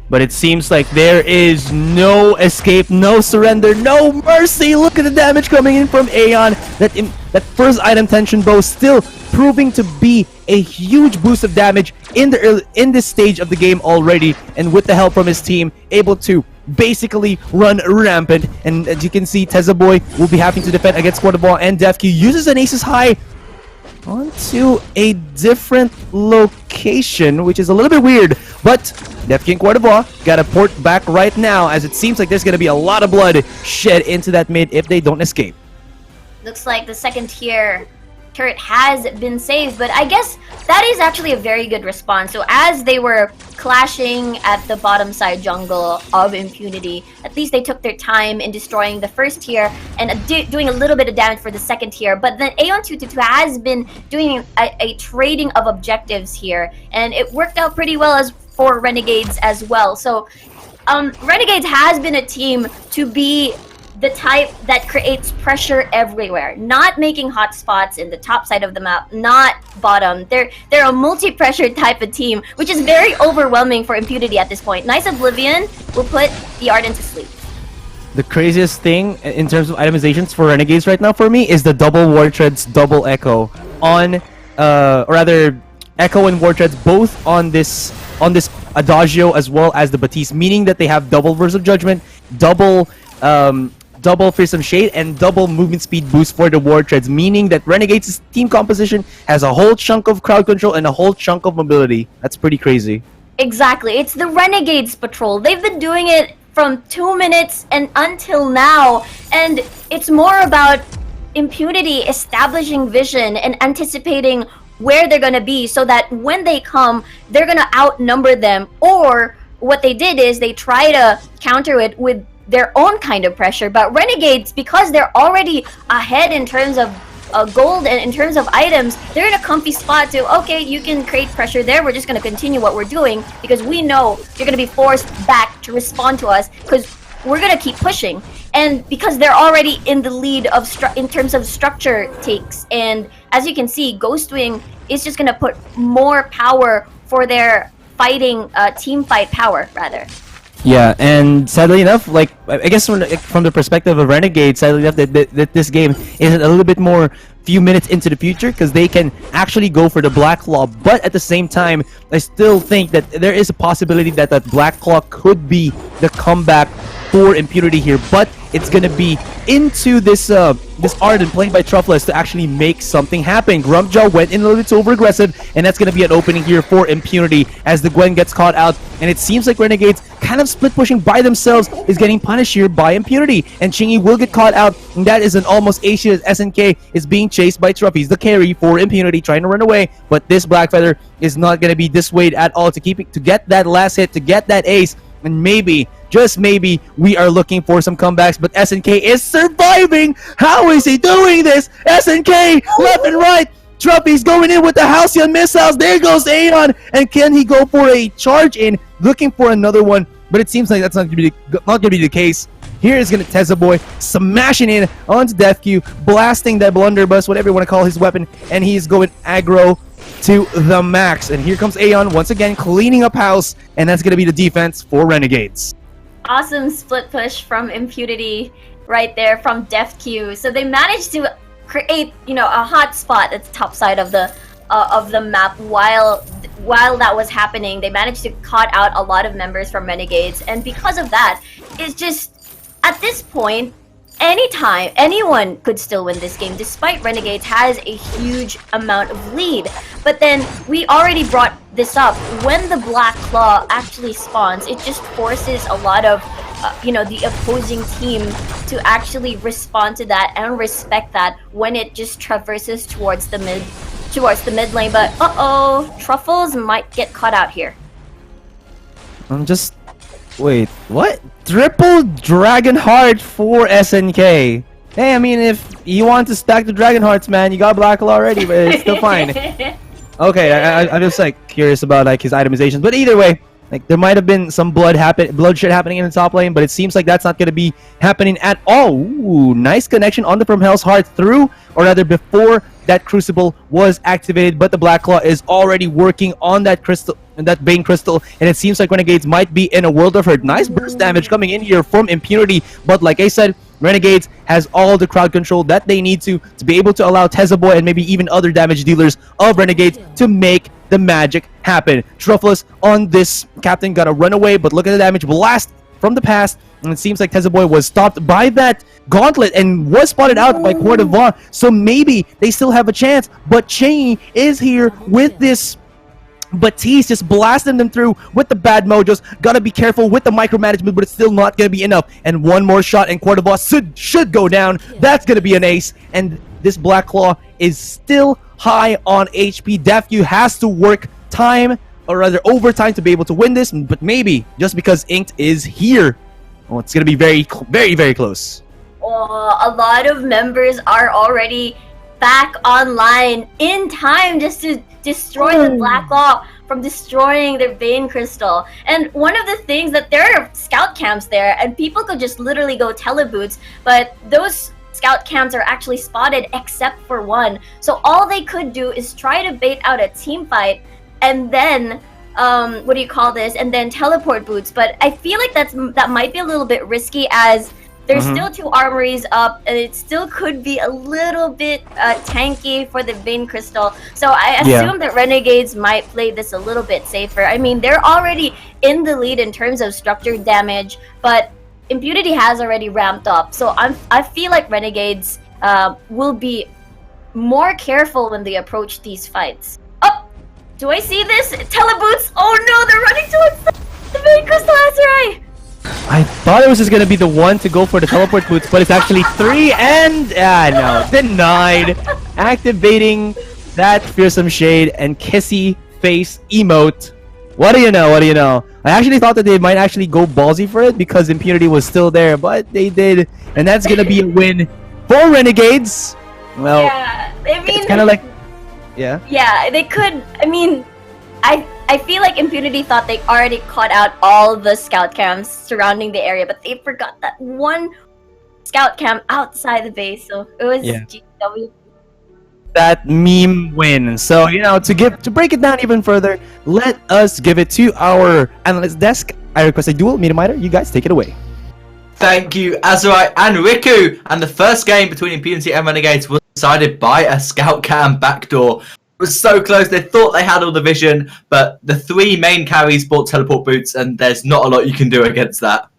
But it seems like there is no escape, no surrender, no mercy. Look at the damage coming in from Aeon. That first item tension bow still proving to be a huge boost of damage in this stage of the game already, and with the help from his team, able to basically run rampant. And as you can see, Tezaboy will be having to defend against Quarterbois, and Defky uses an Aces High onto a different location, which is a little bit weird, but Defky and Quarterbois got a port back right now, as it seems like there's going to be a lot of blood shed into that mid if they don't escape. Looks like the second tier turret has been saved, but I guess that is actually a very good response. So as they were clashing at the bottom side jungle of Impunity, at least they took their time in destroying the first tier and doing a little bit of damage for the second tier. But then Aeon222 has been doing a trading of objectives here, and it worked out pretty well for Renegades as well. So Renegades has been a team to be the type that creates pressure everywhere, not making hot spots in the top side of the map, not bottom. They're a multi-pressure type of team, which is very overwhelming for Impunity at this point. Nice Oblivion will put the Arden to sleep. The craziest thing in terms of itemizations for Renegades right now for me is the double War Treads, double Echo on, or rather, Echo and War Treads both on this on this Adagio as well as the Batiste, meaning that they have double Verse of Judgment, double Fearsome Shade, and double movement speed boost for the War Treads, meaning that Renegades' team composition has a whole chunk of crowd control and a whole chunk of mobility. That's pretty crazy. Exactly. It's the Renegades patrol. They've been doing it from 2 minutes and until now, and it's more about Impunity establishing vision and anticipating where they're gonna be so that when they come, they're gonna outnumber them. Or what they did is they try to counter it with their own kind of pressure. But Renegades, because they're already ahead in terms of gold and in terms of items, they're in a comfy spot to, okay, you can create pressure there, we're just going to continue what we're doing because we know you're going to be forced back to respond to us because we're going to keep pushing. And because they're already in the lead of in terms of structure takes, and as you can see, Ghostwing is just going to put more power for their fighting team fight power rather. Yeah, and sadly enough, like I guess from the perspective of Renegade, sadly enough that this game is a little bit more few minutes into the future because they can actually go for the Black Claw, but at the same time, I still think that there is a possibility that that Black Claw could be the comeback for Impunity here, but it's gonna be into this Arden played by Truffles to actually make something happen. Grumpjaw went in a little bit too over aggressive, and that's gonna be an opening here for Impunity as the Gwen gets caught out, and it seems like Renegades kind of split pushing by themselves is getting punished here by Impunity, and Chingy will get caught out, and that is an almost issue as SNK is being chased by Truffles, the carry for Impunity, trying to run away, but this Black Feather is not gonna be dissuaded at all to get that last hit, to get that ace, and maybe, just maybe, we are looking for some comebacks, but SNK is surviving! How is he doing this? SNK, left and right! Truffy's going in with the Halcyon missiles. There goes Aeon, and can he go for a charge in, looking for another one? But it seems like that's not gonna be the case. Here is gonna Tezza Boy smashing in onto Death Q, blasting that blunderbuss, whatever you want to call his weapon, and he's going aggro to the max. And here comes Aeon once again cleaning up house, and that's gonna be the defense for Renegades. Awesome split push from Impunity right there from Death Q. So they managed to create, a hot spot at the top side of the map while that was happening. They managed to cut out a lot of members from Renegades, and because of that, it's just at this point, anytime anyone could still win this game, despite Renegades has a huge amount of lead. But then we already brought this up. When the Black Claw actually spawns, it just forces a lot of the opposing team to actually respond to that and respect that when it just traverses towards the mid lane. But Truffles might get caught out here. Wait, what? Triple Dragon Heart for SNK. Hey, I mean, if you want to stack the Dragon Hearts, man, you got Black Claw already, but it's still fine. Okay, I'm just curious about his itemizations, but either way, there might have been some bloodshed happening in the top lane, but it seems like that's not going to be happening at all. Ooh, nice connection on the From Hell's Heart through, or rather before that Crucible was activated, but the Black Claw is already working on that crystal, that Bane Crystal, and it seems like Renegades might be in a world of hurt. Nice burst damage coming in here from Impunity, but like I said, Renegades has all the crowd control that they need to be able to allow Tezza Boy and maybe even other damage dealers of Renegades to make the magic happen. Truffles on this captain gotta run away, but look at the damage blast from the past, and it seems like Tezza Boy was stopped by that gauntlet and was spotted out by Court of Vaughn, so maybe they still have a chance, but Chingy is here with this Batiste just blasting them through with the bad mojos. Gotta be careful with the micromanagement, but it's still not gonna be enough. And one more shot and Court of Vaughn should go down. That's gonna be an ace, and this Black Claw is still high on HP. Deafyu has to work time, or rather overtime, to be able to win this, but maybe just because Inked is here, it's gonna be very, very, very close. A lot of members are already back online in time just to destroy the Black Claw from destroying their Bane Crystal. And one of the things that there are scout camps there, and people could just literally go teleboots, but those scout camps are actually spotted except for one. So all they could do is try to bait out a team fight and then and then teleport boots. But I feel like that might be a little bit risky, as There's still 2 armories up, and it still could be a little bit tanky for the Vein Crystal. So I assume that Renegades might play this a little bit safer. I mean, they're already in the lead in terms of structured damage, but Impunity has already ramped up. So I feel like Renegades will be more careful when they approach these fights. Oh, do I see this? Teleboots! Oh no, they're running towards the Vein Crystal Azurai! I thought it was just gonna be the one to go for the teleport boots, but it's actually 3 and no, denied. Activating that fearsome shade and kissy face emote. What do you know? What do you know? I actually thought that they might actually go ballsy for it because Impunity was still there, but they did, and that's gonna be a win for Renegades. Well, yeah, I mean, it's kind of like, yeah. Yeah, they could. I mean, I feel like Impunity thought they already caught out all the scout camps surrounding the area, but they forgot that one scout camp outside the base. So it was GW. That meme win. So to break it down even further, let us give it to our analyst desk. I request a duel. Meter, you guys take it away. Thank you, Azurai and Riku. And the first game between Impunity and Renegades was decided by a scout cam backdoor. It was so close. They thought they had all the vision, but the 3 main carries bought teleport boots, and there's not a lot you can do against that.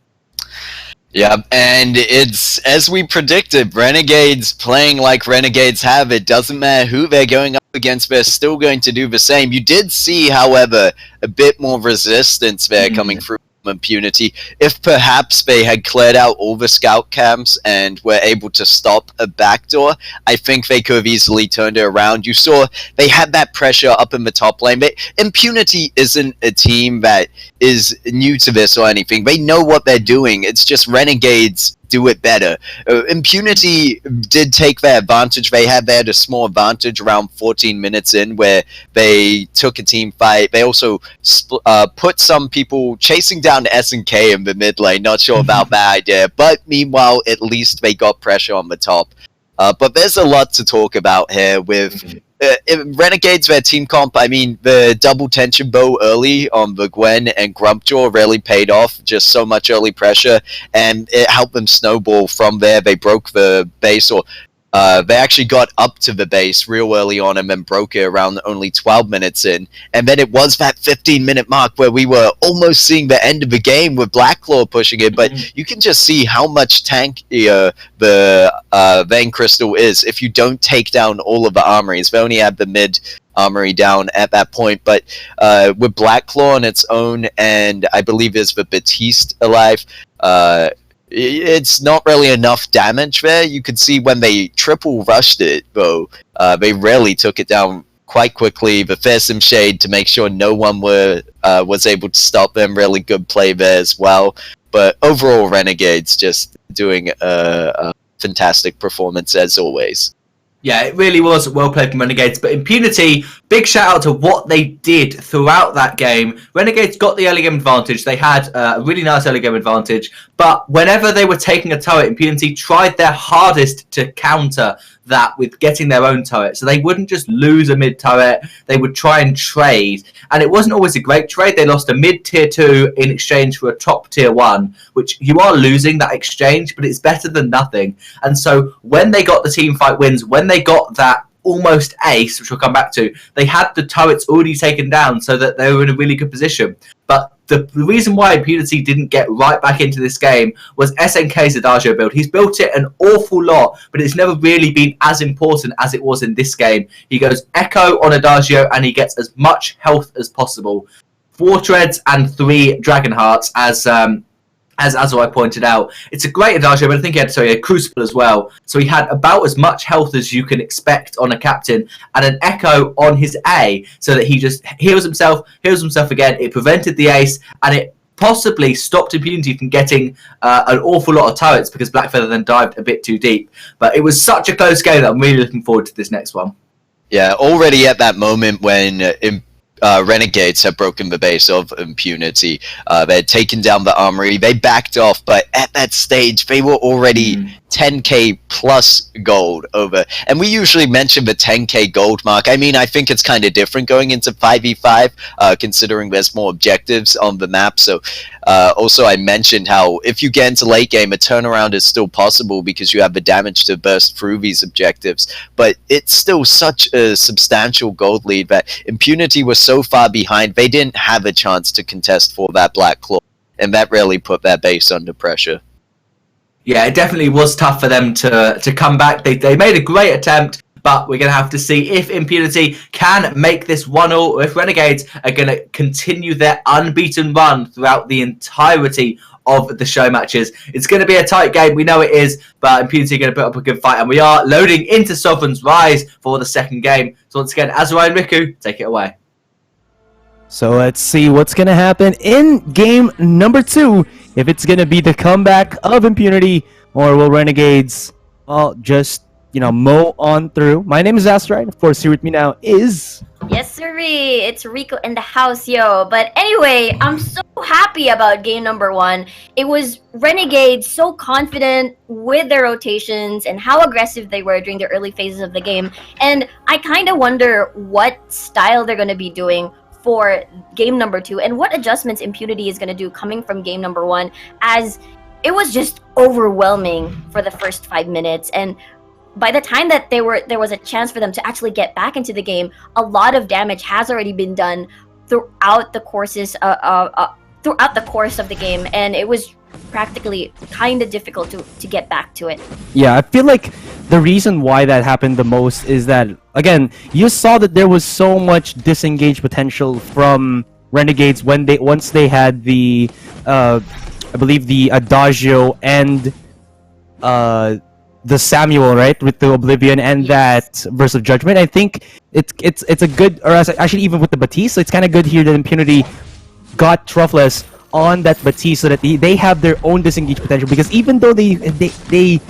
Yeah, and it's, as we predicted, Renegades playing like Renegades have. It doesn't matter who they're going up against, they're still going to do the same. You did see, however, a bit more resistance there coming through Impunity. If perhaps they had cleared out all the scout camps and were able to stop a backdoor, I think they could have easily turned it around. You saw they had that pressure up in the top lane. But Impunity isn't a team that is new to this or anything. They know what they're doing. It's just Renegades do it better. Impunity did take their advantage. They had a small advantage around 14 minutes in where they took a team fight. They also put some people chasing down SNK in the mid lane. Not sure about that idea, but meanwhile, at least they got pressure on the top. But there's a lot to talk about here with Renegades, their team comp. I mean, the double tension bow early on the Gwen and Grumpjaw really paid off. Just so much early pressure, and it helped them snowball from there. They broke the base, or they actually got up to the base real early on and then broke it around only 12 minutes in. And then it was that 15-minute mark where we were almost seeing the end of the game with Blacklaw pushing it. But you can just see how much tankier the Vein Crystal is if you don't take down all of the armories. They only had the mid armory down at that point. But with Blacklaw on its own, and I believe there's the Batiste alive, it's not really enough damage there. You could see when they triple rushed it, though, they really took it down quite quickly. The fearsome shade to make sure no one was able to stop them. Really good play there as well. But overall, Renegades just doing a fantastic performance as always. Yeah, it really was well played from Renegades. But Impunity, big shout out to what they did throughout that game. Renegades got the early game advantage. They had a really nice early game advantage. But whenever they were taking a turret, Impunity tried their hardest to counter that with getting their own turret. So they wouldn't just lose a mid turret. They would try and trade. And it wasn't always a great trade. They lost a mid tier 2 in exchange for a top tier 1, which you are losing that exchange, but it's better than nothing. And so when they got the team fight wins, when they got that almost ace, which we'll come back to, they had the turrets already taken down so that they were in a really good position. But the reason why Impunity didn't get right back into this game was SNK's Adagio build. He's built it an awful lot, but it's never really been as important as it was in this game. He goes Echo on Adagio, and he gets as much health as possible. 4 treads and 3 dragon hearts, as Azoi pointed out. It's a great Adagio, but I think he had a Crucible as well. So he had about as much health as you can expect on a captain, and an Echo on his A, so that he just heals himself again. It prevented the ace, and it possibly stopped Impunity from getting an awful lot of turrets because Blackfeather then dived a bit too deep. But it was such a close game that I'm really looking forward to this next one. Yeah, already at that moment when Renegades had broken the base of Impunity. They had taken down the armory. They backed off, but at that stage, they were already 10k plus gold over, and we usually mention the 10k gold mark. I mean, I think it's kind of different going into 5v5, considering there's more objectives on the map. So also I mentioned how if you get into late game, a turnaround is still possible because you have the damage to burst through these objectives, but it's still such a substantial gold lead that Impunity was so far behind, they didn't have a chance to contest for that Black Claw, and that really put their base under pressure. Yeah, it definitely was tough for them to come back. They made a great attempt, but we're going to have to see if Impunity can make this 1-1, or if Renegades are going to continue their unbeaten run throughout the entirety of the show matches. It's going to be a tight game, we know it is, but Impunity are going to put up a good fight, and we are loading into Sovereign's Rise for the second game. So once again, Azrai and Riku, take it away. So let's see what's going to happen in game number 2. If it's going to be the comeback of Impunity, or will Renegades, well, just, mow on through. My name is Astrid. Of course, here with me now is... Yes, sirree. It's Rico in the house, yo. But anyway, I'm so happy about game number 1. It was Renegades so confident with their rotations and how aggressive they were during the early phases of the game. And I kind of wonder what style they're going to be doing for game number 2 and what adjustments Impunity is going to do coming from game number 1, as it was just overwhelming for the first 5 minutes. And by the time that there was a chance for them to actually get back into the game, a lot of damage has already been done throughout the course of the game, and it was practically kind of difficult to get back to it. Yeah, I feel like the reason why that happened the most is that, again, you saw that there was so much disengaged potential from Renegades once they had the I believe the Adagio and the Samuel, right, with the Oblivion and that Verse of Judgment. I think it's a good, or actually even with the Batiste, so it's kind of good here that Impunity got Truffless on that Batiste so that they have their own disengaged potential, because even though they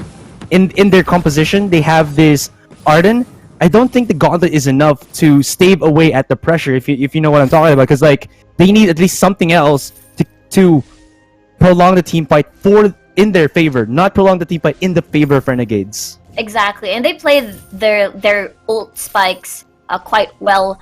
in their composition they have this Arden, I don't think the Gauntlet is enough to stave away at the pressure, if you know what I'm talking about, because like they need at least something else to prolong the team fight in their favor, not prolong the team fight in the favor of Renegades. Exactly, and they played their ult spikes quite well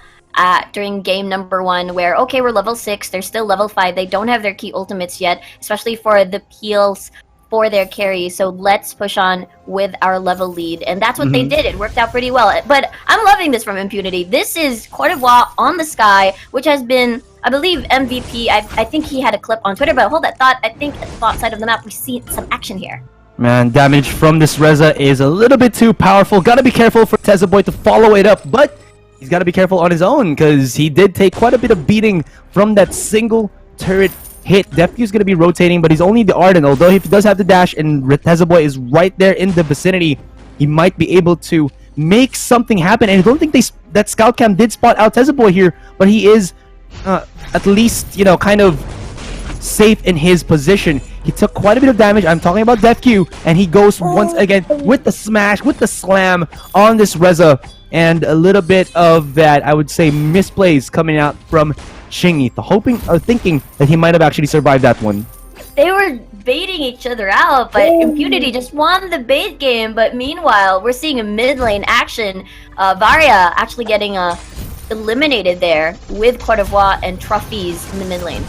during game number 1, where, okay, we're level 6, they're still level 5, they don't have their key ultimates yet, especially for the peels for their carry, so let's push on with our level lead. And that's what they did. It worked out pretty well. But I'm loving this from Impunity. This is Court d'Ivoire on the Sky, which has been, I believe, MVP. I think he had a clip on Twitter, but hold that thought. I think at the bottom side of the map we see some action here. Man, damage from this Reza is a little bit too powerful. Gotta be careful for Tezaboy to follow it up, but he's gotta be careful on his own, because he did take quite a bit of beating from that single turret hit. Defq's gonna be rotating, but he's only the Arden. Although if he does have the dash and Tezaboy is right there in the vicinity, he might be able to make something happen. And I don't think that scout cam did spot out Tezaboy here, but he is at least, kind of safe in his position. He took quite a bit of damage. I'm talking about Defq, and he goes once again with the smash, with the slam on this Reza, and a little bit of that, I would say, misplays coming out from Shingy, hoping or thinking that he might have actually survived that one. They were baiting each other out, but Impunity just won the bait game. But meanwhile, we're seeing a mid lane action. Varia actually getting eliminated there with Court d'Ivoire and Trophies in the mid lane.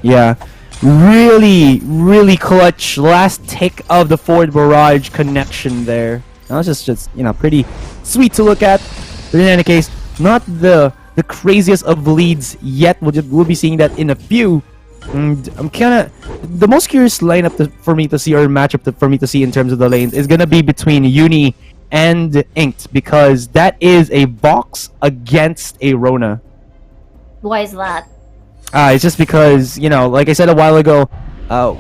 Yeah, really clutch last tick of the forward barrage connection there. That was just pretty sweet to look at. But in any case, not the craziest of leads yet. We'll be seeing that in a few. And I'm kind of the most curious lineup for me to see, or matchup for me to see in terms of the lanes, is gonna be between Uni and Inked, because that is a Vox against a Rona. Why is that? It's just because, like I said a while ago,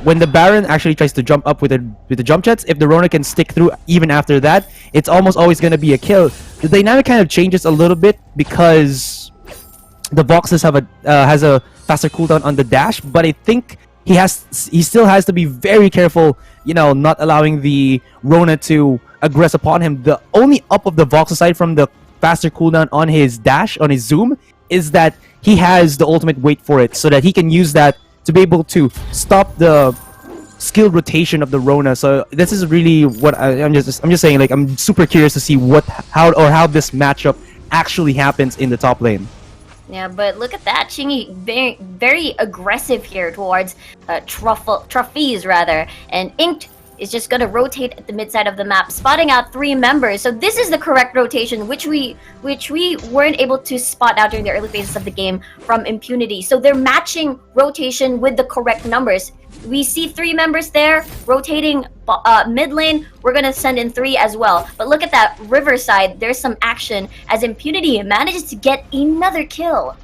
when the Baron actually tries to jump up with the jump jets, if the Rona can stick through even after that, it's almost always going to be a kill. The dynamic kind of changes a little bit because the Voxes has a faster cooldown on the dash, but I think he still has to be very careful, not allowing the Rona to aggress upon him. The only up of the Vox, aside from the faster cooldown on his dash, on his zoom, is that he has the ultimate wait for it, so that he can use that to be able to stop the skill rotation of the Rona. So this is really what I'm just saying. Like, I'm super curious to see how this matchup actually happens in the top lane. Yeah, but look at that. Chingy very, very aggressive here towards Trophies rather, and Inked is just gonna rotate at the mid side of the map, spotting out 3 members. So this is the correct rotation, which we weren't able to spot out during the early phases of the game from Impunity. So they're matching rotation with the correct numbers. We see 3 members there rotating mid lane. We're gonna send in 3 as well. But look at that Riverside. There's some action as Impunity manages to get another kill.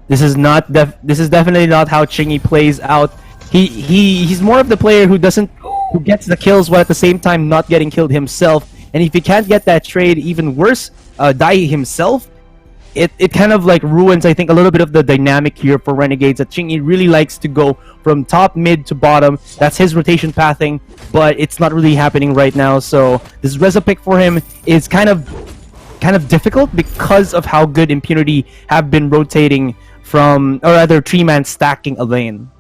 This is definitely not how Chingy plays out. He's more of the player who gets the kills while at the same time not getting killed himself. And if he can't get that trade, even worse, die himself, it kind of like ruins, I think, a little bit of the dynamic here for Renegades. That Chingy really likes to go from top, mid to bottom. That's his rotation pathing, but it's not really happening right now. So this Reza pick for him is kind of difficult because of how good Impunity have been rotating from, or rather 3-man stacking a lane.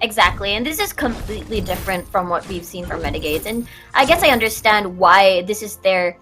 Exactly, and this is completely different from what we've seen from Renegades, and I guess I understand why this is their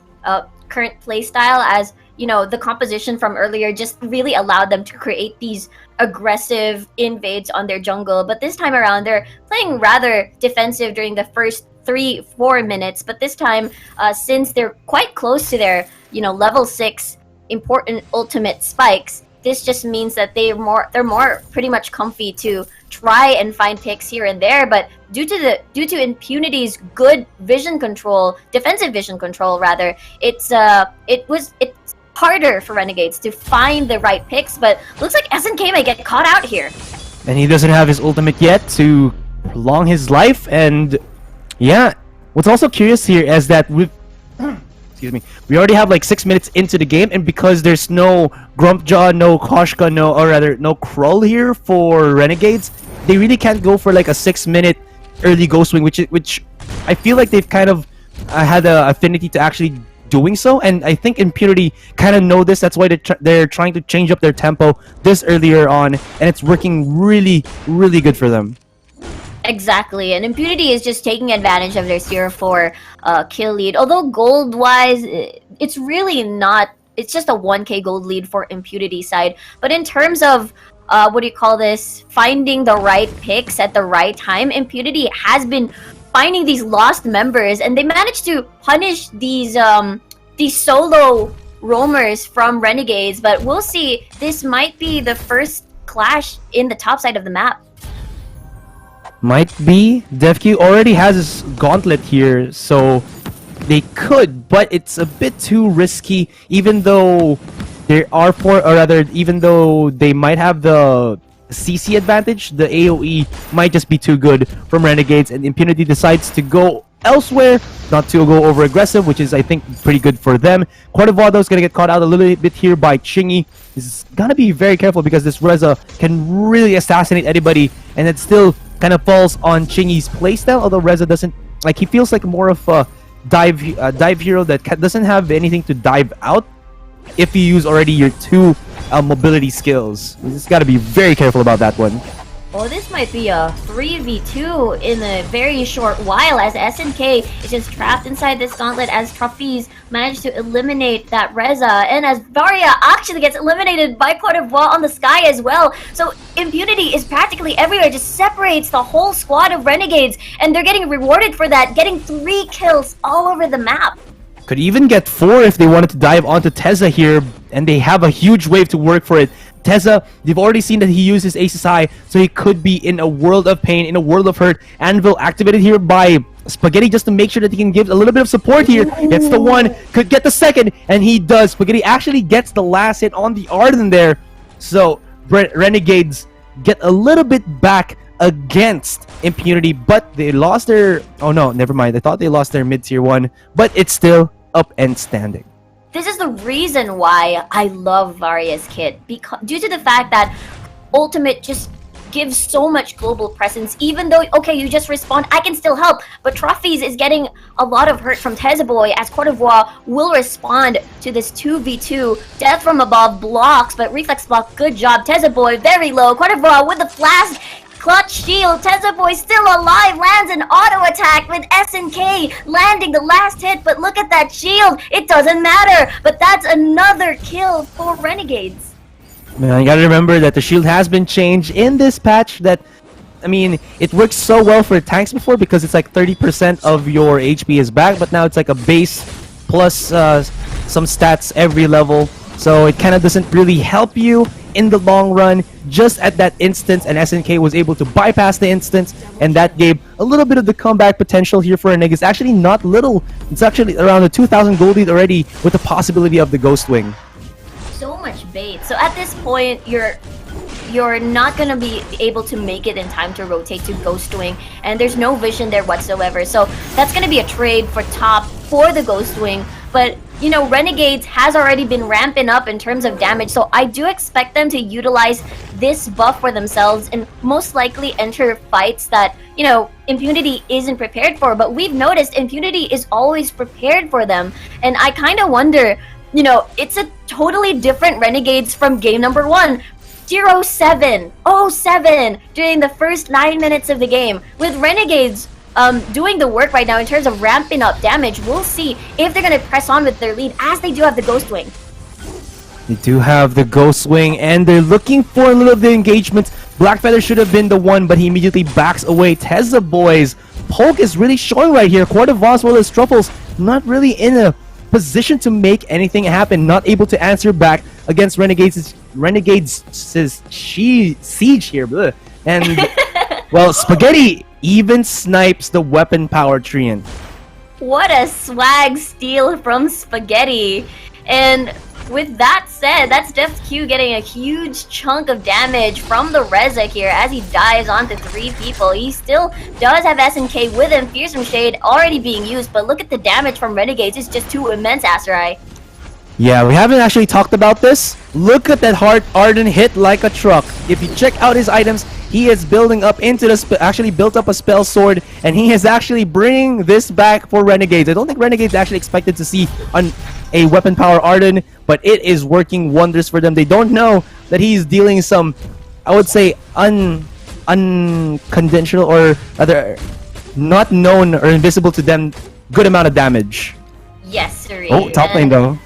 current playstyle, as you know, the composition from earlier just really allowed them to create these aggressive invades on their jungle, but this time around they're playing rather defensive during the first 3-4 minutes, but this time, since they're quite close to their, level 6 important ultimate spikes, this just means that they're more pretty much comfy to try and find picks here and there, but due to Impunity's good vision control, defensive vision control rather, it's harder for Renegades to find the right picks, but looks like SNK may get caught out here. And he doesn't have his ultimate yet to prolong his life, and yeah, what's also curious here is that we already have like 6 minutes into the game, and because there's no Grumpjaw, no Koshka, no Krull here for Renegades, they really can't go for like a 6-minute early Ghost Swing, which I feel like they've kind of had an affinity to actually doing so, and I think Impunity kind of know this. That's why they're trying to change up their tempo this earlier on, and it's working really, really good for them. Exactly, and Impunity is just taking advantage of their 0-4 kill lead. Although gold-wise, it's really not. It's just a 1k gold lead for Impunity side. But in terms of finding the right picks at the right time, Impunity has been finding these lost members, and they managed to punish these solo roamers from Renegades. But we'll see. This might be the first clash in the top side of the map. Might be. DevQ already has his gauntlet here, so they could, but it's a bit too risky, even though even though they might have the CC advantage, the AoE might just be too good from Renegades, and Impunity decides to go elsewhere, not to go over aggressive, which is, I think, pretty good for them. Quadivado is going to get caught out a little bit here by Chingy. He's got to be very careful because this Reza can really assassinate anybody, and it still kind of falls on Chingy's playstyle, although Reza doesn't, like, he feels like more of a dive hero that doesn't have anything to dive out if you use already your 2 mobility skills. You just got to be very careful about that one. Well, this might be a 3v2 in a very short while, as SNK is just trapped inside this gauntlet as Trophies managed to eliminate that Reza, and as Varia actually gets eliminated by Cote d'Ivoire on the sky as well. So Impunity is practically everywhere, just separates the whole squad of Renegades, and they're getting rewarded for that, getting 3 kills all over the map. Could even get 4 if they wanted to dive onto Tezza here, and they have a huge wave to work for it. Tezza, they've already seen that he uses Ace's High, so he could be in a world of pain, in a world of hurt. Anvil activated here by Spaghetti just to make sure that he can give a little bit of support here. Gets the 1, could get the 2nd, and he does. Spaghetti actually gets the last hit on the Arden there. So Renegades get a little bit back against Impunity, but they lost their... Oh no, never mind. I thought they lost their mid-tier 1, but it's still up and standing. This is the reason why I love Varia's kit, because due to the fact that Ultimate just gives so much global presence. Even though, okay, you just respawn, I can still help, but Trophies is getting a lot of hurt from Tezzaboy, as Cote d'Ivoire will respond to this 2v2. Death from above blocks, but reflex block, good job. Tezzaboy very low. Cote d'Ivoire with the flash clutch shield. Tezza Boy still alive, lands an auto attack with SNK landing the last hit, but look at that shield. It doesn't matter, but that's another kill for Renegades. Man, you gotta remember that the shield has been changed in this patch. That, I mean, it works so well for tanks before because it's like 30% of your HP is back, but now it's like a base plus some stats every level. So it kind of doesn't really help you in the long run just at that instance, and SNK was able to bypass the instance, and that gave a little bit of the comeback potential here for Renegades. Actually not little, it's actually around a 2,000 gold lead already with the possibility of the Ghost Wing. So much bait. So at this point, you're not gonna be able to make it in time to rotate to Ghost Wing, and there's no vision there whatsoever. So that's gonna be a trade for top for the Ghost Wing. But you know, Renegades has already been ramping up in terms of damage, so I do expect them to utilize this buff for themselves and most likely enter fights that, you know, Impunity isn't prepared for. But we've noticed Impunity is always prepared for them, and I kind of wonder, you know, it's a totally different Renegades from game number 1. 07 during the first 9 minutes of the game. With Renegades doing the work right now in terms of ramping up damage, we'll see if they're going to press on with their lead, as they do have the Ghost Wing. They do have the Ghost Wing, and they're looking for a little of the engagement. Blackfeather should have been the one, but he immediately backs away. Tezza Boys, Polk is really showing right here. Court of Voss, well as Truffles, not really in a position to make anything happen, not able to answer back against Renegades siege here. Bleh. And well, Spaghetti even snipes the weapon power Treant. What a swag steal from Spaghetti. And with that said, that's Def Q getting a huge chunk of damage from the Reza here as he dives onto 3 people. He still does have SNK with him. Fearsome Shade already being used, but look at the damage from Renegades. It's just too immense, Aserai. Yeah, we haven't actually talked about this. Look at that Heart Arden hit like a truck. If you check out his items, he is building up into the actually built up a spell sword, and he is actually bringing this back for Renegades. I don't think Renegades actually expected to see a weapon power Arden, but it is working wonders for them. They don't know that he's dealing some, I would say, unconventional, or rather not known or invisible to them, good amount of damage. Yes, sir. Oh, top lane though.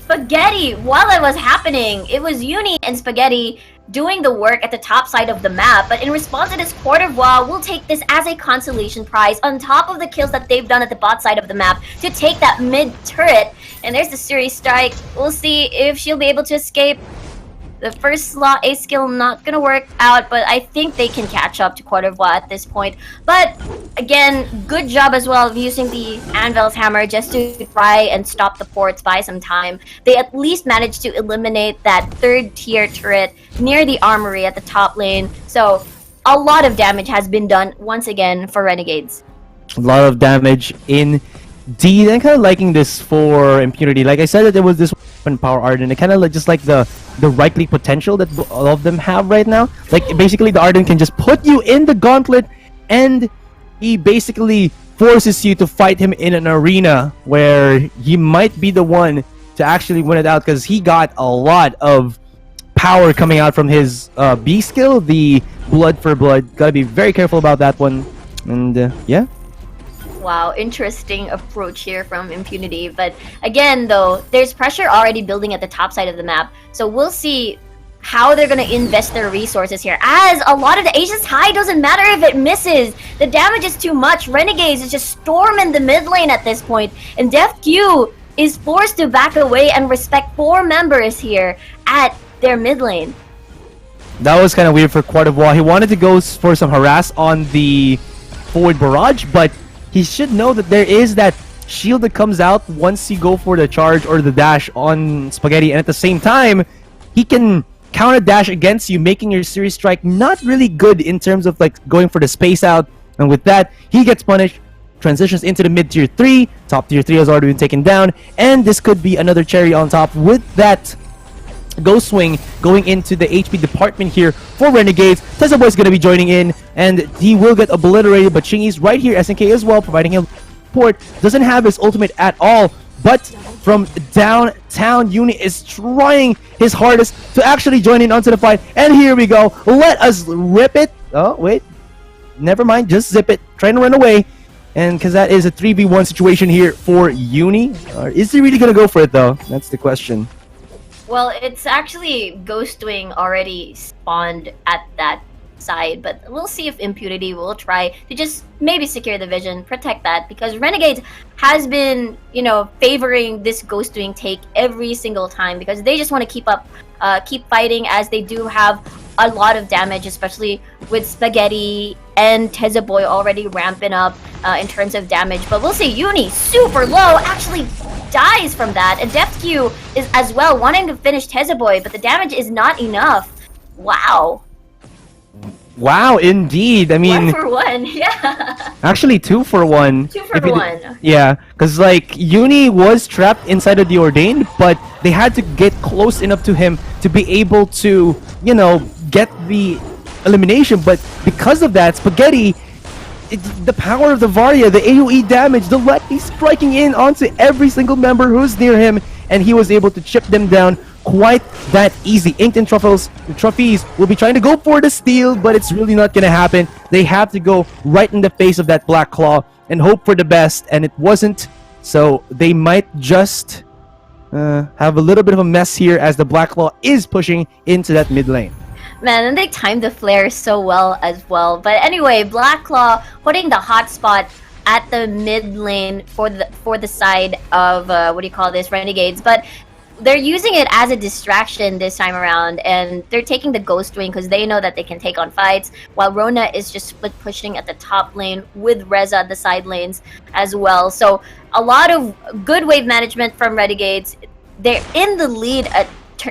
Spaghetti, while it was happening, it was Uni and Spaghetti doing the work at the top side of the map, but in response to this Court of Voix, we'll take this as a consolation prize on top of the kills that they've done at the bot side of the map to take that mid turret. And there's the Series Strike. We'll see if she'll be able to escape. The first slot A skill not gonna work out, but I think they can catch up to Court of Voix at this point. But again, good job as well of using the Anvil's Hammer just to try and stop the ports by some time. They at least managed to eliminate that 3rd tier turret near the armory at the top lane. So a lot of damage has been done once again for Renegades. A lot of damage indeed. I'm kind of liking this for Impunity. Like I said, that there was this weapon power Arden. It kind of just like the likely potential that all of them have right now. Like basically the Arden can just put you in the gauntlet, and he basically forces you to fight him in an arena where he might be the one to actually win it out, because he got a lot of power coming out from his B skill, the blood for blood. Gotta be very careful about that one. And yeah. Wow, interesting approach here from Impunity. But again, though, there's pressure already building at the top side of the map. So we'll see how they're going to invest their resources here. As a lot of the Aegis High doesn't matter if it misses. The damage is too much. Renegades is just storming the mid lane at this point. And Def Q is forced to back away and respect 4 members here at their mid lane. That was kind of weird for Court of Voix. He wanted to go for some harass on the forward barrage, but he should know that there is that shield that comes out once you go for the charge or the dash on Spaghetti, and at the same time, he can counter dash against you, making your Series Strike not really good in terms of like going for the space out, and with that, he gets punished, transitions into the mid tier 3, top tier 3 has already been taken down, and this could be another cherry on top with that Ghost Wing going into the HP department here for Renegades. Tezza Boy is going to be joining in, and he will get obliterated, but Chingy's right here, SNK as well, providing him support. Doesn't have his ultimate at all, but from downtown. Uni is trying his hardest to actually join in onto the fight. And here we go. Let us rip it. Oh, wait. Never mind. Just zip it. Trying to run away. And because that is a 3v1 situation here for Uni. Is he really going to go for it, though? That's the question. Well, it's actually Ghostwing already spawned at that side, but we'll see if Impunity will try to just maybe secure the vision, protect that, because Renegades has been, you know, favoring this Ghostwing take every single time because they just want to keep fighting, as they do have a lot of damage, especially with Spaghetti and Tezaboy already ramping up in terms of damage. But we'll see. Uni, super low, actually dies from that. And Death Q is as well wanting to finish Tezaboy, but the damage is not enough. Wow. Wow, indeed. I mean, 1 for 1, yeah. actually 2 for 1. 2 for 1. Yeah, because like Uni was trapped inside of the Ordained, but they had to get close enough to him to be able to, you know, get the elimination. But because of that, Spaghetti, the power of the Varia, the AoE damage, the lightning striking in onto every single member who's near him, and he was able to chip them down quite that easy. Inked and Trophies will be trying to go for the steal, but it's really not gonna happen. They have to go right in the face of that Black Claw and hope for the best, and it wasn't. So they might just have a little bit of a mess here as the Black Claw is pushing into that mid lane. Man, and they timed the flare so well as well. But anyway, Black Claw putting the hotspot at the mid lane for the side of what do you call this, Renegades. But they're using it as a distraction this time around, and they're taking the Ghostwing because they know that they can take on fights, while Rona is just split pushing at the top lane with Reza at the side lanes as well. So a lot of good wave management from Renegades. They're in the lead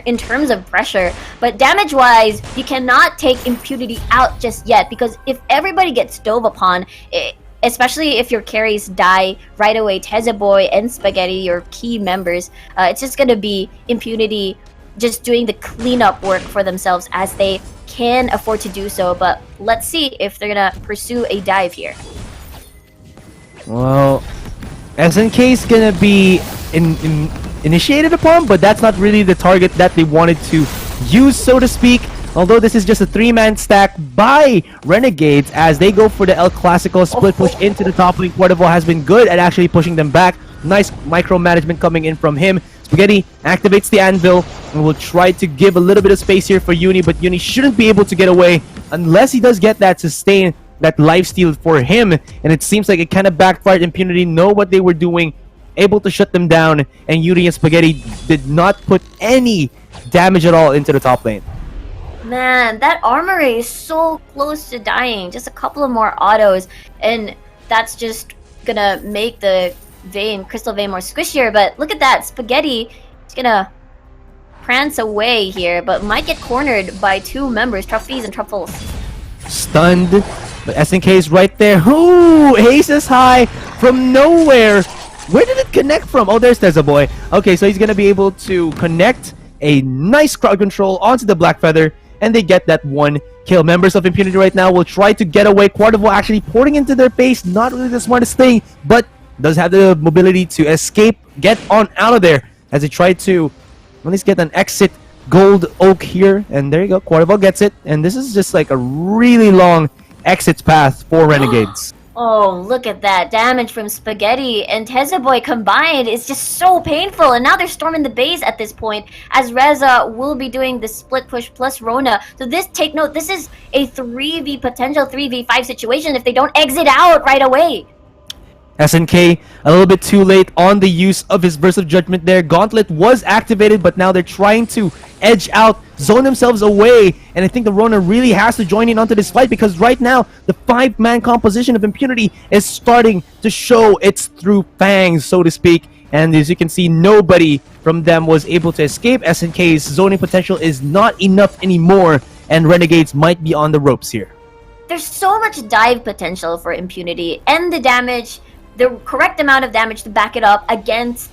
in terms of pressure, but damage-wise, you cannot take Impunity out just yet, because if everybody gets dove upon, especially if your carries die right away, Tezaboy and Spaghetti, your key members, it's just going to be Impunity just doing the cleanup work for themselves, as they can afford to do so. But let's see if they're going to pursue a dive here. Well, SNK is going to be initiated upon, but that's not really the target that they wanted to use, so to speak. Although this is just a 3-man stack by Renegades as they go for the El Clasico split push into the top lane. Quarterval has been good at actually pushing them back. Nice micromanagement coming in from him. Spaghetti activates the Anvil and will try to give a little bit of space here for Uni, but Uni shouldn't be able to get away unless he does get that sustain, that lifesteal for him. And it seems like it kind of backfired. Impunity know what they were doing, able to shut them down, and Yuri and Spaghetti did not put any damage at all into the top lane. Man, that armory is so close to dying. Just a couple of more autos, and that's just gonna make the Crystal Vein more squishier. But look at that, Spaghetti is gonna prance away here, but might get cornered by 2 members, Trophies and Truffles. Stunned, but SNK is right there. Ooh, aces high from nowhere. Where did it connect from? Oh, there's Tezaboy. Okay, so he's gonna be able to connect a nice crowd control onto the Black Feather, and they get that 1 kill. Members of Impunity right now will try to get away. Quarterval actually porting into their base. Not really the smartest thing, but does have the mobility to escape, get on out of there as they try to at least get an exit gold oak here. And there you go. Quarterval gets it. And this is just like a really long exit path for Renegades. Oh, look at that. Damage from Spaghetti and Tezaboy combined is just so painful. And now they're storming the base at this point, as Reza will be doing the split push plus Rona. So take note, this is a potential 3v5 situation if they don't exit out right away. SNK a little bit too late on the use of his Burst of Judgment there. Gauntlet was activated, but now they're trying to edge out, zone themselves away, and I think the Rona really has to join in onto this fight, because right now the 5-man composition of Impunity is starting to show its true fangs, so to speak. And as you can see, nobody from them was able to escape. SNK's zoning potential is not enough anymore, and Renegades might be on the ropes here. There's so much dive potential for Impunity, and the damage, the correct amount of damage to back it up against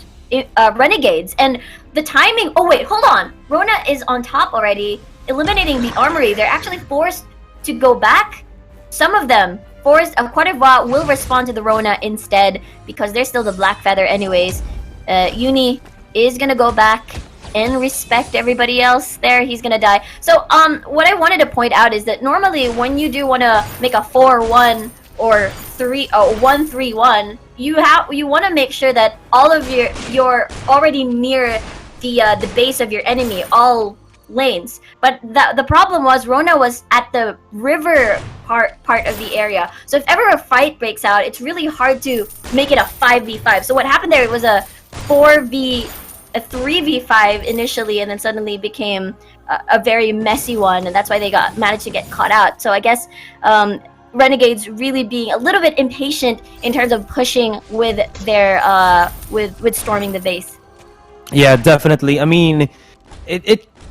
Renegades. And the timing, oh wait, hold on. Rona is on top already, eliminating the armory. They're actually forced to go back. Some of them forced, Quarterval will respond to the Rona instead, because they're still the Black Feather anyways. Uni is gonna go back and respect everybody else there. He's gonna die. So what I wanted to point out is that normally when you do want to make a 4-1 or 1-3-1, you want to make sure that all of you're already near the base of your enemy, all lanes. But the problem was Rona was at the river part of the area. So if ever a fight breaks out, it's really hard to make it a 5v5. So what happened there, it was a 3v5 initially, and then suddenly became a very messy one, and that's why they managed to get caught out. So I guess Renegades really being a little bit impatient in terms of pushing with their with storming the base. Yeah, definitely. I mean,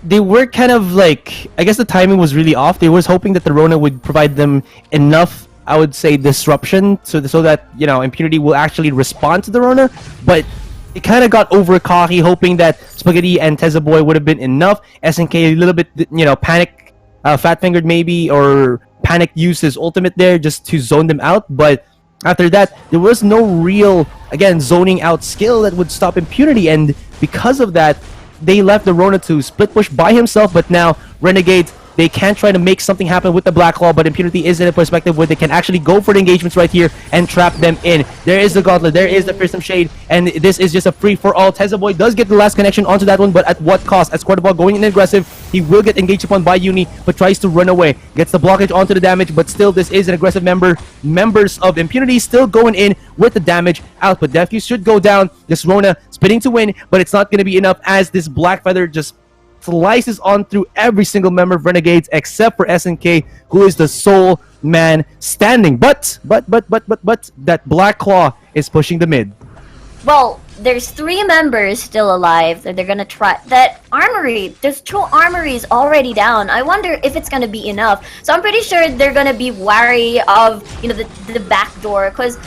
they were kind of like, I guess the timing was really off. They was hoping that the Rona would provide them enough, I would say, disruption so that, you know, Impunity will actually respond to the Rona, but it kind of got over cocky, hoping that Spaghetti and Tezza Boy would have been enough. SNK a little bit, you know, panic, fat-fingered maybe, or panic used his ultimate there just to zone them out. But after that, there was no real, again, zoning out skill that would stop Impunity, and because of that, they left the Rona to split push by himself. But now Renegades, they can try to make something happen with the Black Claw, but Impunity is in a perspective where they can actually go for the engagements right here and trap them in. There is the Gauntlet, there is the Fearsome Shade, and this is just a free-for-all. Tezza Boy does get the last connection onto that one, but at what cost? As Quarterball going in aggressive, he will get engaged upon by Uni, but tries to run away. Gets the blockage onto the damage, but still this is an aggressive members of Impunity still going in with the damage output. Defuse should go down. This Rona spinning to win, but it's not going to be enough as this Black Feather just slices on through every single member of Renegades except for SNK, who is the sole man standing. But that Black Claw is pushing the mid. Well, there's 3 members still alive that they're gonna try. That armory, there's 2 armories already down. I wonder if it's gonna be enough. So I'm pretty sure they're gonna be wary of, you know, the back door, because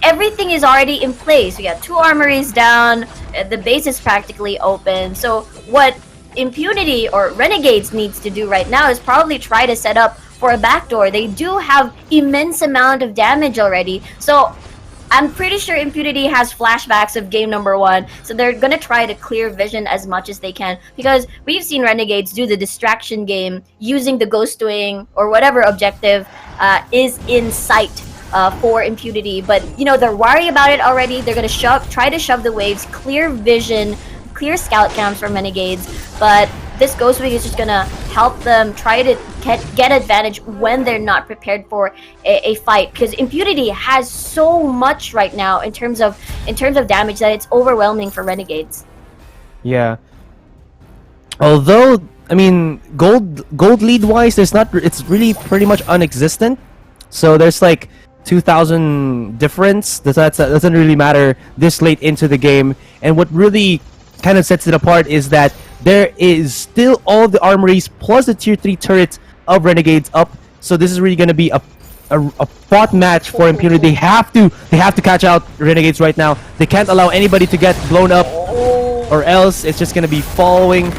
everything is already in place. We got 2 armories down. The base is practically open. So what Impunity or Renegades needs to do right now is probably try to set up for a backdoor. They do have immense amount of damage already, so I'm pretty sure Impunity has flashbacks of game number 1, so they're gonna try to clear vision as much as they can, because we've seen Renegades do the distraction game using the Ghost Wing or whatever objective is in sight for Impunity. But you know, they're worried about it already. They're gonna try to shove the waves, clear vision, clear scout cams from Renegades, but this Ghost Wing is just gonna help them try to get advantage when they're not prepared for a fight, because Impunity has so much right now in terms of damage that it's overwhelming for Renegades. Yeah. Although, I mean, gold lead wise, it's really pretty much unexistent. So there's like 2,000 difference. That doesn't really matter this late into the game. And what really kind of sets it apart is that there is still all the armories plus the tier 3 turrets of Renegades up. So this is really going to be a fought match for Impunity. They have to catch out Renegades right now. They can't allow anybody to get blown up, or else it's just going to be falling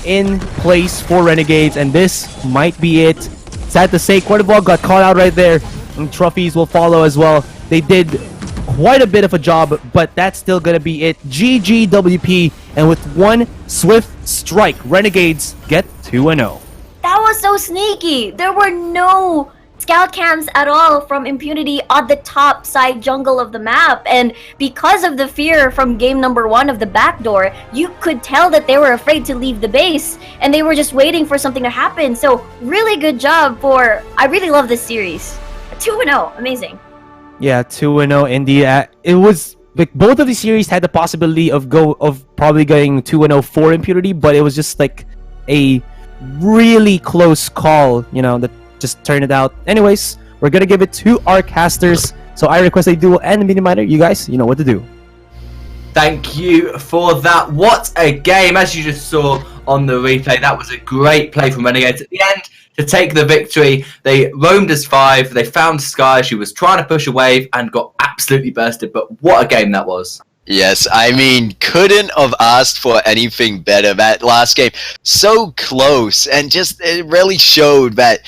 in place for Renegades, and this might be it. Sad to say, Quarterball got caught out right there, and trophies will follow as well. They did quite a bit of a job, but that's still gonna be it. GGWP, and with one swift strike, Renegades get 2-0. That was so sneaky. There were no scout cams at all from Impunity on the top side jungle of the map, and because of the fear from game number 1 of the backdoor, you could tell that they were afraid to leave the base, and they were just waiting for something to happen. So really good job I really love this series. 2-0, amazing. Yeah, 2-0 indeed. It was like both of the series had the possibility of probably going 2-0 for Impunity, but it was just like a really close call, you know, that just turned it out. Anyways, we're gonna give it to our casters. So I request a duel and a mini-miner. You guys, you know what to do. Thank you for that. What a game, as you just saw on the replay. That was a great play from Renegades at the end to take the victory. They roamed as 5. They found Sky. She was trying to push a wave and got absolutely bursted. But what a game that was. Yes, I mean, couldn't have asked for anything better. That last game, so close, and just it really showed that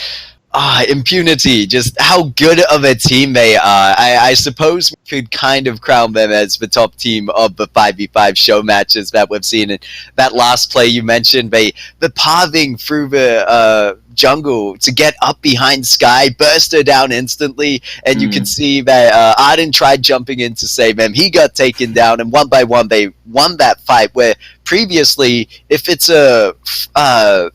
Impunity, just how good of a team they are. I suppose we could kind of crown them as the top team of the 5v5 show matches that we've seen. And that last play you mentioned, the pathing through the jungle to get up behind Sky, burst her down instantly, and you can see that Arden tried jumping in to save him. He got taken down, and one by one they won that fight, where previously, if it's a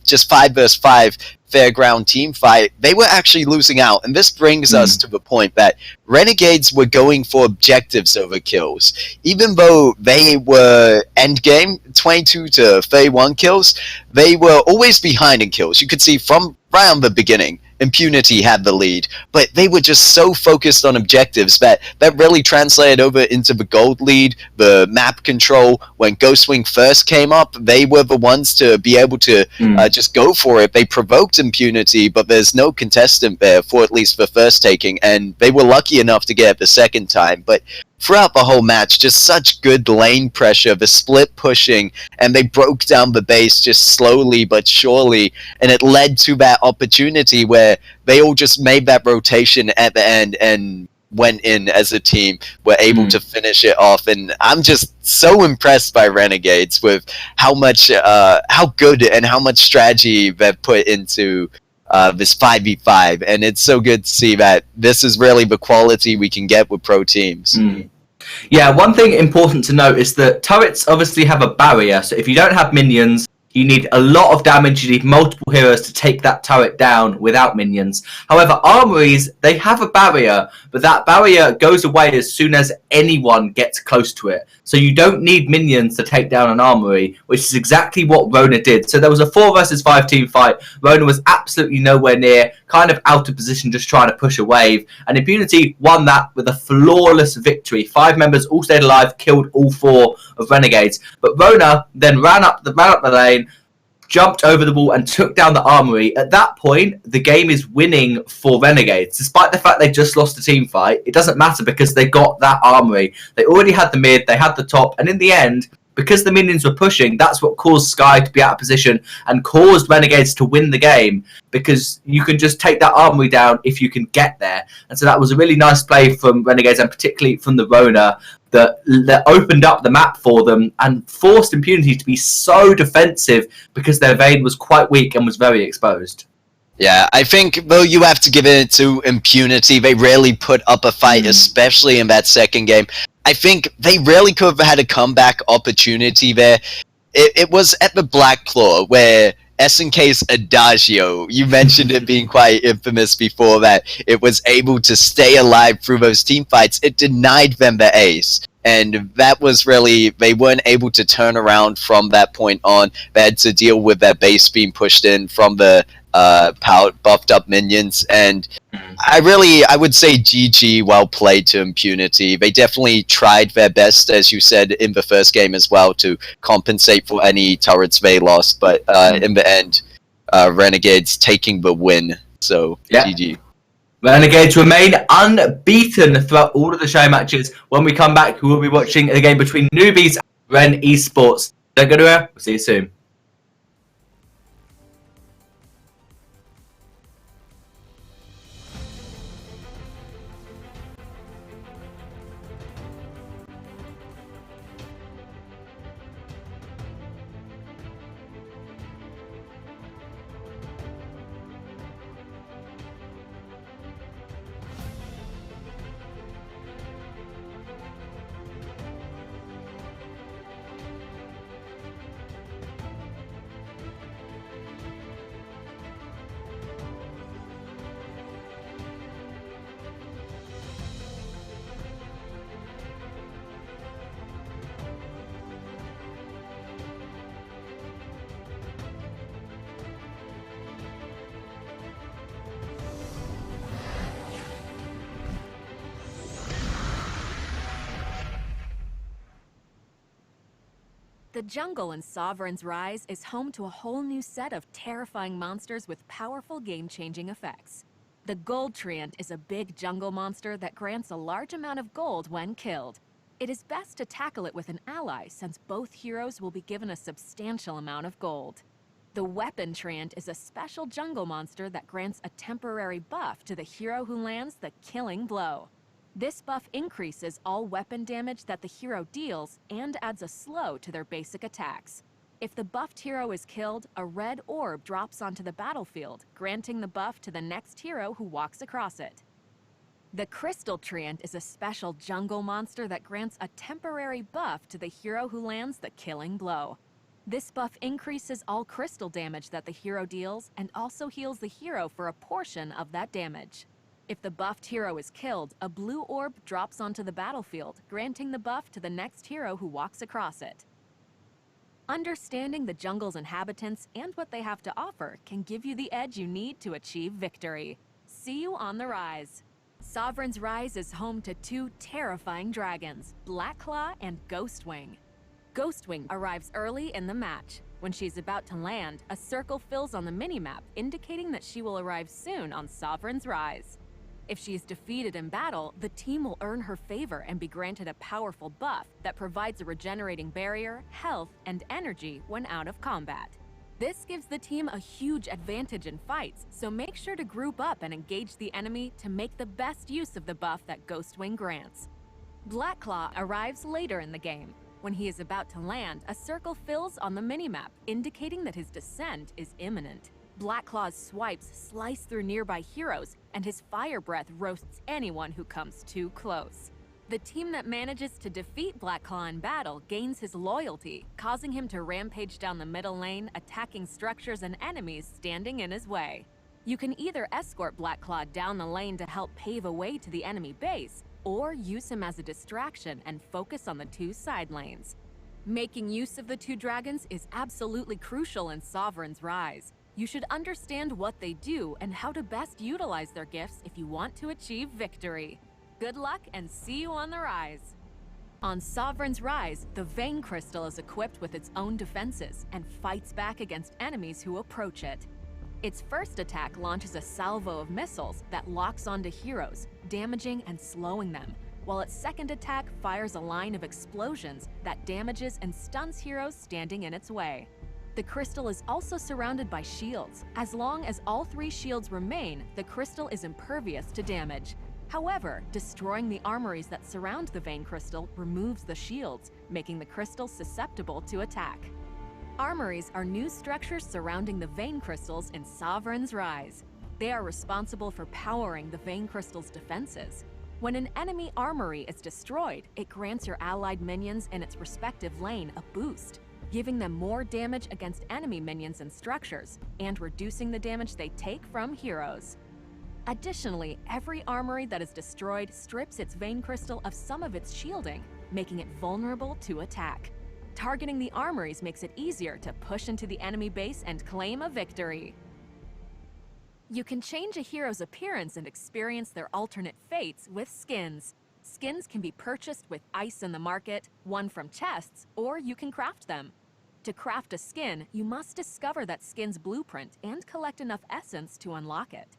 just 5 versus 5 fairground team fight, they were actually losing out. And this brings us to the point that Renegades were going for objectives over kills. Even though they were endgame 22 to 31 kills, they were always behind in kills. You could see from right on the beginning, Impunity had the lead, but they were just so focused on objectives that really translated over into the gold lead, the map control. When Ghostwing first came up, they were the ones to be able to just go for it. They provoked Impunity, but there's no contestant there for at least the first taking, and they were lucky enough to get it the second time. But throughout the whole match, just such good lane pressure, the split pushing, and they broke down the base just slowly but surely, and it led to that opportunity where they all just made that rotation at the end and went in as a team, were able to finish it off. And I'm just so impressed by Renegades with how much, how good and how much strategy they've put into this 5v5, and it's so good to see that this is really the quality we can get with pro teams. Yeah, one thing important to note is that turrets obviously have a barrier, so if you don't have minions, you need a lot of damage, you need multiple heroes to take that turret down without minions. However, armories, they have a barrier, but that barrier goes away as soon as anyone gets close to it. So you don't need minions to take down an armory, which is exactly what Rona did. So there was a 4 versus 5 team fight. Rona was absolutely nowhere near, kind of out of position, just trying to push a wave. And Impunity won that with a flawless victory. 5 members all stayed alive, killed all 4 of Renegades. But Rona then ran up the lane, jumped over the wall and took down the armory. At that point, the game is winning for Renegades. Despite the fact they just lost a team fight, it doesn't matter because they got that armory. They already had the mid, they had the top, and in the end, because the minions were pushing, that's what caused Sky to be out of position and caused Renegades to win the game, because you can just take that armory down if you can get there. And so that was a really nice play from Renegades, and particularly from the Rona, that opened up the map for them and forced Impunity to be so defensive because their Vayne was quite weak and was very exposed. Yeah, I think, though, you have to give it to Impunity. They really put up a fight, especially in that second game. I think they really could have had a comeback opportunity there. It was at the Black Claw where SNK's Adagio, you mentioned it being quite infamous before, that it was able to stay alive through those team fights. It denied them the ace. And that was really, they weren't able to turn around from that point on. They had to deal with that base being pushed in from the buffed up minions. And I would say GG, well played to Impunity. They definitely tried their best, as you said, in the first game as well, to compensate for any turrets they lost. But in the end, Renegades taking the win. So GG. Renegades remain unbeaten throughout all of the show matches. When we come back, we will be watching a game between Noobies and Bren Esports. Don't go anywhere. We'll see you soon. The jungle in Sovereign's Rise is home to a whole new set of terrifying monsters with powerful game-changing effects. The Gold Treant is a big jungle monster that grants a large amount of gold when killed. It is best to tackle it with an ally, since both heroes will be given a substantial amount of gold. The Weapon Treant is a special jungle monster that grants a temporary buff to the hero who lands the killing blow. This buff increases all weapon damage that the hero deals and adds a slow to their basic attacks. If the buffed hero is killed, a red orb drops onto the battlefield, granting the buff to the next hero who walks across it. The Crystal Treant is a special jungle monster that grants a temporary buff to the hero who lands the killing blow. This buff increases all crystal damage that the hero deals and also heals the hero for a portion of that damage. If the buffed hero is killed, a blue orb drops onto the battlefield, granting the buff to the next hero who walks across it. Understanding the jungle's inhabitants and what they have to offer can give you the edge you need to achieve victory. See you on the Rise. Sovereign's Rise is home to two terrifying dragons, Blackclaw and Ghostwing. Ghostwing arrives early in the match. When she's about to land, a circle fills on the minimap, indicating that she will arrive soon on Sovereign's Rise. If she is defeated in battle, the team will earn her favor and be granted a powerful buff that provides a regenerating barrier, health, and energy when out of combat. This gives the team a huge advantage in fights, so make sure to group up and engage the enemy to make the best use of the buff that Ghostwing grants. Blackclaw arrives later in the game. When he is about to land, a circle fills on the minimap, indicating that his descent is imminent. Blackclaw's swipes slice through nearby heroes, and his fire breath roasts anyone who comes too close. The team that manages to defeat Blackclaw in battle gains his loyalty, causing him to rampage down the middle lane, attacking structures and enemies standing in his way. You can either escort Blackclaw down the lane to help pave a way to the enemy base, or use him as a distraction and focus on the two side lanes. Making use of the two dragons is absolutely crucial in Sovereign's Rise. You should understand what they do and how to best utilize their gifts if you want to achieve victory. Good luck and see you on the Rise! On Sovereign's Rise, the Vein Crystal is equipped with its own defenses and fights back against enemies who approach it. Its first attack launches a salvo of missiles that locks onto heroes, damaging and slowing them, while its second attack fires a line of explosions that damages and stuns heroes standing in its way. The crystal is also surrounded by shields. As long as all three shields remain, the crystal is impervious to damage. However, destroying the armories that surround the Vein Crystal removes the shields, making the crystal susceptible to attack. Armories are new structures surrounding the Vein Crystals in Sovereign's Rise. They are responsible for powering the Vein Crystal's defenses. When an enemy armory is destroyed, it grants your allied minions in its respective lane a boost, giving them more damage against enemy minions and structures, and reducing the damage they take from heroes. Additionally, every armory that is destroyed strips its Vein Crystal of some of its shielding, making it vulnerable to attack. Targeting the armories makes it easier to push into the enemy base and claim a victory. You can change a hero's appearance and experience their alternate fates with skins. Skins can be purchased with ice in the market, won from chests, or you can craft them. To craft a skin, you must discover that skin's blueprint and collect enough essence to unlock it.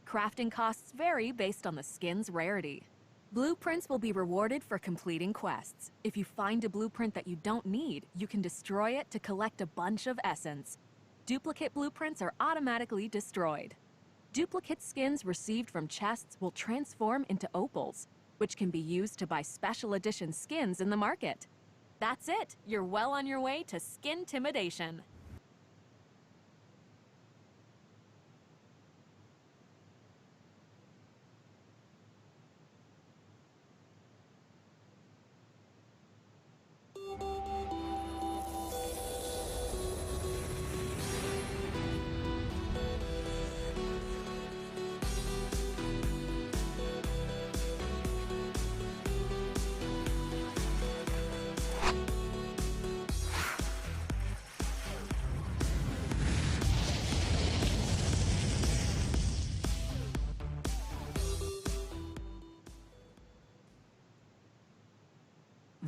Crafting costs vary based on the skin's rarity. Blueprints will be rewarded for completing quests. If you find a blueprint that you don't need, you can destroy it to collect a bunch of essence. Duplicate blueprints are automatically destroyed. Duplicate skins received from chests will transform into opals, which can be used to buy special edition skins in the market. That's it! You're well on your way to Skintimidation.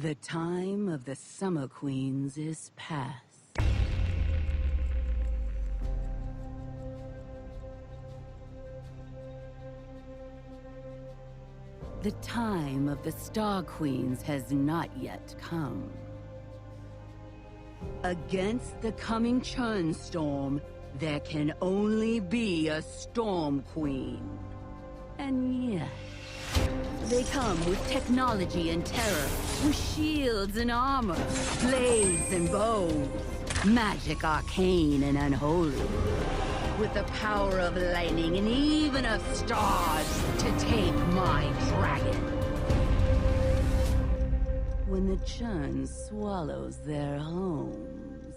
The time of the Summer Queens is past. The time of the Star Queens has not yet come. Against the coming churn storm, there can only be a Storm Queen. And yet, they come with technology and terror, with shields and armor, blades and bows, magic arcane and unholy, with the power of lightning and even of stars to take my dragon. When the churn swallows their homes,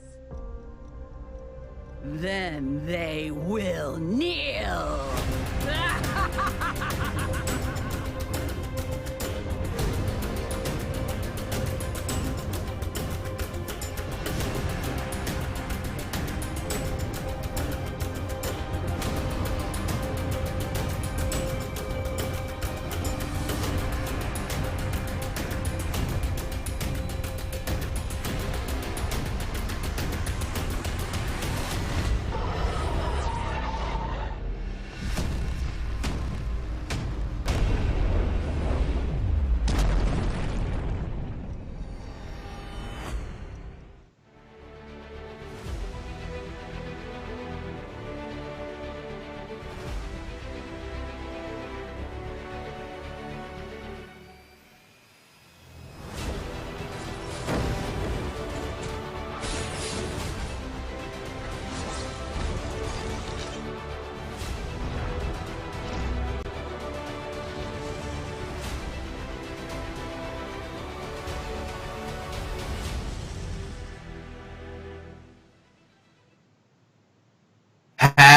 then they will kneel!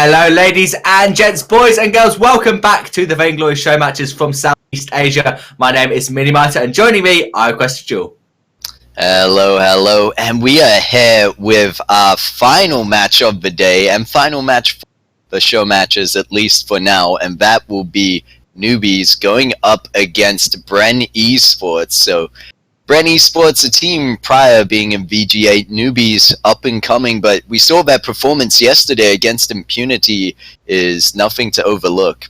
Hello, ladies and gents, boys and girls. Welcome back to the Vainglory show matches from Southeast Asia. My name is Minimata, and joining me, I request Jewel. Hello, and we are here with our final match of the day, and final match for the show matches, at least for now, and that will be Noobies going up against Bren Esports. So, Bren Esports, a team prior being in VG8, Noobies up and coming, but we saw that performance yesterday against Impunity is nothing to overlook.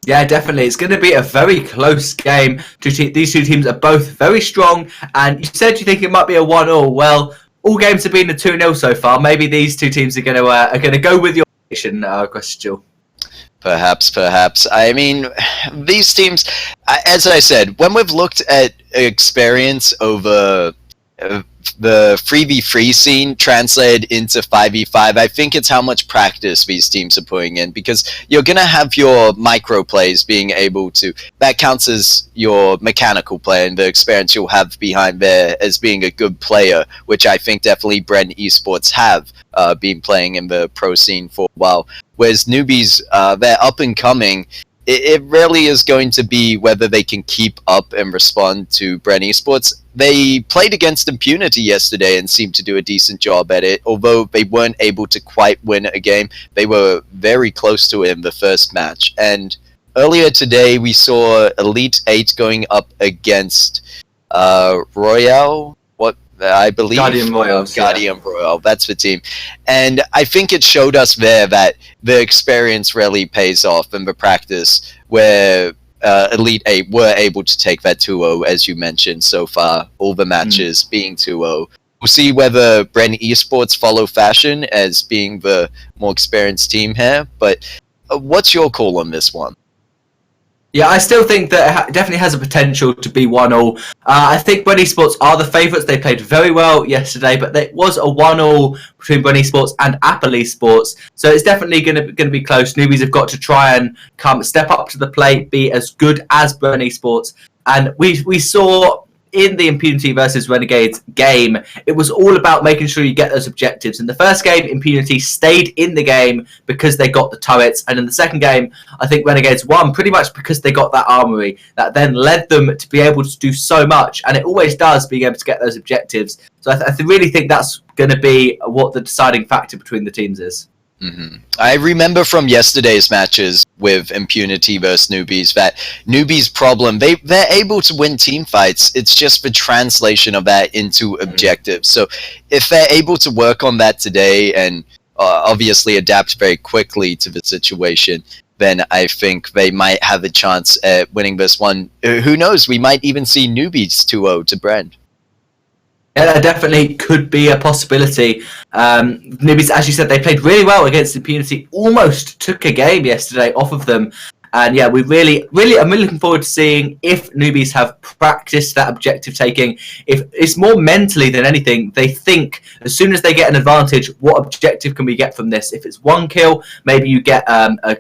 Yeah, definitely. It's going to be a very close game. These two teams are both very strong, and you said you think it might be a 1-1. Well, all games have been a 2-0 so far. Maybe these two teams are going to go with your prediction, question. Perhaps. I mean, these teams, as I said, when we've looked at experience over the 3v3 scene translated into 5v5, I think it's how much practice these teams are putting in, because you're going to have your micro plays being able to, that counts as your mechanical play and the experience you'll have behind there as being a good player, which I think definitely Bren Esports have been playing in the pro scene for a while. Whereas Noobies, they're up and coming. It really is going to be whether they can keep up and respond to Bren Esports. They played against Impunity yesterday and seemed to do a decent job at it. Although they weren't able to quite win a game, they were very close to it in the first match. And earlier today, we saw Elite 8 going up against Royale. I believe Guardian Royals. Royale, that's the team. And I think it showed us there that the experience really pays off in the practice, where Elite 8 were able to take that 2-0, as you mentioned so far, all the matches being 2-0. We'll see whether Bren Esports follow fashion as being the more experienced team here, but what's your call on this one? Yeah, I still think that it definitely has a potential to be 1-1. I think Bren Esports are the favourites. They played very well yesterday, but it was a 1-1 between Bren Esports and Apple Esports. So it's definitely going to be close. Noobies have got to try and step up to the plate, be as good as Bren Esports. And we saw in the Impunity versus Renegades game, it was all about making sure you get those objectives. In the first game, Impunity stayed in the game because they got the turrets, and in the second game, I think Renegades won pretty much because they got that armory that then led them to be able to do so much, and it always does, being able to get those objectives. So I really think that's going to be what the deciding factor between the teams is. Mm-hmm. I remember from yesterday's matches with Impunity versus Noobies that Noobies' problem, they're able to win team fights. It's just the translation of that into objectives. So if they're able to work on that today and obviously adapt very quickly to the situation, then I think they might have a chance at winning this one. Who knows? We might even see Noobies 2-0 to Bren. Yeah, that definitely could be a possibility. Noobies, as you said, they played really well against Impunity. Almost took a game yesterday off of them. And yeah, I'm really looking forward to seeing if Noobies have practiced that objective taking. If it's more mentally than anything, they think as soon as they get an advantage, what objective can we get from this? If it's 1 kill, maybe you get a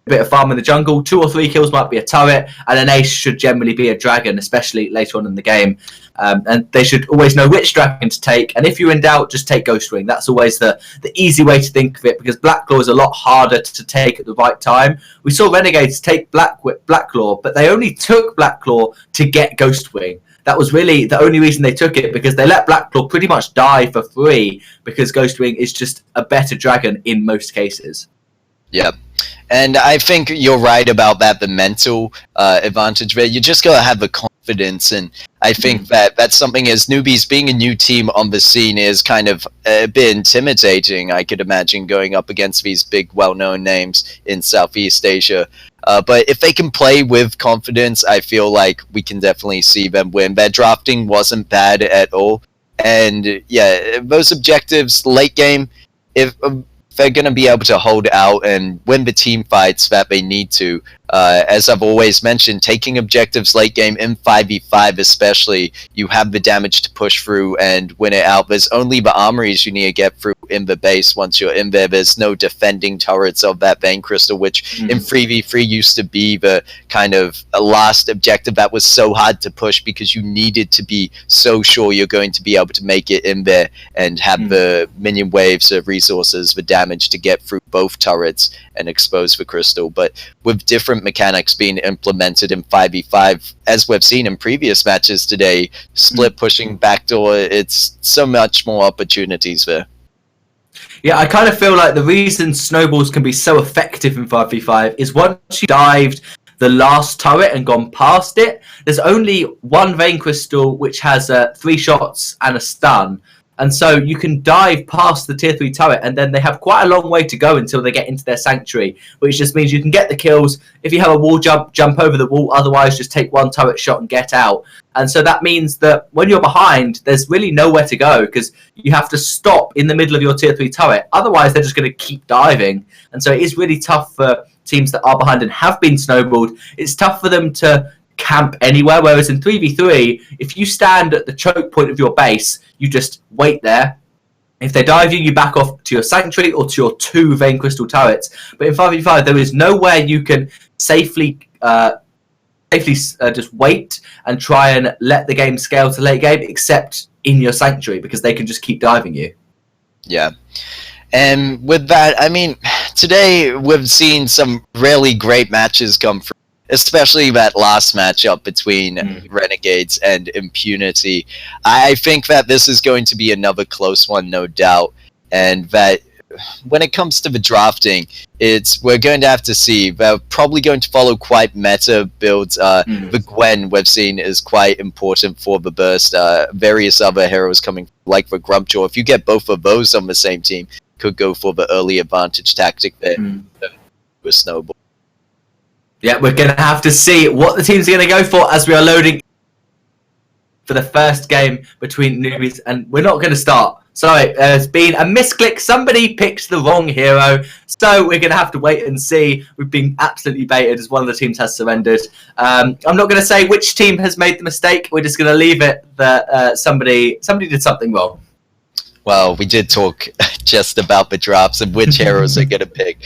bit of farm in the jungle. 2 or 3 kills might be a turret, and an ace should generally be a dragon, especially later on in the game. And they should always know which dragon to take. And if you're in doubt, just take Ghostwing. That's always the easy way to think of it, because Blacklaw is a lot harder to take at the right time. We saw Renegades take Blacklaw, but they only took Blacklaw to get Ghostwing. That was really the only reason they took it, because they let Blacklaw pretty much die for free, because Ghostwing is just a better dragon in most cases. Yeah. And I think you're right about that, the mental advantage there. You just got to have the confidence, and I think that's something, as Noobies being a new team on the scene, is kind of a bit intimidating, I could imagine, going up against these big, well-known names in Southeast Asia. But if they can play with confidence, I feel like we can definitely see them win. Their drafting wasn't bad at all. And yeah, those objectives, late game, if they're going to be able to hold out and win the team fights that they need to. As I've always mentioned, taking objectives late game in 5v5 especially, you have the damage to push through and win it out. There's only the armories you need to get through in the base. Once you're in there, there's no defending turrets of that Vein Crystal, which in 3v3 used to be the kind of last objective that was so hard to push, because you needed to be so sure you're going to be able to make it in there and have the minion waves of resources, the damage to get through both turrets and expose the crystal. But with different mechanics being implemented in 5v5, as we've seen in previous matches today, split pushing, backdoor, it's so much more opportunities there. Yeah, I kind of feel like the reason snowballs can be so effective in 5v5 is once you dived the last turret and gone past it, there's only one Vein Crystal which has 3 shots and a stun. And so you can dive past the tier 3 turret, and then they have quite a long way to go until they get into their sanctuary, which just means you can get the kills. If you have a wall jump over the wall, otherwise just take 1 turret shot and get out. And so that means that when you're behind, there's really nowhere to go, because you have to stop in the middle of your tier 3 turret. Otherwise, they're just going to keep diving. And so it is really tough for teams that are behind and have been snowballed. It's tough for them to camp anywhere, whereas in 3v3, if you stand at the choke point of your base, you just wait there. If they dive you, you back off to your sanctuary or to your 2 Vein Crystal turrets. But in 5v5, there is nowhere you can safely just wait and try and let the game scale to late game, except in your sanctuary, because they can just keep diving you. Yeah. And with that, I mean, today we've seen some really great matches come through, especially that last matchup between Renegades and Impunity. I think that this is going to be another close one, no doubt, and that when it comes to the drafting, we're going to have to see. They're probably going to follow quite meta builds. The Gwen we've seen is quite important for the burst. Various other heroes coming, like the Grumpjaw. If you get both of those on the same team, could go for the early advantage tactic there with Snowball. Yeah, we're going to have to see what the teams are going to go for as we are loading for the first game between Noobies, and we're not going to start. Sorry, there's been a misclick. Somebody picked the wrong hero, so we're going to have to wait and see. We've been absolutely baited as one of the teams has surrendered. I'm not going to say which team has made the mistake. We're just going to leave it that somebody did something wrong. Well, we did talk just about the drafts and which heroes are going to pick.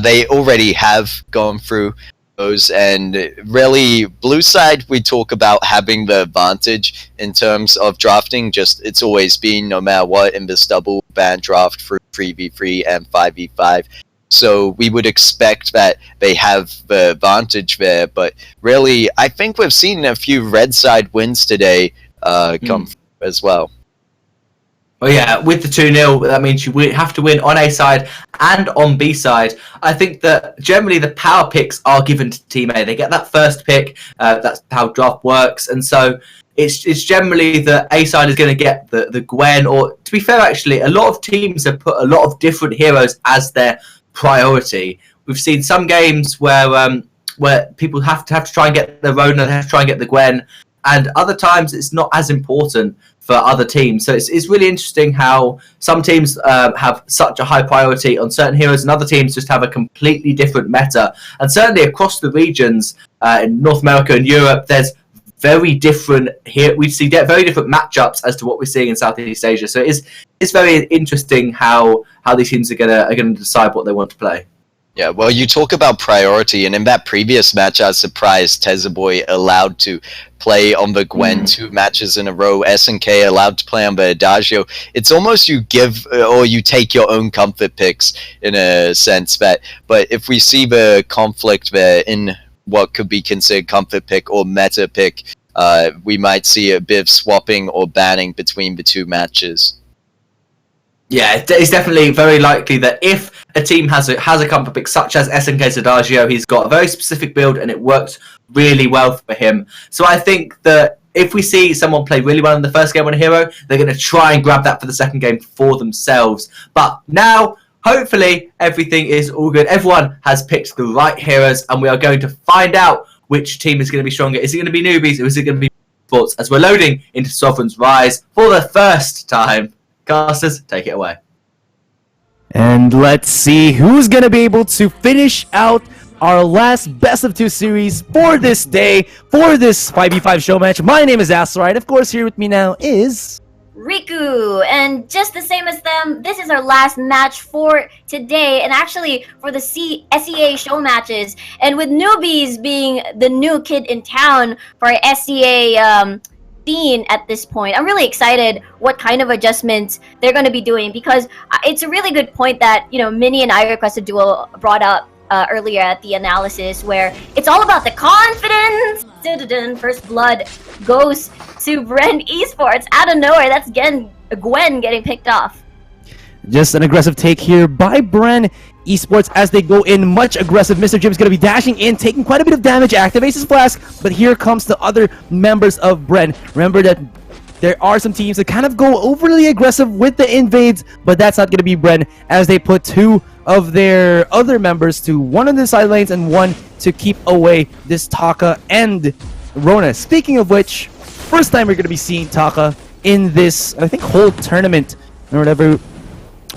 They already have gone through those, and really, blue side, we talk about having the advantage in terms of drafting. Just it's always been, no matter what, in this double band draft through 3v3 and 5v5. So we would expect that they have the advantage there. But really, I think we've seen a few red side wins today come through as well. Well, yeah, with the 2-0, that means you have to win on A side and on B side. I think that generally the power picks are given to Team A. They get that first pick. That's how draft works. And so it's generally the A side is going to get the Gwen. Or, to be fair, actually, a lot of teams have put a lot of different heroes as their priority. We've seen some games where people have to try and get the Rona, they have to try and get the Gwen. And other times it's not as important for other teams. So it's really interesting how some teams have such a high priority on certain heroes, and other teams just have a completely different meta. And certainly across the regions in North America and Europe, there's very different here. We see very different matchups as to what we're seeing in Southeast Asia. So it's very interesting how these teams are gonna decide what they want to play. Yeah, well, you talk about priority, and in that previous match, I was surprised Tezaboy allowed to play on the Gwen 2 matches in a row, SNK allowed to play on the Adagio. It's almost you give or you take your own comfort picks in a sense. But if we see the conflict there in what could be considered comfort pick or meta pick, we might see a bit of swapping or banning between the two matches. Yeah, it's definitely very likely that if a team has a comfort pick such as SNK's Adagio, he's got a very specific build and it works really well for him. So I think that if we see someone play really well in the first game on a hero, they're going to try and grab that for the second game for themselves. But now, hopefully, everything is all good. Everyone has picked the right heroes, and we are going to find out which team is going to be stronger. Is it going to be Noobies or is it going to be Esports? As we're loading into Sovereign's Rise for the first time. Casters, take it away. And let's see who's going to be able to finish out our last best of 2 series for this day, for this 5v5 show match. My name is Asteroid. Of course, here with me now is Riku, and just the same as them, this is our last match for today, and actually for the SEA show matches. And with Noobies being the new kid in town for our SEA scene at this point, I'm really excited what kind of adjustments they're going to be doing, because it's a really good point that, you know, Minnie and I Requested Duo brought up earlier at the analysis, where it's all about the confidence. First blood goes to Bren Esports out of nowhere. That's Gwen getting picked off. just an aggressive take here by Bren Esports as they go in much aggressive. Mr. Jim is going to be dashing in, taking quite a bit of damage, activates his flask, but here comes the other members of Bren. Remember that there are some teams that kind of go overly aggressive with the invades, but that's not going to be Bren, as they put two of their other members to one on the side lanes and one to keep away this Taka and Rona. Speaking of which, first time we're going to be seeing Taka in this, I think, whole tournament or whatever,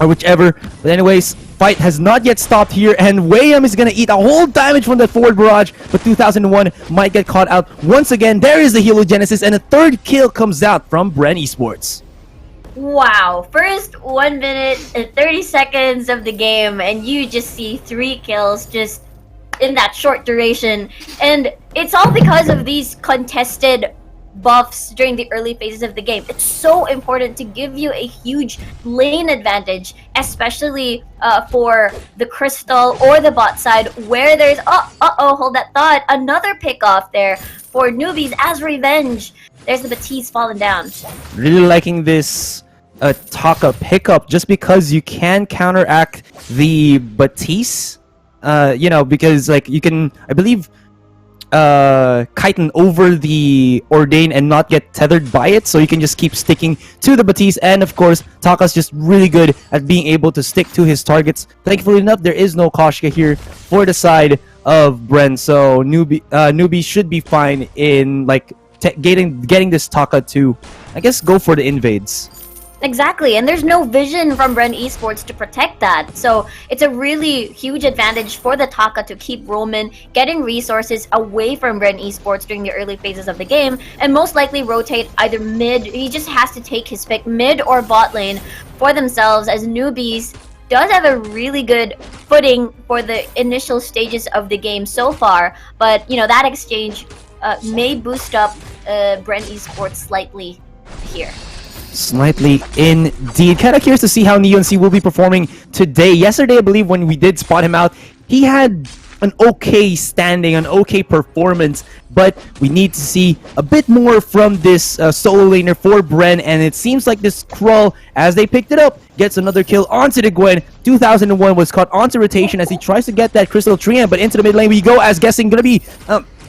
or whichever. But anyways, fight has not yet stopped here, and Wayam is going to eat a whole damage from the forward barrage, but 2001 might get caught out once again. There is the Heliogenesis, and a third kill comes out from Bren Esports. Wow, first 1 minute and 30 seconds of the game, and you just see 3 kills just in that short duration. And it's all because of these contested buffs during the early phases of the game. It's so important to give you a huge lane advantage, especially for the Crystal or the bot side, where there's hold that thought, another pick off there for Noobies as revenge. There's the Batiste falling down. Really liking this Taka pickup, just because you can counteract the Batiste, you know, because like you can, I believe, chitin over the Ordain and not get tethered by it, so you can just keep sticking to the Batiste. And of course, Taka's just really good at being able to stick to his targets. Thankfully enough, there is no Koshka here for the side of Bren, so Newbie should be fine in like getting this Taka to, I guess, go for the invades. Exactly, and there's no vision from Bren Esports to protect that. So it's a really huge advantage for the Taka to keep Roman getting resources away from Bren Esports during the early phases of the game, and most likely rotate either mid. He just has to take his pick, mid or bot lane, for themselves, as Noobies does have a really good footing for the initial stages of the game so far. But you know, that exchange may boost up Bren Esports slightly here. Slightly indeed. Kind of curious to see how Neon C will be performing today. Yesterday, I believe, when we did spot him out, he had an okay standing, an okay performance, but we need to see a bit more from this solo laner for Bren, and it seems like this Krull, as they picked it up, gets another kill onto the Gwen. 2001 was caught onto rotation as he tries to get that Crystal Treant, but into the mid lane we go, as guessing gonna be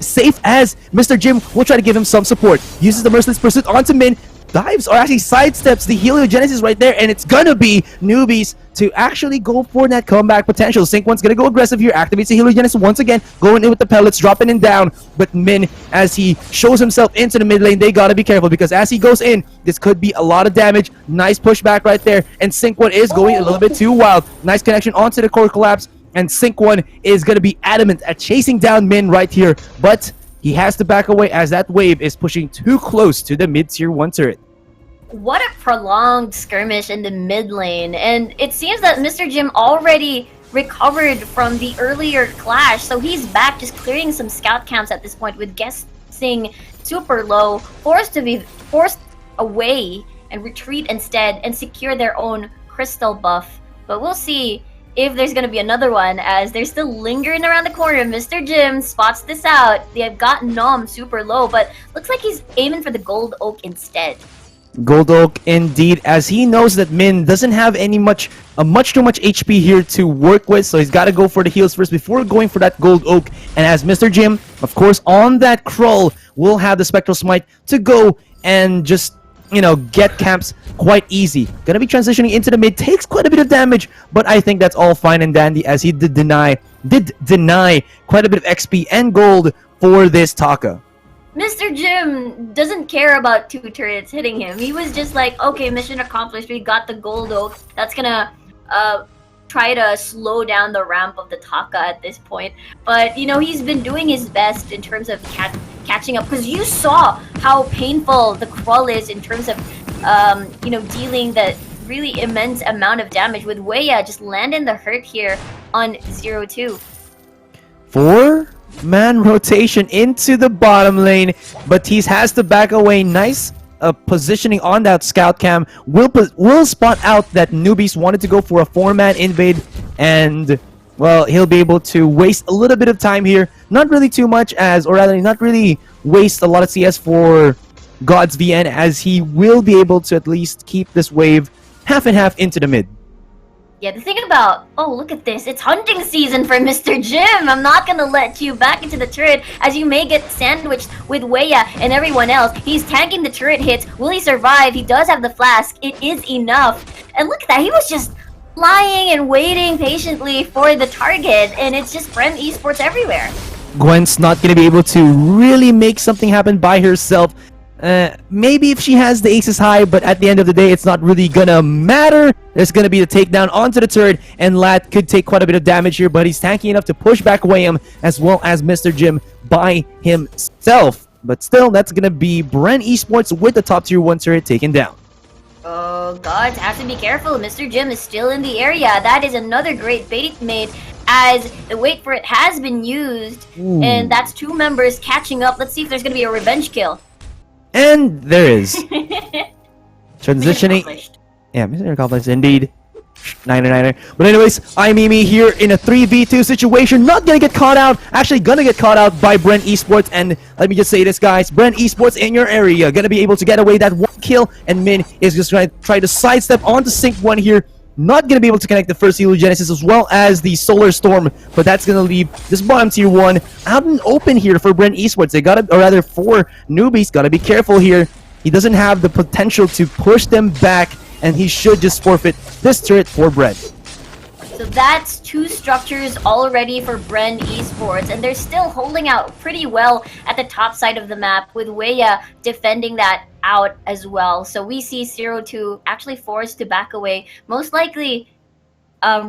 safe, as Mr. Jim will try to give him some support. Uses the Merciless Pursuit onto Min. dives or actually sidesteps the Heliogenesis right there, and it's gonna be Noobies to actually go for that comeback potential. Sync One's gonna go aggressive here, activates the Heliogenesis once again, going in with the pellets, dropping it down. But Min, as he shows himself into the mid lane, they gotta be careful because as he goes in, this could be a lot of damage. Nice pushback right there, and Sync One is going a little bit too wild. Nice connection onto the core collapse, and Sync One is gonna be adamant at chasing down Min right here, but he has to back away as that wave is pushing too close to the mid-tier 1 turret. What a prolonged skirmish in the mid lane, and it seems that Mr. Jim already recovered from the earlier clash, so he's back just clearing some scout camps at this point with guessing super low, forced away and retreat instead and secure their own crystal buff. But we'll see if there's going to be another one, as they're still lingering around the corner. Mr. Jim spots this out. They have got Nom super low, but looks like he's aiming for the Gold Oak instead. Gold Oak indeed, as he knows that Min doesn't have much too much HP here to work with, so he's got to go for the heals first before going for that Gold Oak. And as Mr. Jim, of course, on that crawl, will have the Spectral Smite to go and just, you know, get camps quite easy. Gonna be transitioning into the mid, takes quite a bit of damage, but I think that's all fine and dandy, as he did deny quite a bit of XP and gold for this Taka. Mr. Jim doesn't care about 2 turrets hitting him. He was just like, okay, mission accomplished. We got the Gold Oak. That's gonna try to slow down the ramp of the Taka at this point. But, you know, he's been doing his best in terms of catching up, because you saw how painful the crawl is in terms of, you know, dealing the really immense amount of damage, with Weya just landing the hurt here on 0-2. 4-man rotation into the bottom lane, but he has to back away. Nice positioning on that scout cam. Will spot out that Noobies wanted to go for a 4-man invade, and well, he'll be able to waste a little bit of time here. Not really too much, or rather not really waste a lot of CS for God's VN, as he will be able to at least keep this wave half and half into the mid. Yeah, the thing about, oh, look at this. It's hunting season for Mr. Jim. I'm not going to let you back into the turret, as you may get sandwiched with Weya and everyone else. He's tanking the turret hits. Will he survive? He does have the flask. It is enough. And look at that. He was just lying and waiting patiently for the target. And it's just Bren Esports everywhere. Gwen's not going to be able to really make something happen by herself. Maybe if she has the aces high, but at the end of the day, it's not really gonna matter. There's gonna be the takedown onto the turret, and Lat could take quite a bit of damage here, but he's tanky enough to push back away him, as well as Mr. Jim by himself. But still, that's gonna be Bren Esports with the top tier 1 turret taken down. Oh, God, have to be careful. Mr. Jim is still in the area. That is another great bait made, as the wait for it has been used. Ooh. And that's 2 members catching up. Let's see if there's gonna be a revenge kill. And there is. Transitioning. Accomplished. Yeah, mission accomplished indeed. 99er. But anyways, Mimi here in a 3v2 situation. Not gonna get caught out. Actually gonna get caught out by Bren Esports. And let me just say this, guys. Bren Esports in your area. Gonna be able to get away that 1 kill. And Min is just gonna try to sidestep onto Sync 1 here. Not gonna be able to connect the first Heliogenesis as well as the Solar Storm, but that's gonna leave this bottom tier 1 out and open here for Bren Esports. They gotta, or rather for Noobies, gotta be careful here. He doesn't have the potential to push them back, and he should just forfeit this turret for Bren. So that's 2 structures already for Bren Esports, and they're still holding out pretty well at the top side of the map, with Weya defending that out as well. So we see 0-2 actually forced to back away, most likely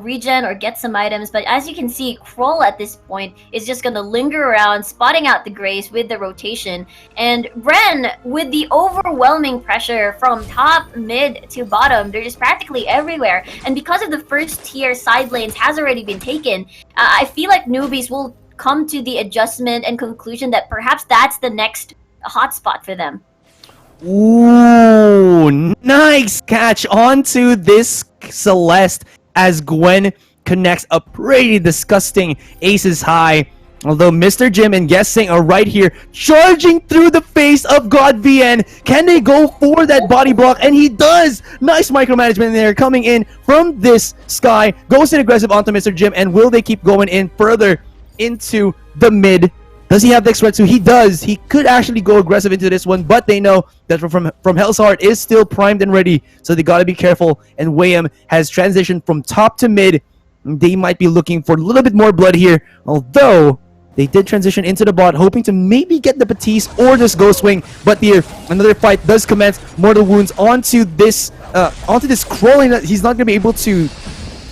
regen or get some items. But as you can see, Kroll at this point is just going to linger around, spotting out the Grace with the rotation. And Bren, with the overwhelming pressure from top, mid to bottom, they're just practically everywhere. And because of the first tier side lanes has already been taken, I feel like Noobies will come to the adjustment and conclusion that perhaps that's the next hotspot for them. Ooh, nice catch onto this Celeste, as Gwen connects a pretty disgusting aces high. Although Mr. Jim and Guessing are right here, charging through the face of God VN. Can they go for that body block? And he does! Nice micromanagement there, coming in from this Sky. Goes in aggressive onto Mr. Jim, and will they keep going in further into the mid? Does he have the X-Red? So he does. He could actually go aggressive into this one, but they know that from Hell's Heart is still primed and ready, so they gotta be careful. And Wayham has transitioned from top to mid. They might be looking for a little bit more blood here, although they did transition into the bot, hoping to maybe get the Batiste or this Ghost Wing. But here, another fight does commence. Mortal Wounds onto this crawling that he's not gonna be able to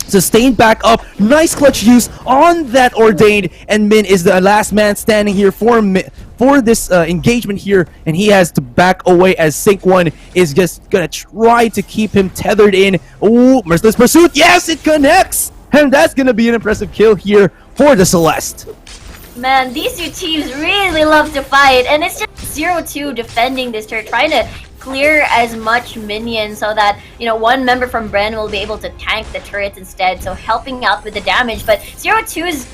sustain back up. Nice clutch use on that Ordained, and Min is the last man standing here for this engagement here, and he has to back away as Sync 1 is just gonna try to keep him tethered in. Oh, Merciless Pursuit, yes, it connects! And that's gonna be an impressive kill here for the Celeste. Man, these two teams really love to fight, and it's just 0-2 defending this turret, trying to clear as much minions so that, you know, one member from Bren will be able to tank the turrets instead, so helping out with the damage. But 0-2's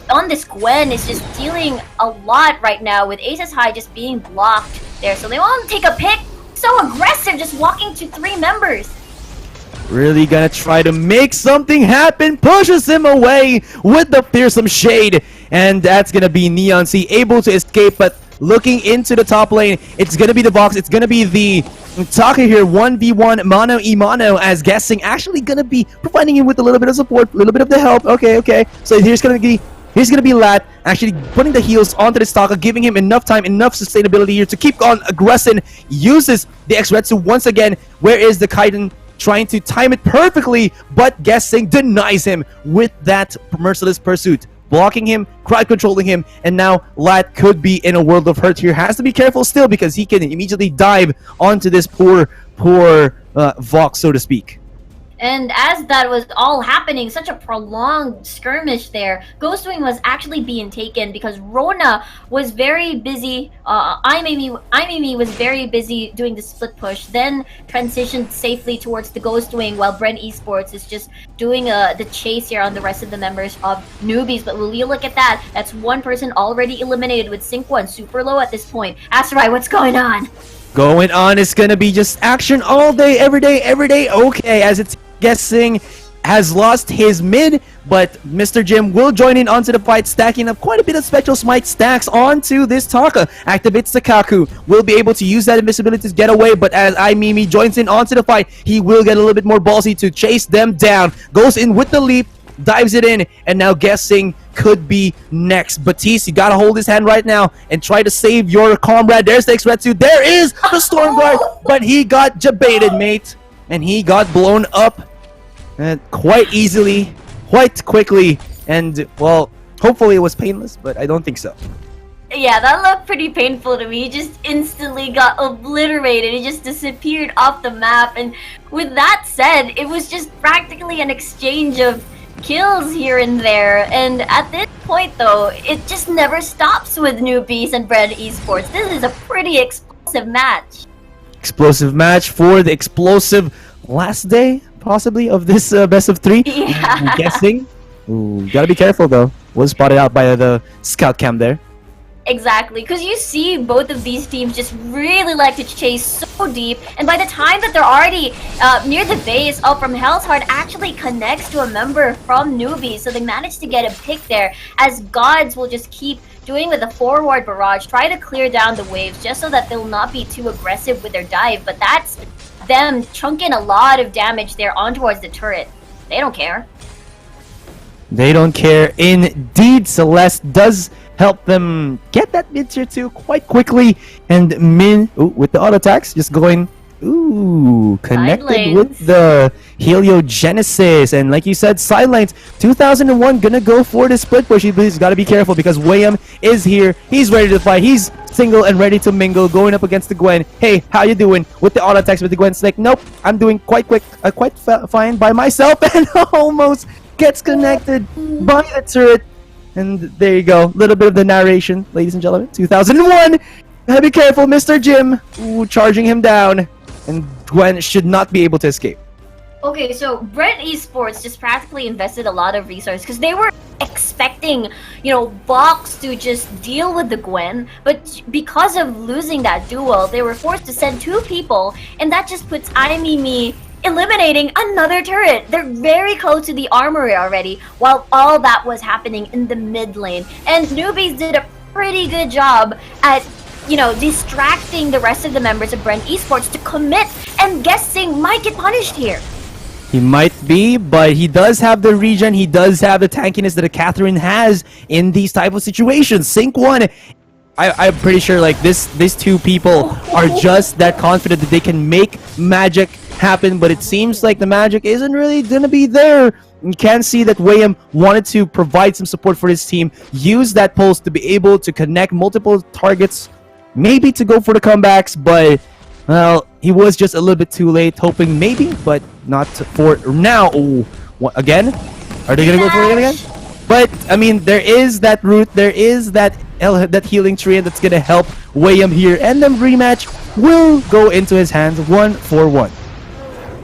on this Gwen is just dealing a lot right now, with Aces High just being blocked there, so they won't take a pick. So aggressive, just walking to 3 members. Really gonna try to make something happen, pushes him away with the fearsome shade, and that's gonna be Neon C able to escape. But looking into the top lane, it's gonna be the Vox, it's gonna be the Taka here, 1v1 mano e mano, as Guessing actually gonna be providing him with a little bit of support, a little bit of the help. Okay, so here's gonna be Lat actually putting the heals onto this Taka, giving him enough time, enough sustainability here to keep on aggressing. Uses the X-Retsu once again. Where is the Kaiden? Trying to time it perfectly, but Guessing denies him with that Merciless Pursuit, blocking him, crowd controlling him, and now Lat could be in a world of hurt here. Has to be careful still, because he can immediately dive onto this poor Vox, so to speak. And as that was all happening, such a prolonged skirmish there, Ghostwing was actually being taken because Rona was very busy. Imimi was very busy doing the split push, then transitioned safely towards the Ghostwing, while Bren Esports is just doing the chase here on the rest of the members of Noobies. But will you look at that? That's one person already eliminated, with Sync 1 super low at this point. Asterai, what's going on? Going on, it's gonna be just action all day, every day. Okay, as it's Guessing has lost his mid, but Mr. Jim will join in onto the fight, stacking up quite a bit of Spectral Smite stacks onto this Taka. Activates the Kaku, will be able to use that invisibility to get away, but as Imimi joins in onto the fight, he will get a little bit more ballsy to chase them down. Goes in with the leap, dives it in, and now Guessing could be next. Batiste, you gotta hold his hand right now and try to save your comrade. There's the X-Retsu, there is the Storm Guard, but he got jebaited, mate, and he got blown up quite easily, quite quickly, and well, hopefully it was painless, but I don't think so. Yeah, that looked pretty painful to me. He just instantly got obliterated. He just disappeared off the map, and with that said, it was just practically an exchange of kills here and there, and at this point though, it just never stops with Noobies and Bren Esports. This is a pretty explosive match. Explosive match for the explosive last day, possibly, of this best of 3. Yeah. I'm guessing. Ooh, gotta be careful though. Was spotted out by the scout cam there. Exactly, because you see both of these teams just really like to chase so deep, and by the time that they're already near the base, from Hell's Heart actually connects to a member from Noobies, so they manage to get a pick there, as Gods will just keep doing with the forward barrage, try to clear down the waves just so that they'll not be too aggressive with their dive, but that's them chunking a lot of damage there on towards the turret. They don't care. They don't care indeed. Celeste does help them get that mid tier 2 quite quickly, and Min with the auto attacks just going connected with the Heliogenesis, and like you said, side lanes. 2001 gonna go for the split push. He's got to be careful because Wayham is here. He's ready to fight. He's single and ready to mingle, going up against the Gwen. Hey, how you doing? With the auto attacks, with the Gwen's like, nope, I'm doing quite fine by myself, and almost gets connected by the turret. And there you go, little bit of the narration, ladies and gentlemen. 2001, gotta be careful, Mr. Jim. Charging him down, and Gwen should not be able to escape. Okay, so Bren Esports just practically invested a lot of resources because they were expecting, Box to just deal with the Gwen, but because of losing that duel, they were forced to send 2 people, and that just puts Imimi eliminating another turret. They're very close to the armory already, while all that was happening in the mid lane. And Noobies did a pretty good job at, you know, distracting the rest of the members of Bren Esports to commit, and guessing might get punished here. He might be, but he does have the regen, he does have the tankiness that a Catherine has in these type of situations. Sync 1, I'm pretty sure like these two people are just that confident that they can make magic happen, but it seems like the magic isn't really gonna be there. You can see that Wayham wanted to provide some support for his team, use that pulse to be able to connect multiple targets, maybe to go for the comebacks, but well, he was just a little bit too late, hoping maybe, but not for now. Oh, what, again? Are they gonna go for it again? But I mean, there is that route, there is that healing tree that's gonna help Wayham here, and the rematch will go into his hands 1-4-1.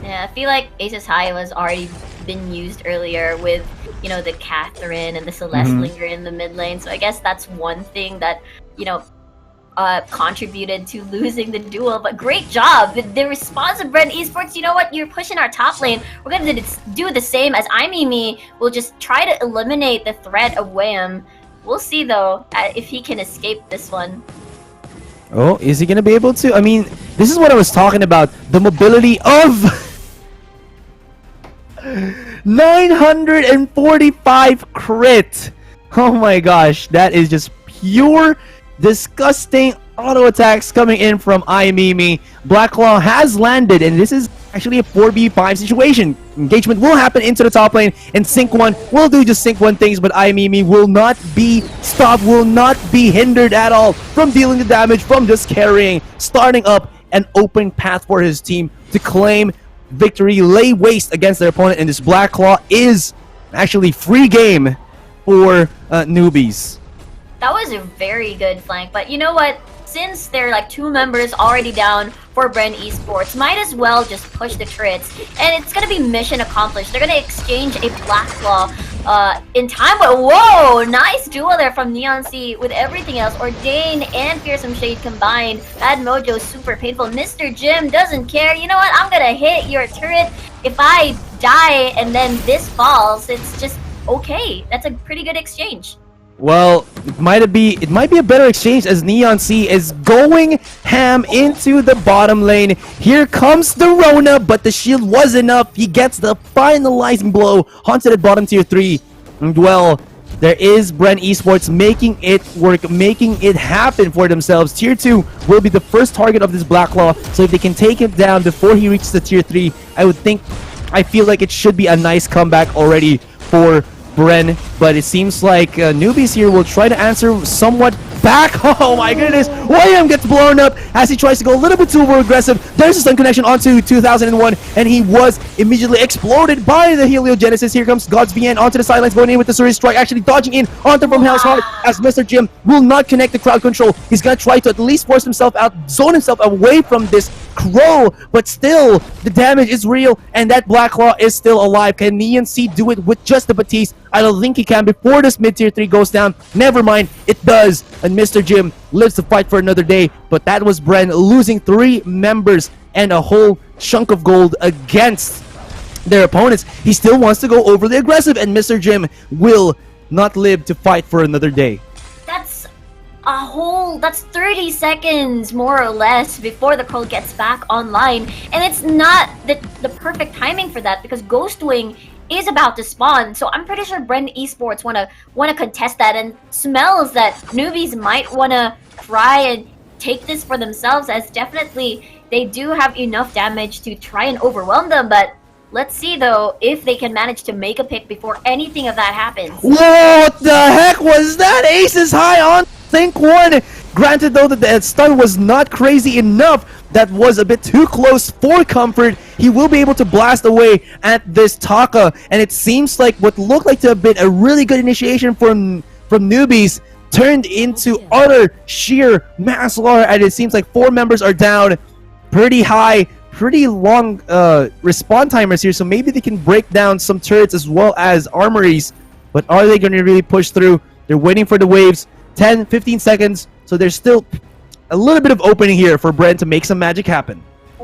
Yeah, I feel like Aces High was already been used earlier with, you know, the Catherine and the Celeste linger in the mid lane. So I guess that's one thing that, you know, contributed to losing the duel. But great job! The response of Bren Esports, you know what? You're pushing our top lane. We're gonna do the same as Impunity. We'll just try to eliminate the threat of Wham. We'll see though if he can escape this one. Oh, is he gonna be able to? I mean, this is what I was talking about. The mobility of 945 crit. Oh my gosh, that is just pure disgusting auto attacks coming in from Imimi. Blacklaw has landed, and this is actually a 4v5 situation. Engagement will happen into the top lane, and Sync 1 will do just Sync 1 things, but Imimi will not be stopped, will not be hindered at all from dealing the damage, from just carrying, starting up an open path for his team to claim victory, lay waste against their opponent, and this Blacklaw is actually free game for Noobies. That was a very good flank, but you know what? Since there are like 2 members already down for Bren Esports, might as well just push the crits, and it's gonna be mission accomplished. They're gonna exchange a Blacklaw in time, but whoa! Nice duel there from Neon C with everything else. Ordain and Fearsome Shade combined. Bad Mojo, super painful. Mr. Jim doesn't care. You know what? I'm gonna hit your turret. If I die and then this falls, it's just okay. That's a pretty good exchange. Well, it might be a better exchange as Neon C is going ham into the bottom lane. Here comes the Rona, but the shield was enough. He gets the finalizing blow onto the bottom tier 3. And well, there is Bren Esports making it work, making it happen for themselves. Tier 2 will be the first target of this Blacklaw, so if they can take him down before he reaches the tier 3, I feel like it should be a nice comeback already for Bren, but it seems like Noobies here will try to answer somewhat back. Oh my goodness, William gets blown up as he tries to go a little bit too over aggressive. There's a stun connection onto 2001, and he was immediately exploded by the Heliogenesis. Here comes God's VN onto the sidelines, going in with the Surrey Strike, actually dodging in onto from Hell's Heart as Mr. Jim will not connect the crowd control. He's gonna try to at least force himself out, zone himself away from this Crow, but still the damage is real, and that Blacklaw is still alive. Can Neon C do it with just the Batiste? I don't think he can before this mid tier 3 goes down. Never mind, it does, and Mr. Jim lives to fight for another day. But that was Bren losing 3 members and a whole chunk of gold against their opponents. He still wants to go overly aggressive, and Mr. Jim will not live to fight for another day. That's 30 seconds more or less before the Crow gets back online, and it's not the perfect timing for that because Ghostwing is about to spawn. So I'm pretty sure Bren Esports wanna contest that, and smells that Noobies might wanna try and take this for themselves, as definitely they do have enough damage to try and overwhelm them. But let's see though if they can manage to make a pick before anything of that happens. What the heck was that? Aces high on Sync 1. Granted though that the stun was not crazy enough, that was a bit too close for comfort. He will be able to blast away at this Taka, and it seems like what looked like to have been a really good initiation from Noobies turned into utter sheer mass slaughter, and it seems like 4 members are down. Pretty high, pretty long respawn timers here, so maybe they can break down some turrets as well as armories, but are they going to really push through? They're waiting for the waves. 10-15 seconds, so there's still a little bit of opening here for Bren to make some magic happen.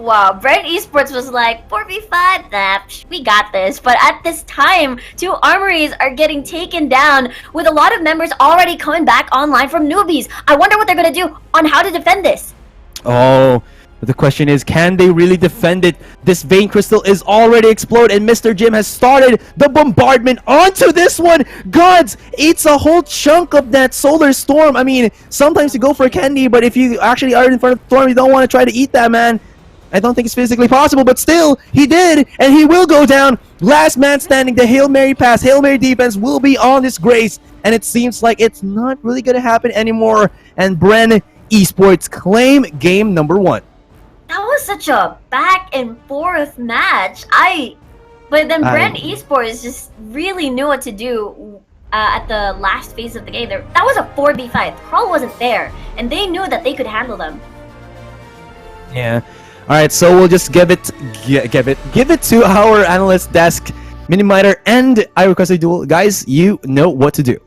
wow. Bren Esports was like, 4v5, nah, we got this. But at this time, two armories are getting taken down with a lot of members already coming back online from Noobies. I wonder what they're going to do on how to defend this. Oh, but the question is, can they really defend it? This Vein Crystal is already exploded, and Mr. Jim has started the bombardment onto this one. Gods, eats a whole chunk of that Solar Storm. I mean, sometimes you go for a candy, but if you actually are in front of the storm, you don't want to try to eat that, man. I don't think it's physically possible, but still, he did, and he will go down. Last man standing, the Hail Mary pass, Hail Mary defense will be on this Grace, and it seems like it's not really going to happen anymore, and Bren Esports claim game number 1. That was such a back and forth match. But then Bren Esports just really knew what to do at the last phase of the game. That was a 4v5. Kroll wasn't there, and they knew that they could handle them. Yeah. All right, so we'll just give it to our analyst desk, Minimiter, and I request a duel. Guys, you know what to do.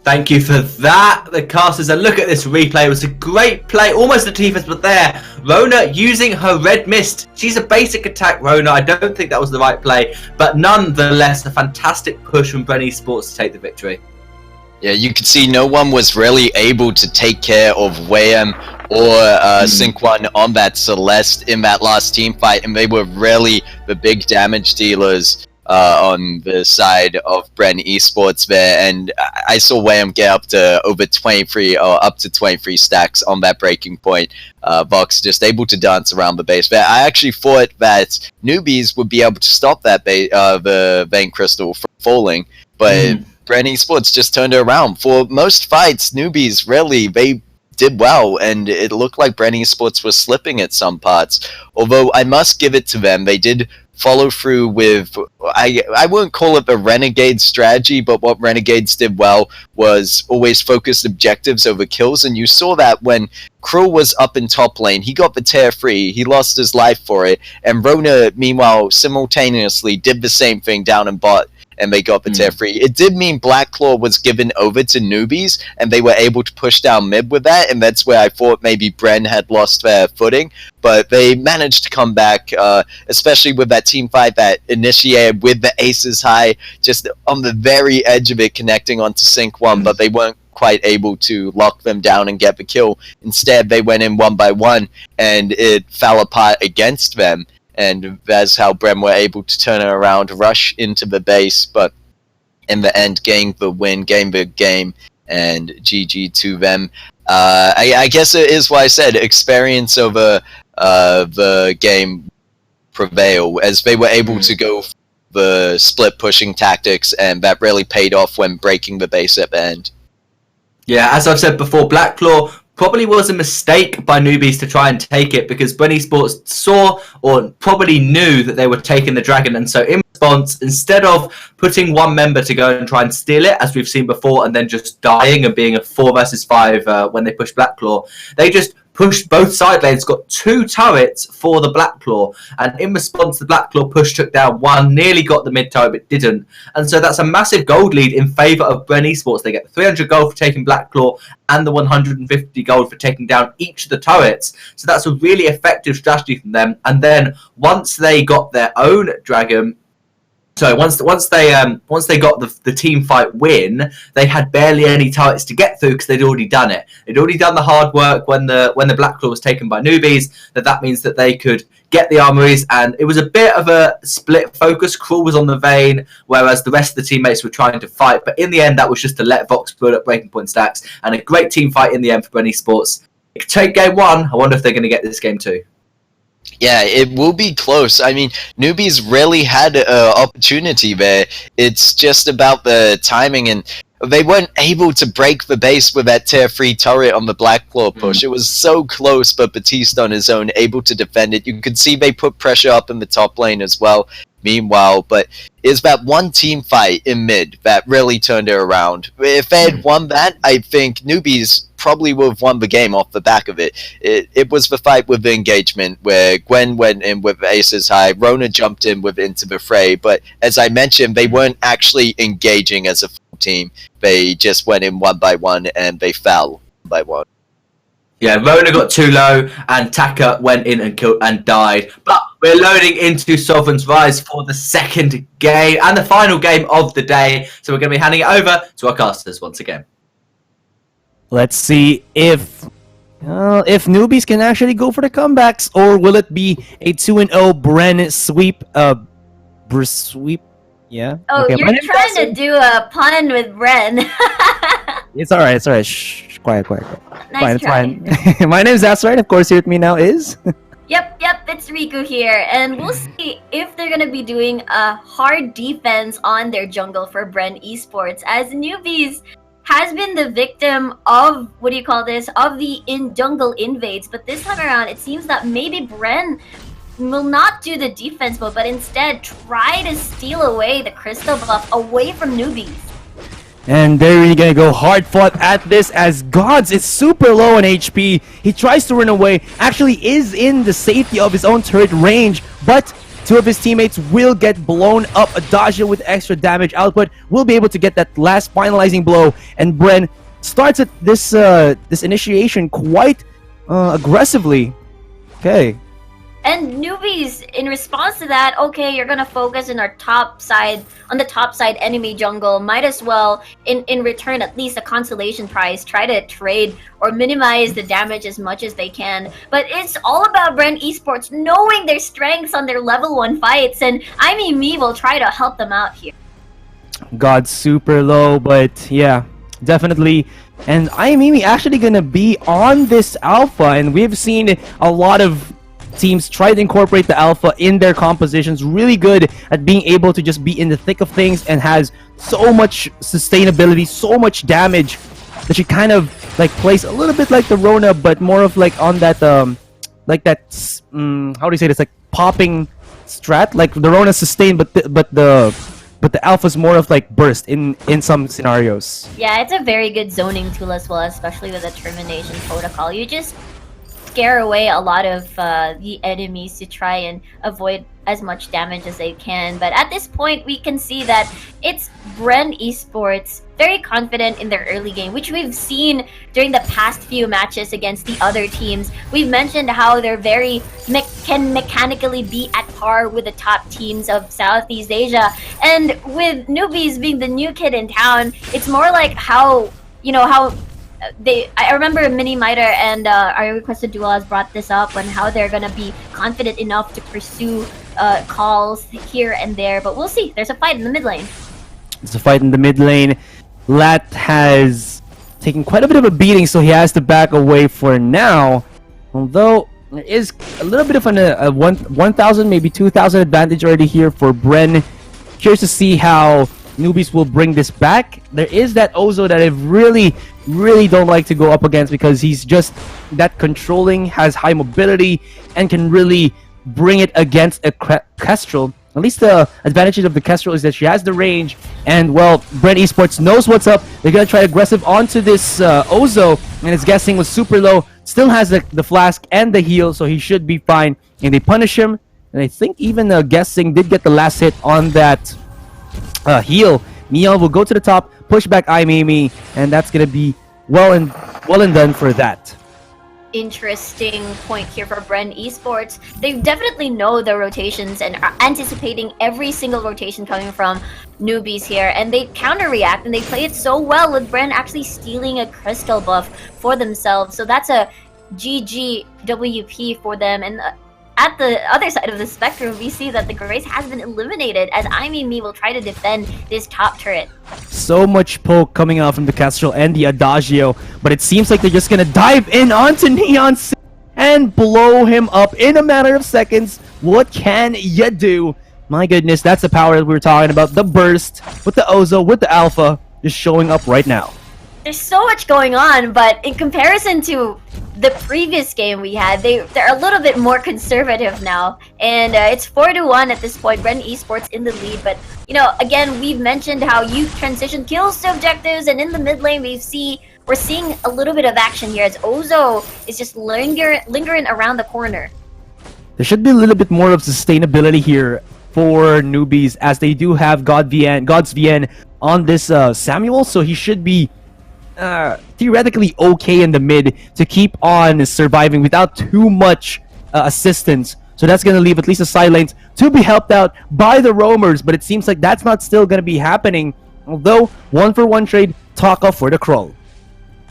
Thank you for that. The casters, and look at this replay. It was a great play, almost a defense, but there, Rona using her red mist. She's a basic attack, Rona. I don't think that was the right play, but nonetheless, a fantastic push from Bren Esports to take the victory. Yeah, you could see no one was really able to take care of Wayam or Sync One on that Celeste in that last team fight, and they were really the big damage dealers on the side of Bren Esports there, and I saw Wham get up to over 23 or up to 23 stacks on that breaking point. Vox just able to dance around the base there. I actually thought that Noobies would be able to stop that the Vein Crystal from falling, but Bren Esports just turned it around. For most fights, Noobies really, they did well, and it looked like Bren Esports was slipping at some parts. Although I must give it to them, they did follow through with, I wouldn't call it the Renegades strategy, but what Renegades did well was always focus objectives over kills, and you saw that when Krill was up in top lane, he got the tear free, he lost his life for it, and Rona, meanwhile, simultaneously did the same thing down in bot, and they got the tear free. It did mean Black Claw was given over to Noobies, and they were able to push down mid with that, and that's where I thought maybe Bren had lost their footing, but they managed to come back, especially with that team fight that initiated with the aces high, just on the very edge of it, connecting onto Sync 1, but they weren't quite able to lock them down and get the kill. Instead, they went in one by one, and it fell apart against them. And that's how Bren were able to turn it around, rush into the base, but in the end, gain the win, gain the game, and GG to them. I guess it is what I said, experience over the game prevail, as they were able to go for the split pushing tactics, and that really paid off when breaking the base at the end. Yeah, as I've said before, Black Claw probably was a mistake by Noobies to try and take it, because Bren Esports saw or probably knew that they were taking the dragon, and so in response, instead of putting one member to go and try and steal it, as we've seen before, and then just dying and being a 4 versus 5 when they push Black Claw, they just pushed both side lanes, got 2 turrets for the Black Claw, and in response, the Black Claw push took down 1, nearly got the mid turret, but didn't. And so that's a massive gold lead in favour of Bren Esports. They get 300 gold for taking Black Claw and the 150 gold for taking down each of the turrets. So that's a really effective strategy from them. And then once they got their own dragon, so once they got the team fight win, they had barely any turrets to get through because they'd already done it. They'd already done the hard work when the Black Claw was taken by Noobies. That means that they could get the armories, and it was a bit of a split focus. Cruel was on the Vein, whereas the rest of the teammates were trying to fight. But in the end, that was just to let Vox build up breaking point stacks, and a great team fight in the end for Bren Esports. Take game 1. I wonder if they're going to get this game 2. Yeah, it will be close. I mean, Noobies really had an opportunity there. It's just about the timing, and they weren't able to break the base with that tier 3 turret on the Black Claw push. It was so close, but Batiste on his own able to defend it. You could see they put pressure up in the top lane as well, meanwhile, but it's that one team fight in mid that really turned it around. If they had won that, I think Noobies probably would have won the game off the back of it. It was the fight with the engagement where Gwen went in with aces high, Rona jumped in with into the fray, but as I mentioned, they weren't actually engaging as a full team. They just went in one by one and they fell by one. Yeah, Rona got too low, and Taka went in and killed and died. But we're loading into Sovereign's Rise for the second game and the final game of the day. So we're going to be handing it over to our casters once again. Let's see if Noobies can actually go for the comebacks, or will it be a 2-0 Bren sweep? Sweep? Yeah. Oh, Okay, you're trying to do a pun with Bren. It's alright. It's alright. Shh, quiet. Nice fine, try. it's fine. My name's Azrael. Of course, here with me now is. Yep, it's Riku here, and we'll see if they're gonna be doing a hard defense on their jungle for Bren Esports, as Noobies has been the victim of, what do you call this, of the jungle invades, but this time around it seems that maybe Bren will not do the defense mode, but instead try to steal away the crystal buff away from Noobies. And they're really gonna go hard fought at this, as Gods is super low on HP. He tries to run away, actually is in the safety of his own turret range, but two of his teammates will get blown up. Adagio with extra damage output will be able to get that last finalizing blow, and Bren starts at this this initiation quite aggressively. Okay. And Noobies, in response to that, okay, you're gonna focus on our top side, on the top side enemy jungle. Might as well, in return, at least a consolation prize, try to trade or minimize the damage as much as they can. But it's all about Bren Esports knowing their strengths on their level 1 fights, and I mean, me will try to help them out here. God's super low, but yeah, definitely. And Mimi actually gonna be on this alpha, and we've seen a lot of teams try to incorporate the alpha in their compositions. Really good at being able to just be in the thick of things, and has so much sustainability, so much damage that she kind of like plays a little bit like the Rona, but more of like on that like that how do you say this, like popping strat. Like the Rona sustain, but the alpha's more of like burst in some scenarios. Yeah, it's a very good zoning tool as well, especially with the termination protocol. You just scare away a lot of the enemies to try and avoid as much damage as they can. But at this point, we can see that it's Bren Esports very confident in their early game, which we've seen during the past few matches against the other teams. We've mentioned how they're very can mechanically be at par with the top teams of Southeast Asia. And with Noobies being the new kid in town, it's more like how, you know, how I remember Mini Miter and our requested duel has brought this up on how they're gonna be confident enough to pursue calls here and there, but we'll see. There's a fight in the mid lane. It's a fight in the mid lane. Lat has taken quite a bit of a beating, so he has to back away for now. Although there is a little bit of a 1,000, maybe 2,000 advantage already here for Bren. Curious to see how Noobies will bring this back. There is that Ozo that I really don't like to go up against, because he's just that controlling, has high mobility, and can really bring it against a Kestrel. At least the advantage of the Kestrel is that she has the range, and well, Bren Esports knows what's up. They're gonna try aggressive onto this Ozo, and his guessing was super low. Still has the flask and the heal, so he should be fine. And they punish him, and I think even guessing did get the last hit on that heal. Neon will go to the top, push back Mimi, and that's gonna be well and done for that. Interesting point here for Bren Esports. They definitely know the rotations and are anticipating every single rotation coming from Noobies here, and they counter-react, and they play it so well with Bren actually stealing a crystal buff for themselves. So that's a GG WP for them. And at the other side of the spectrum, we see that the Grace has been eliminated, as Me will try to defend this top turret. So much poke coming out from the Kestrel and the Adagio, but it seems like they're just gonna dive in onto Neon and blow him up in a matter of seconds. What can you do? My goodness, that's the power that we were talking about. The burst with the Ozo, with the Alpha, just showing up right now. There's so much going on, but in comparison to the previous game we had, they're a little bit more conservative now, and it's 4-1 at this point. Bren Esports in the lead, but you know, again, we've mentioned how you transition kills to objectives, and in the mid lane we're seeing a little bit of action here as Ozo is just lingering around the corner. There should be a little bit more of sustainability here for Noobies, as they do have God's VN on this Samuel, so he should be theoretically okay in the mid to keep on surviving without too much assistance. So that's going to leave at least the side lanes to be helped out by the roamers, but it seems like that's not still going to be happening. Although, 1-for-1 trade, Taka for the Krull.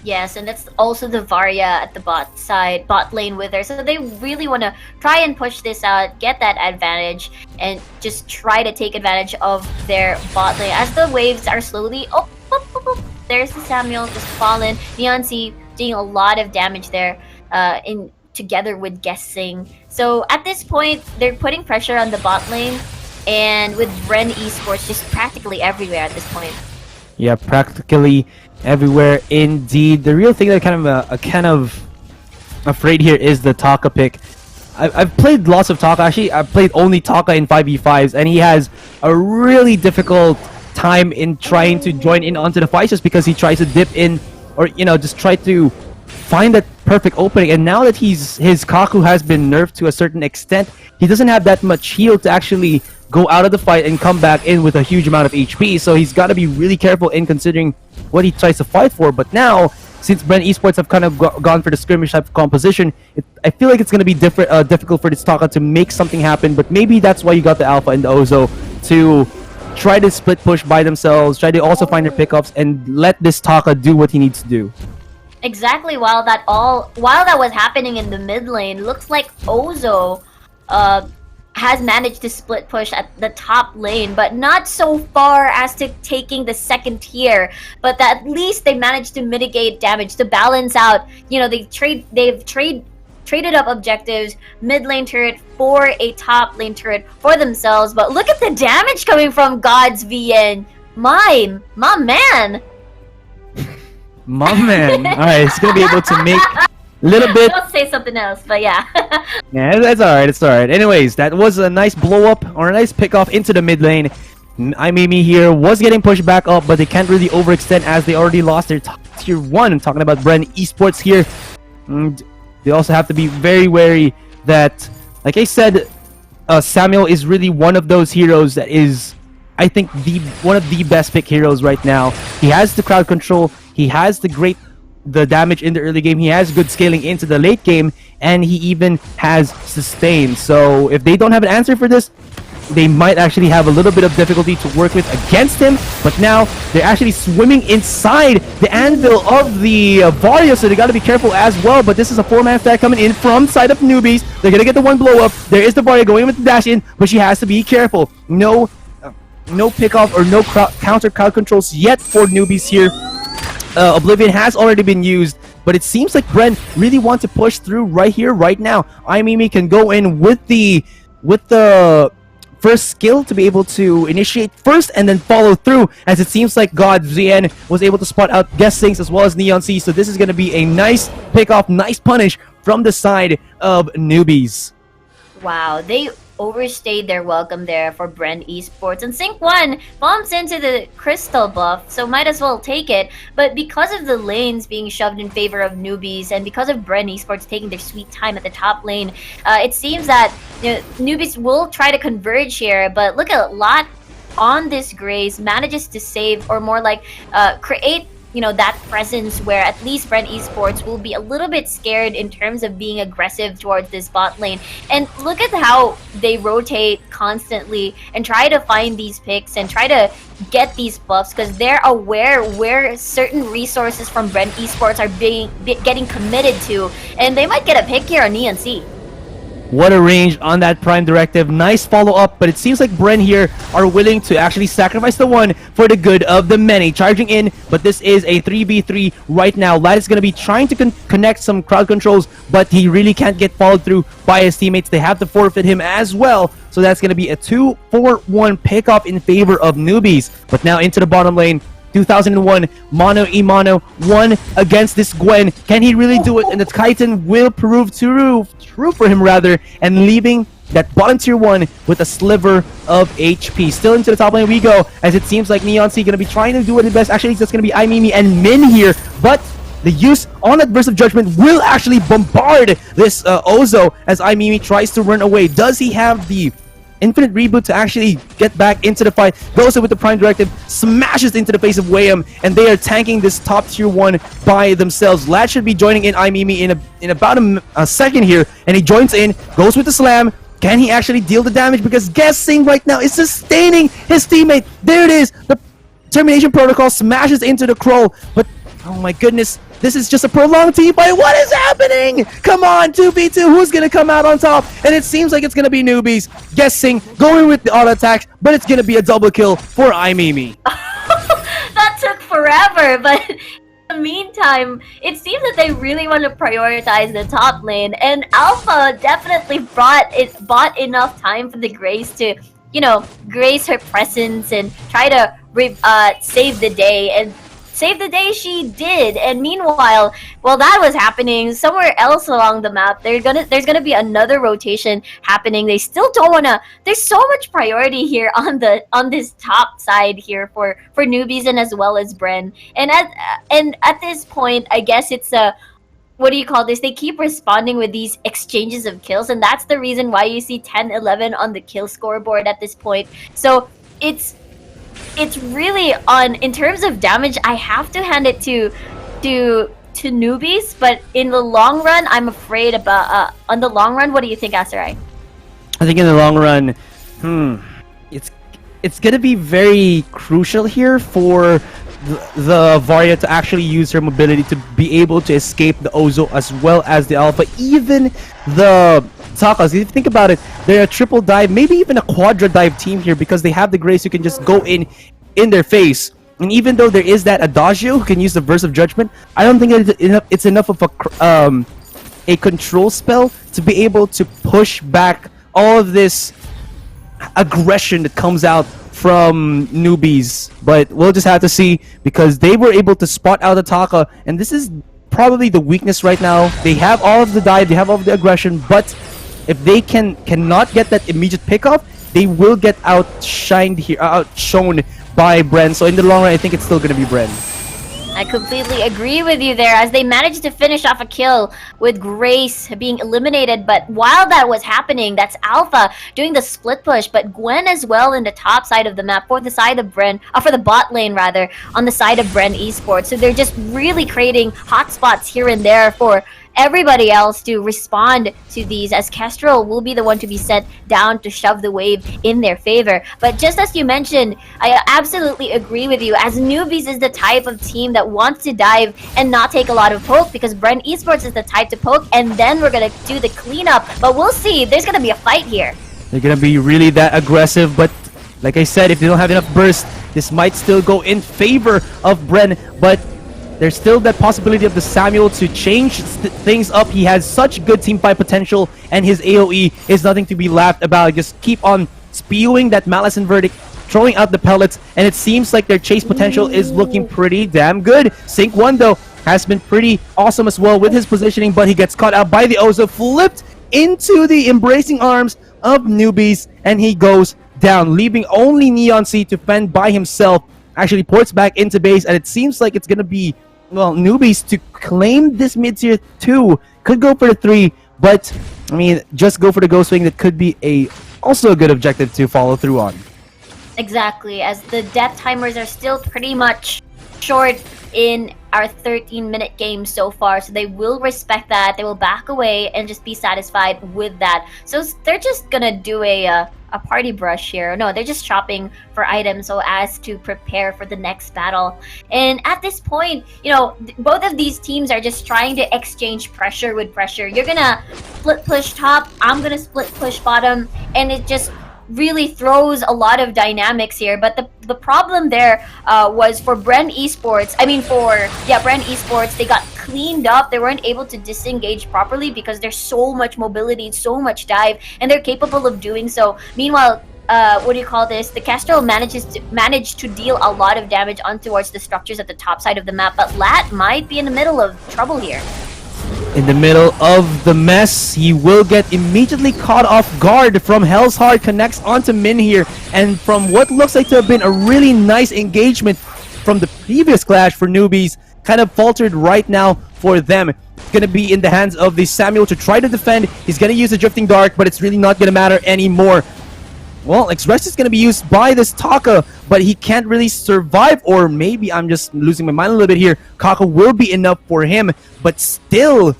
Yes, and that's also the Varya at the bot lane with her. So they really want to try and push this out, get that advantage, and just try to take advantage of their bot lane. As the waves are slowly... Oh, there's the Samuel just fallen. Neonc doing a lot of damage there together with Guessing. So at this point, they're putting pressure on the bot lane, and with Bren Esports just practically everywhere at this point. Yeah, practically everywhere indeed. The real thing that kind of afraid here is the Taka pick. I've played lots of Taka. Actually, I've played only Taka in 5v5s, and he has a really difficult time in trying to join in onto the fight just because he tries to dip in or, just try to find that perfect opening. And now that his Kaku has been nerfed to a certain extent, he doesn't have that much heal to actually go out of the fight and come back in with a huge amount of HP. So he's got to be really careful in considering what he tries to fight for. But now, since Bren Esports have kind of gone for the skirmish type of composition, I feel like it's going to be difficult for this Taka to make something happen. But maybe that's why you got the Alpha and the Ozo to try to split push by themselves, try to also find their pickups, and let this Taka do what he needs to do. Exactly. While that was happening in the mid lane, looks like Ozo has managed to split push at the top lane, but not so far as to taking the second tier. But at least they managed to mitigate damage to balance out. They've traded up objectives, mid lane turret for a top lane turret for themselves. But look at the damage coming from God's VN. My man. My man. Alright, he's gonna be able to make a little bit. Don't say something else, but yeah. Yeah, that's alright, it's alright. Anyways, that was a nice blow up or a nice pick off into the mid lane. Imimi here was getting pushed back up, but they can't really overextend as they already lost their top tier 1. I'm talking about Bren Esports here. And they also have to be very wary that, like I said, Samuel is really one of those heroes that is, I think, one of the best pick heroes right now. He has the crowd control, he has the damage in the early game, he has good scaling into the late game, and he even has sustain. So if they don't have an answer for this, they might actually have a little bit of difficulty to work with against him. But now they're actually swimming inside the anvil of the Varya, so they got to be careful as well. But this is a 4-man stack coming in from side of Noobies. They're gonna get the one blow up. There is the Varya going with the dash in, but she has to be careful. No pick off or no counter crowd controls yet for Noobies here. Oblivion has already been used, but it seems like Bren really wants to push through right here, right now. Imimi can go in with the first skill to be able to initiate first and then follow through, as it seems like God Zien was able to spot out Guessings as well as Neonc. So this is going to be a nice pick off, nice punish from the side of Noobies. Wow, they overstayed their welcome there for Bren Esports. And Sync 1 bumps into the crystal buff, so might as well take it. But because of the lanes being shoved in favor of Noobies, and because of Bren Esports taking their sweet time at the top lane, it seems that Noobies will try to converge here. But look at Lot on this Grace manages to save, or more like create that presence where at least Bren Esports will be a little bit scared in terms of being aggressive towards this bot lane. And look at how they rotate constantly and try to find these picks and try to get these buffs, because they're aware where certain resources from Bren Esports are getting committed to, and they might get a pick here on Neonc. What a range on that Prime Directive. Nice follow-up, but it seems like Bren here are willing to actually sacrifice the one for the good of the many. Charging in, but this is a 3v3 right now. Lad is going to be trying to connect some crowd controls, but he really can't get followed through by his teammates. They have to forfeit him as well. So that's going to be a 2-4-1 pickoff in favor of Noobies. But now into the bottom lane. 2001 mono e-mono 1 against this Gwen. Can he really do it? And the Titan will prove true for him rather, and leaving that bottom tier 1 with a sliver of HP. Still into the top lane we go, as it seems like Neonc gonna be trying to do it his best. Actually, it's just gonna be Imimi and Min here, but the use on that Burst of Judgment will actually bombard this Ozo as Imimi tries to run away. Does he have the Infinite Reboot to actually get back into the fight. Goes in with the Prime Directive, smashes into the face of Wayham, and they are tanking this top tier 1 by themselves. Lad should be joining in Imimi in about a second here, and he joins in, goes with the slam. Can he actually deal the damage? Because Guessing right now is sustaining his teammate. There it is. The Termination Protocol smashes into the Crow, but oh my goodness, this is just a prolonged team fight. What is happening? Come on, 2v2. Who's going to come out on top? And it seems like it's going to be Noobies. Guessing, going with the auto attacks, but it's going to be a double kill for Imimi. That took forever, but in the meantime, it seems that they really want to prioritize the top lane, and Alpha definitely bought enough time for the Grace to, you know, grace her presence and try to save the day, and save the day she did. And meanwhile, while that was happening, somewhere else along the map, there's gonna be another rotation happening. They still don't wanna. There's so much priority here on this top side here for Noobies and as well as Bren. And at this point, I guess it's a, what do you call this? They keep responding with these exchanges of kills, and that's the reason why you see 10-11 on the kill scoreboard at this point. So it's really on, in terms of damage, I have to hand it to Noobies, but in the long run, I'm afraid about on the long run, what do you think, Asarai? I think in the long run, it's gonna be very crucial here for the Varia to actually use her mobility to be able to escape the Ozo as well as the Alpha, even the Takas. If you think about it, they're a triple dive, maybe even a quadra dive team here, because they have the Grace who can just go in their face. And even though there is that Adagio who can use the Verse of Judgment, I don't think it's enough of a control spell to be able to push back all of this aggression that comes out from Noobies. But we'll just have to see, because they were able to spot out Ataka, and this is probably the weakness right now. They have all of the dive, they have all of the aggression, but if they cannot get that immediate pickoff, they will get outshone by Bren. So in the long run, I think it's still going to be Bren. I completely agree with you there, as they managed to finish off a kill with Grace being eliminated. But while that was happening, that's Alpha doing the split push, but Gwen as well in the top side of the map for the side of Bren, for the bot lane rather, on the side of Bren Esports. So they're just really creating hotspots here and there for everybody else to respond to these, as Kestrel will be the one to be sent down to shove the wave in their favor. But just as you mentioned, I absolutely agree with you, as Noobies is the type of team that wants to dive and not take a lot of poke, because Bren Esports is the type to poke and then we're gonna do the cleanup. But we'll see, there's gonna be a fight here. They're gonna be really that aggressive, but like I said, if they don't have enough burst, this might still go in favor of Bren. But there's still that possibility of the Samuel to change things up. He has such good teamfight potential, and his AoE is nothing to be laughed about. Just keep on spewing that Malice and Verdict, throwing out the pellets, and it seems like their chase potential is looking pretty damn good. Sync 1, though, has been pretty awesome as well with his positioning, but he gets caught out by the Ozo, flipped into the embracing arms of Noobies, and he goes down, leaving only Neon C to fend by himself. Actually ports back into base, and it seems like it's gonna be, well, Noobies to claim this mid-tier 2. Could go for the 3, but I mean, just go for the Ghost Wing. That could be also a good objective to follow through on. Exactly, as the death timers are still pretty much short in our 13-minute game so far, so they will respect that. They will back away and just be satisfied with that. So they're just gonna do a party brush here. No, they're just shopping for items so as to prepare for the next battle. And at this point, you know, both of these teams are just trying to exchange pressure with pressure. You're gonna split push top, I'm gonna split push bottom, and it just really throws a lot of dynamics here. But the problem there was for Bren Esports. I mean, Bren Esports, they got cleaned up. They weren't able to disengage properly because there's so much mobility, so much dive, and they're capable of doing so. Meanwhile, what do you call this? The Kestrel managed to deal a lot of damage on towards the structures at the top side of the map, but Lat might be in the middle of trouble here. In the middle of the mess, he will get immediately caught off guard from Hell's Heart, connects onto Min here, and from what looks like to have been a really nice engagement from the previous clash for Noobies, kind of faltered right now for them. It's going to be in the hands of the Samuel to try to defend. He's going to use the Drifting Dark, but it's really not going to matter anymore. well, Express is going to be used by this Taka, but he can't really survive, or maybe I'm just losing my mind a little bit here. Kaka will be enough for him, but still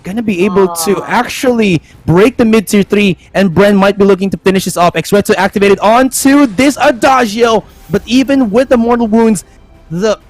gonna be able to actually break the mid-tier 3, and Bren might be looking to finish this off. Express activated onto this Adagio, but even with the mortal wounds, the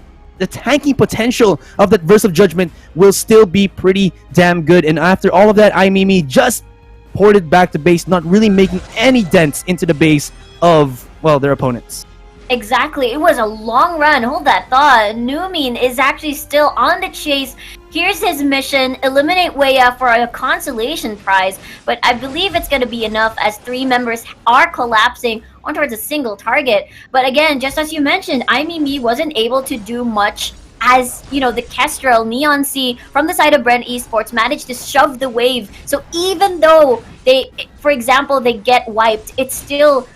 tanking potential of that Verse of Judgment will still be pretty damn good. And after all of that, Aimimi just ported back to base, not really making any dents into the base of, well, their opponents. Exactly. It was a long run. Hold that thought. Noomin is actually still on the chase. Here's his mission: eliminate Weya for a consolation prize. But I believe it's going to be enough, as 3 members are collapsing on towards a single target. But again, just as you mentioned, Aimimi wasn't able to do much, as you know, the Kestrel Neon Sea from the side of Bren Esports managed to shove the wave. So even though they, for example, they get wiped, it's still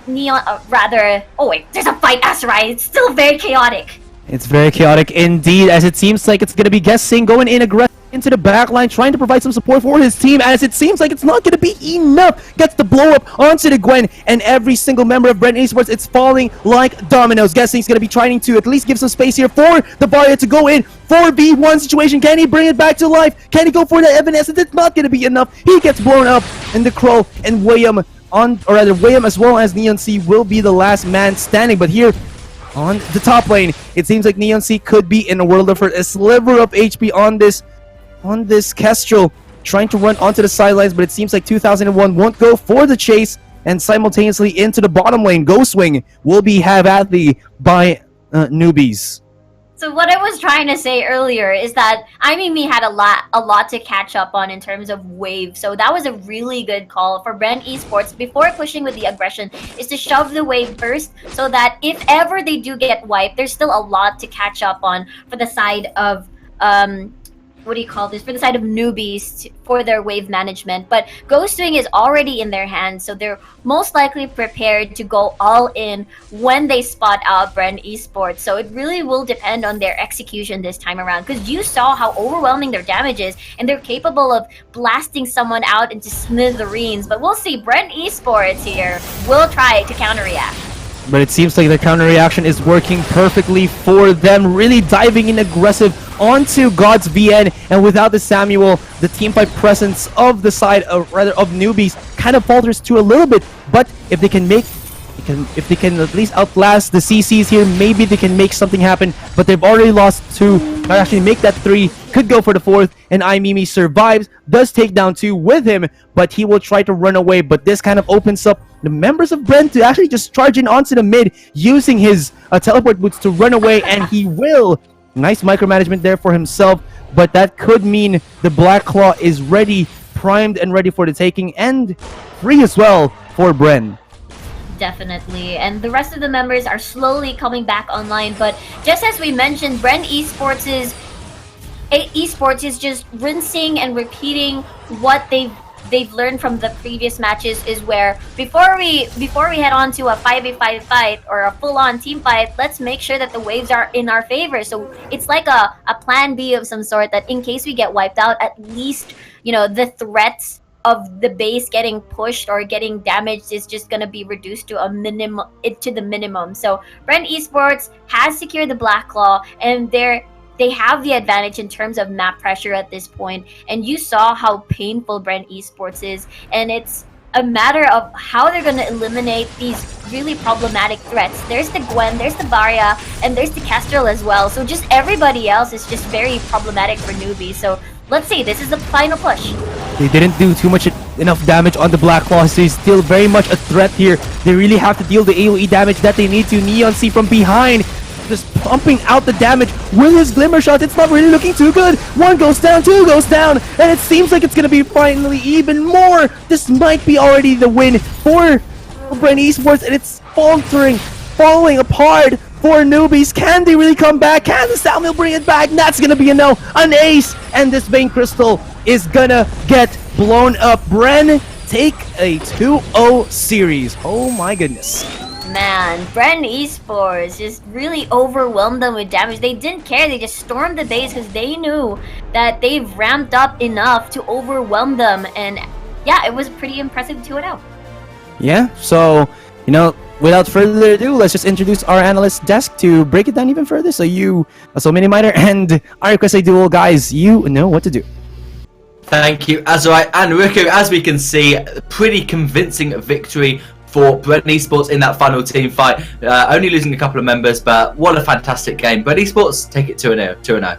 Neon, oh wait, there's a fight, Asarai. It's still very chaotic. It's very chaotic indeed, as it seems like it's going to be Guessing going in aggressive into the backline, trying to provide some support for his team, as it seems like it's not going to be enough. Gets the blow up onto the Gwen, and every single member of Bren Esports, it's falling like dominoes. Guessing's going to be trying to at least give some space here for the Barrier to go in. 4v1 situation. Can he bring it back to life? Can he go for the Evanescence? It's not going to be enough. He gets blown up, and the Crow and William William as well as Neon C will be the last man standing. But here on the top lane, it seems like Neon C could be in a world of hurt. A sliver of HP on this Kestrel, trying to run onto the sidelines, but it seems like 2001 won't go for the chase, and simultaneously into the bottom lane, Ghostwing will be have at thee by Noobies. So what I was trying to say earlier is that Aimimi had a lot to catch up on in terms of wave. So that was a really good call for Bren Esports before pushing with the aggression, is to shove the wave first, so that if ever they do get wiped, there's still a lot to catch up on for the side of for the side of Noobies for their wave management. But Ghostwing is already in their hands, so they're most likely prepared to go all in when they spot out Bren Esports. So it really will depend on their execution this time around, because you saw how overwhelming their damage is, and they're capable of blasting someone out into smithereens. But we'll see. Bren Esports here will try to counteract. But it seems like the counter reaction is working perfectly for them, really diving in aggressive onto God's VN, and without the Samuel, the teamfight presence of the side of Noobies kind of falters to a little bit. But if they can if they can at least outlast the CCs here, maybe they can make something happen. But they've already lost 2, actually make that 3, could go for the 4th, and Aimimi survives, does take down 2 with him, but he will try to run away. But this kind of opens up the members of Bren to actually just charge in onto the mid, using his teleport boots to run away, and he will. Nice micromanagement there for himself, but that could mean the Black Claw is ready, primed and ready for the taking, and free as well for Bren. Definitely, and the rest of the members are slowly coming back online. But just as we mentioned, Bren Esports is just rinsing and repeating what they've learned from the previous matches, is where before we head on to a 5v5 fight or a full-on team fight, let's make sure that the waves are in our favor. So it's like a plan B of some sort, that in case we get wiped out, at least, you know, the threats of the base getting pushed or getting damaged is just going to be reduced to the minimum. So Bren Esports has secured the Black Claw, and they have the advantage in terms of map pressure at this point. And you saw how painful Bren Esports is, and it's a matter of how they're going to eliminate these really problematic threats. There's the Gwen, there's the Barya, and there's the Kestrel as well. So just everybody else is just very problematic for Noobies. So let's see, this is the final push. They didn't do enough damage on the Black Claw, so he's still very much a threat here. They really have to deal the AoE damage that they need to. Neon C from behind, just pumping out the damage with his Glimmer Shot. It's not really looking too good. 1 goes down, 2 goes down, and it seems like it's going to be finally even more. This might be already the win for Bren Esports, and it's falling apart for Noobies. Can they really come back? Can the Samuel bring it back? That's going to be a no. An ace, and this Vein Crystal is going to get blown up. Bren take a 2-0 series. Oh my goodness. Man, Bren Esports just really overwhelmed them with damage. They didn't care. They just stormed the base because they knew that they've ramped up enough to overwhelm them. And yeah, it was pretty impressive 2-0. Yeah, so, without further ado, let's just introduce our analyst desk to break it down even further. So Minimiter and our request duel, guys, you know what to do. Thank you, Azrai and Riku. As we can see, a pretty convincing victory for Bren Esports in that final team fight. Only losing a couple of members, but what a fantastic game. Bren Esports take it 2-0.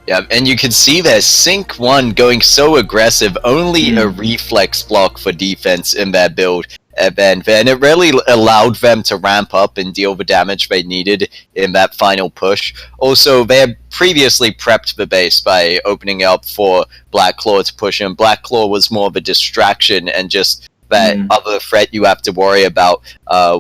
Yeah, and you can see their Sync 1 going so aggressive, only a reflex block for defense in their build. And it really allowed them to ramp up and deal the damage they needed in that final push. Also, they had previously prepped the base by opening up for Black Claw to push in. Black Claw was more of a distraction and just that other threat you have to worry about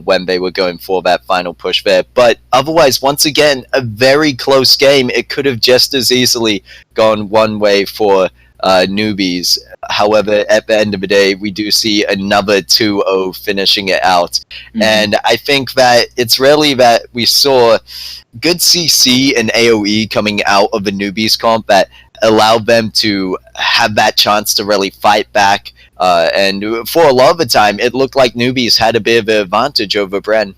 when they were going for that final push there. But otherwise, once again, a very close game. It could have just as easily gone one way for Noobies. However, at the end of the day, we do see another 2-0 finishing it out. And I think that it's really that we saw good CC and AoE coming out of the Noobies comp that allowed them to have that chance to really fight back. And for a lot of the time, it looked like Noobies had a bit of an advantage over Bren.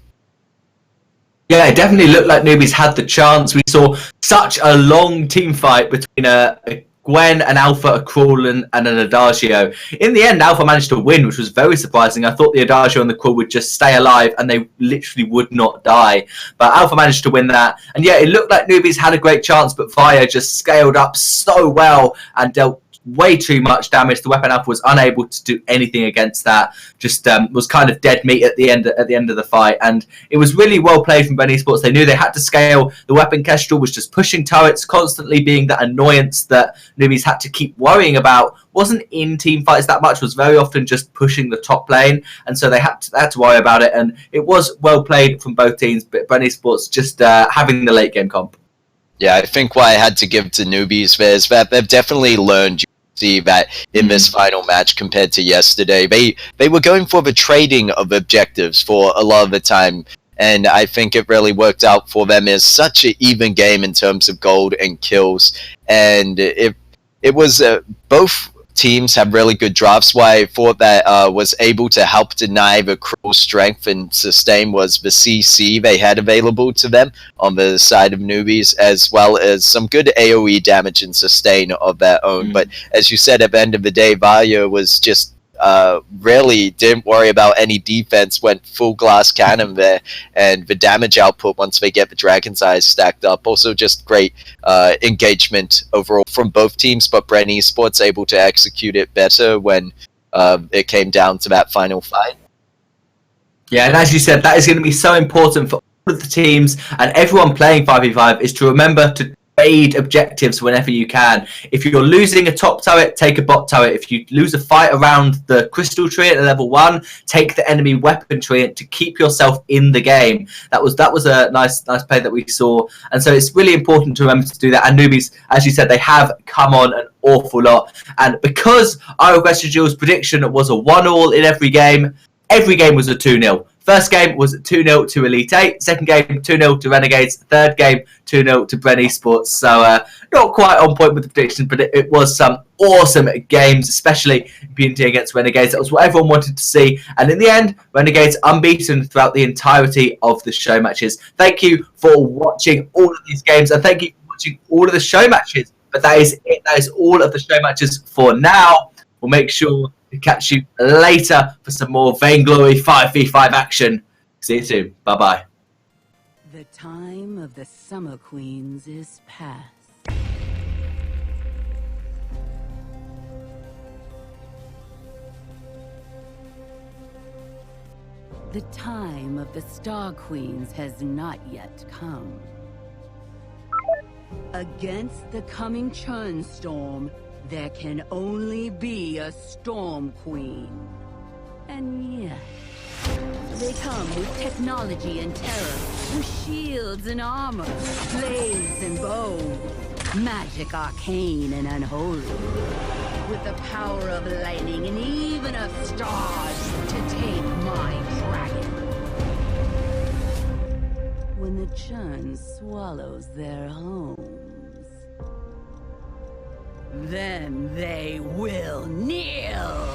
Yeah, it definitely looked like Noobies had the chance. We saw such a long team fight between a Gwen, an Alpha, a Crawl, and an Adagio. In the end, Alpha managed to win, which was very surprising. I thought the Adagio and the Crawl would just stay alive, and they literally would not die. But Alpha managed to win that. And yeah, it looked like Noobies had a great chance, but Fire just scaled up so well and dealt way too much damage. The weapon Alpha was unable to do anything against that. Just was kind of dead meat at the end of the fight, and it was really well played from Bren Esports. They knew they had to scale. The weapon Kestrel was just pushing turrets, constantly being that annoyance that Noobies had to keep worrying about. Wasn't in team fights that much, was very often just pushing the top lane, and so they had to worry about it. And it was well played from both teams, but Bren Esports just having the late game comp. Yeah, I think what I had to give to Noobies there is that they've definitely learned. See that in this final match compared to yesterday, they were going for the trading of objectives for a lot of the time, and I think it really worked out for them. It's such an even game in terms of gold and kills, and it was both teams have really good drafts. Why I thought that was able to help deny the Cruel strength and sustain was the CC they had available to them on the side of Noobies, as well as some good AoE damage and sustain of their own. But as you said, at the end of the day, Valia was just really didn't worry about any defense, went full glass cannon there, and the damage output once they get the Dragon's Eyes stacked up. Also just great engagement overall from both teams, but Bren Esports able to execute it better when it came down to that final fight. Yeah, and as you said, that is going to be so important for all of the teams and everyone playing 5v5 is to remember to trade objectives whenever you can. If you're losing a top turret, take a bot turret. If you lose a fight around the crystal tree at level 1, take the enemy weapon tree to keep yourself in the game. That was a nice play that we saw, and so it's really important to remember to do that. And Noobies, as you said, they have come on an awful lot, and because our Requested Duel's prediction was a 1-all in every game was a 2-0. First game was 2-0 to Elite 8. Second game, 2-0 to Renegades. Third game, 2-0 to Bren Esports. So not quite on point with the prediction, but it was some awesome games, especially Impunity against Renegades. That was what everyone wanted to see. And in the end, Renegades unbeaten throughout the entirety of the show matches. Thank you for watching all of these games, and thank you for watching all of the show matches. But that is it. That is all of the show matches for now. We'll make sure to catch you later for some more Vainglory 5v5 action. See you soon. Bye-bye. The time of the Summer Queens is past. The time of the Star Queens has not yet come. Against the coming churn storm, there can only be a Storm Queen. And yet, they come with technology and terror, with shields and armor, blades and bows, magic arcane and unholy, with the power of lightning and even of stars to take my dragon. When the churn swallows their homes, then they will kneel!